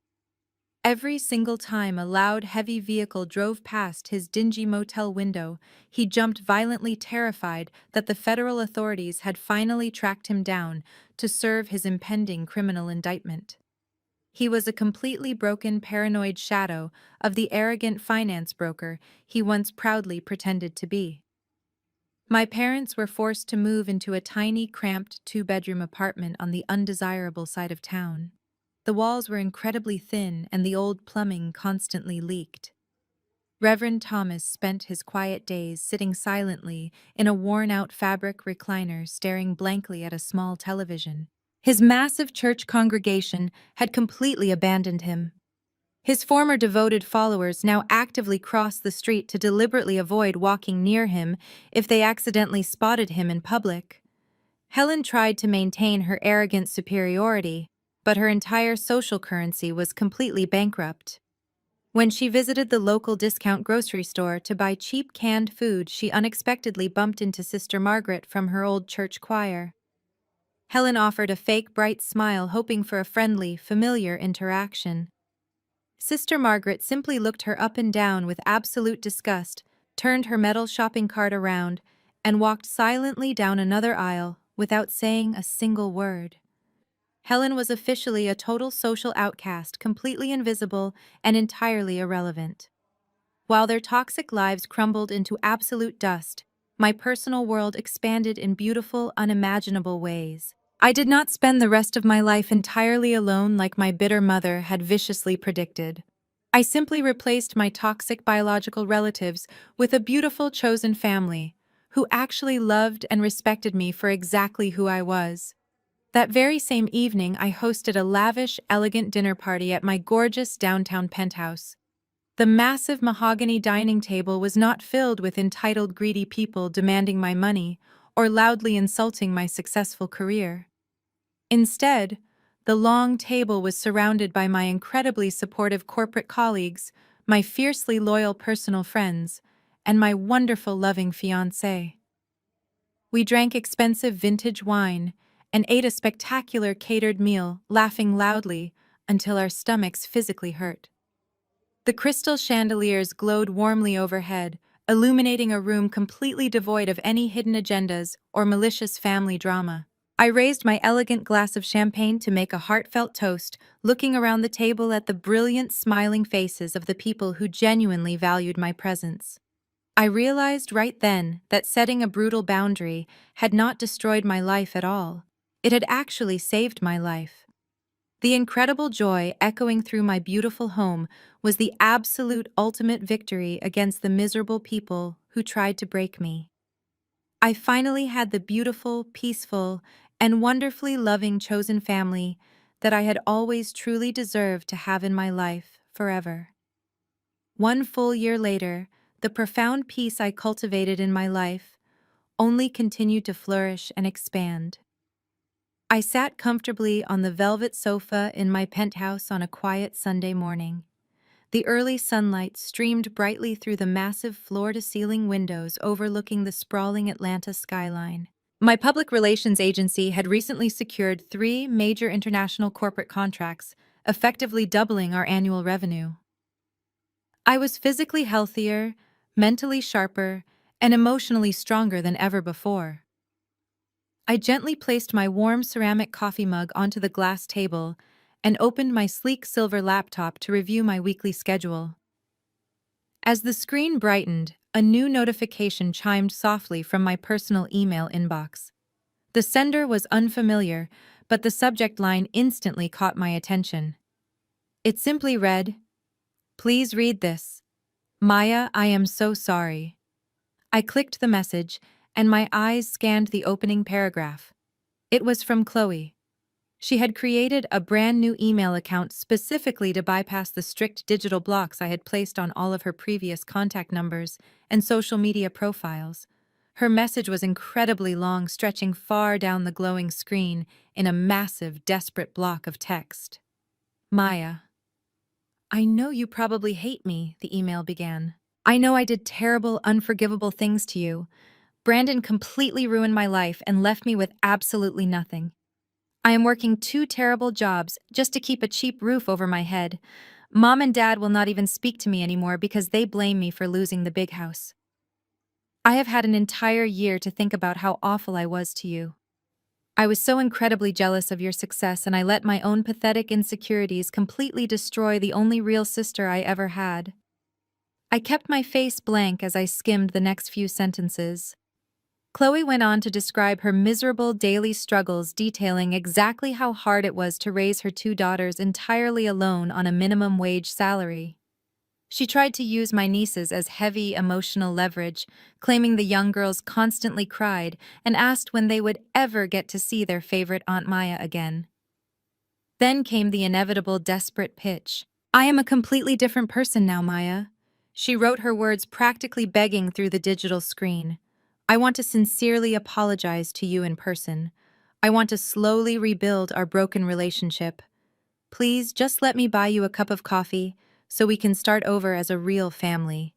Every single time a loud, heavy vehicle drove past his dingy motel window, he jumped violently, terrified that the federal authorities had finally tracked him down to serve his impending criminal indictment. He was a completely broken, paranoid shadow of the arrogant finance broker he once proudly pretended to be. My parents were forced to move into a tiny, cramped two-bedroom apartment on the undesirable side of town. The walls were incredibly thin and the old plumbing constantly leaked. Reverend Thomas spent his quiet days sitting silently in a worn-out fabric recliner staring blankly at a small television. His massive church congregation had completely abandoned him. His former devoted followers now actively crossed the street to deliberately avoid walking near him if they accidentally spotted him in public. Helen tried to maintain her arrogant superiority, but her entire social currency was completely bankrupt. When she visited the local discount grocery store to buy cheap canned food, she unexpectedly bumped into Sister Margaret from her old church choir. Helen offered a fake bright smile, hoping for a friendly, familiar interaction. Sister Margaret simply looked her up and down with absolute disgust, turned her metal shopping cart around, and walked silently down another aisle without saying a single word. Helen was officially a total social outcast, completely invisible and entirely irrelevant. While their toxic lives crumbled into absolute dust, my personal world expanded in beautiful, unimaginable ways. I did not spend the rest of my life entirely alone like my bitter mother had viciously predicted. I simply replaced my toxic biological relatives with a beautiful chosen family, who actually loved and respected me for exactly who I was. That very same evening, I hosted a lavish, elegant dinner party at my gorgeous downtown penthouse. The massive mahogany dining table was not filled with entitled, greedy people demanding my money or loudly insulting my successful career. Instead, the long table was surrounded by my incredibly supportive corporate colleagues, my fiercely loyal personal friends, and my wonderful, loving fiancé. We drank expensive vintage wine and ate a spectacular catered meal, laughing loudly until our stomachs physically hurt. The crystal chandeliers glowed warmly overhead, illuminating a room completely devoid of any hidden agendas or malicious family drama. I raised my elegant glass of champagne to make a heartfelt toast, looking around the table at the brilliant, smiling faces of the people who genuinely valued my presence. I realized right then that setting a brutal boundary had not destroyed my life at all. It had actually saved my life. The incredible joy echoing through my beautiful home was the absolute ultimate victory against the miserable people who tried to break me. I finally had the beautiful, peaceful, and wonderfully loving chosen family that I had always truly deserved to have in my life forever. 1 full year later, the profound peace I cultivated in my life only continued to flourish and expand. I sat comfortably on the velvet sofa in my penthouse on a quiet Sunday morning. The early sunlight streamed brightly through the massive floor-to-ceiling windows overlooking the sprawling Atlanta skyline. My public relations agency had recently secured 3 major international corporate contracts, effectively doubling our annual revenue. I was physically healthier, mentally sharper, and emotionally stronger than ever before. I gently placed my warm ceramic coffee mug onto the glass table and opened my sleek silver laptop to review my weekly schedule. As the screen brightened, a new notification chimed softly from my personal email inbox. The sender was unfamiliar, but the subject line instantly caught my attention. It simply read, "Please read this. Maya, I am so sorry." I clicked the message, and my eyes scanned the opening paragraph. It was from Chloe. She had created a brand new email account specifically to bypass the strict digital blocks I had placed on all of her previous contact numbers and social media profiles. Her message was incredibly long, stretching far down the glowing screen in a massive, desperate block of text. Maya. I know you probably hate me, the email began. I know I did terrible, unforgivable things to you. Brandon completely ruined my life and left me with absolutely nothing. I am working 2 terrible jobs just to keep a cheap roof over my head. Mom and Dad will not even speak to me anymore because they blame me for losing the big house. I have had an entire year to think about how awful I was to you. I was so incredibly jealous of your success, and I let my own pathetic insecurities completely destroy the only real sister I ever had. I kept my face blank as I skimmed the next few sentences. Chloe went on to describe her miserable daily struggles, detailing exactly how hard it was to raise her 2 daughters entirely alone on a minimum wage salary. She tried to use my nieces as heavy emotional leverage, claiming the young girls constantly cried and asked when they would ever get to see their favorite Aunt Maya again. Then came the inevitable desperate pitch. I am a completely different person now, Maya. She wrote her words practically begging through the digital screen. I want to sincerely apologize to you in person. I want to slowly rebuild our broken relationship. Please just let me buy you a cup of coffee so we can start over as a real family.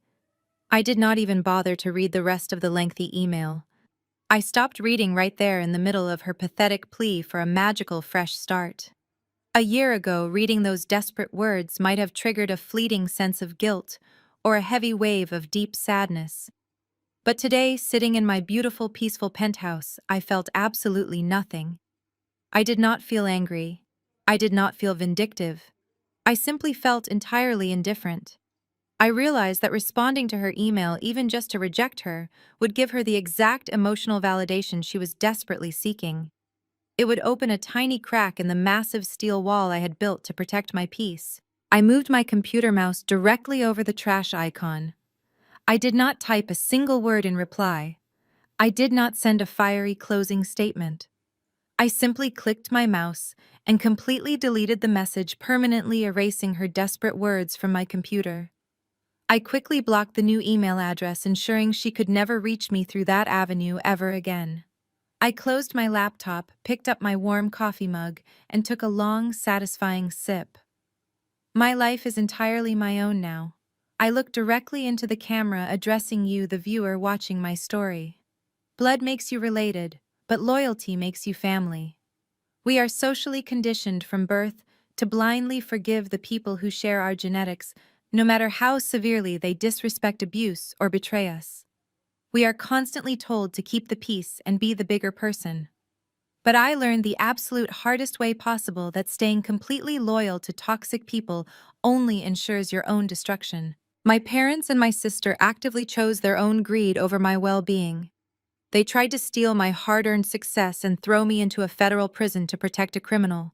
I did not even bother to read the rest of the lengthy email. I stopped reading right there in the middle of her pathetic plea for a magical fresh start. A year ago, reading those desperate words might have triggered a fleeting sense of guilt or a heavy wave of deep sadness. But today, sitting in my beautiful, peaceful penthouse, I felt absolutely nothing. I did not feel angry. I did not feel vindictive. I simply felt entirely indifferent. I realized that responding to her email, even just to reject her, would give her the exact emotional validation she was desperately seeking. It would open a tiny crack in the massive steel wall I had built to protect my peace. I moved my computer mouse directly over the trash icon. I did not type a single word in reply. I did not send a fiery closing statement. I simply clicked my mouse and completely deleted the message, permanently erasing her desperate words from my computer. I quickly blocked the new email address, ensuring she could never reach me through that avenue ever again. I closed my laptop, picked up my warm coffee mug, and took a long, satisfying sip. My life is entirely my own now. I look directly into the camera, addressing you, the viewer watching my story. Blood makes you related, but loyalty makes you family. We are socially conditioned from birth to blindly forgive the people who share our genetics, no matter how severely they disrespect, abuse, or betray us. We are constantly told to keep the peace and be the bigger person. But I learned the absolute hardest way possible that staying completely loyal to toxic people only ensures your own destruction. My parents and my sister actively chose their own greed over my well-being. They tried to steal my hard-earned success and throw me into a federal prison to protect a criminal.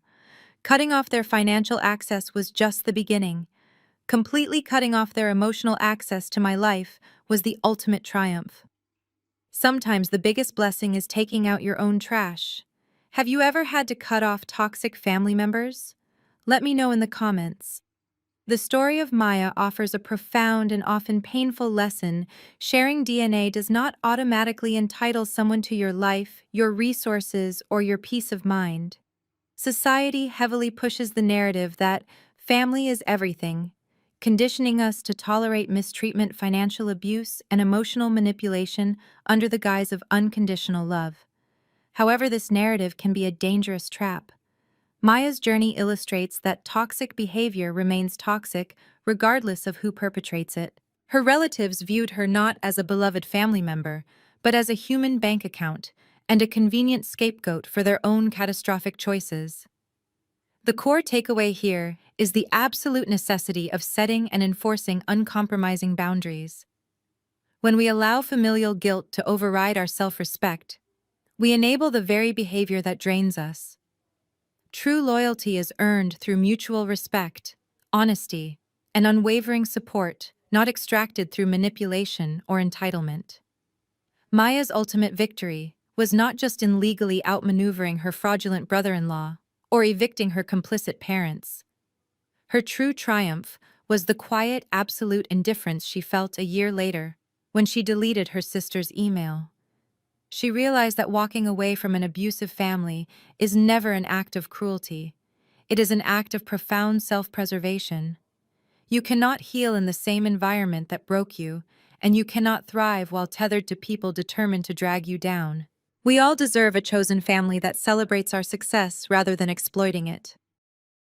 Cutting off their financial access was just the beginning. Completely cutting off their emotional access to my life was the ultimate triumph. Sometimes the biggest blessing is taking out your own trash. Have you ever had to cut off toxic family members? Let me know in the comments. The story of Maya offers a profound and often painful lesson. Sharing DNA does not automatically entitle someone to your life, your resources, or your peace of mind. Society heavily pushes the narrative that family is everything, conditioning us to tolerate mistreatment, financial abuse, and emotional manipulation under the guise of unconditional love. However, this narrative can be a dangerous trap. Maya's journey illustrates that toxic behavior remains toxic regardless of who perpetrates it. Her relatives viewed her not as a beloved family member, but as a human bank account and a convenient scapegoat for their own catastrophic choices. The core takeaway here is the absolute necessity of setting and enforcing uncompromising boundaries. When we allow familial guilt to override our self-respect, we enable the very behavior that drains us. True loyalty is earned through mutual respect, honesty, and unwavering support, not extracted through manipulation or entitlement. Maya's ultimate victory was not just in legally outmaneuvering her fraudulent brother-in-law or evicting her complicit parents. Her true triumph was the quiet, absolute indifference she felt a year later, when she deleted her sister's email. She realized that walking away from an abusive family is never an act of cruelty. It is an act of profound self-preservation. You cannot heal in the same environment that broke you, and you cannot thrive while tethered to people determined to drag you down. We all deserve a chosen family that celebrates our success rather than exploiting it.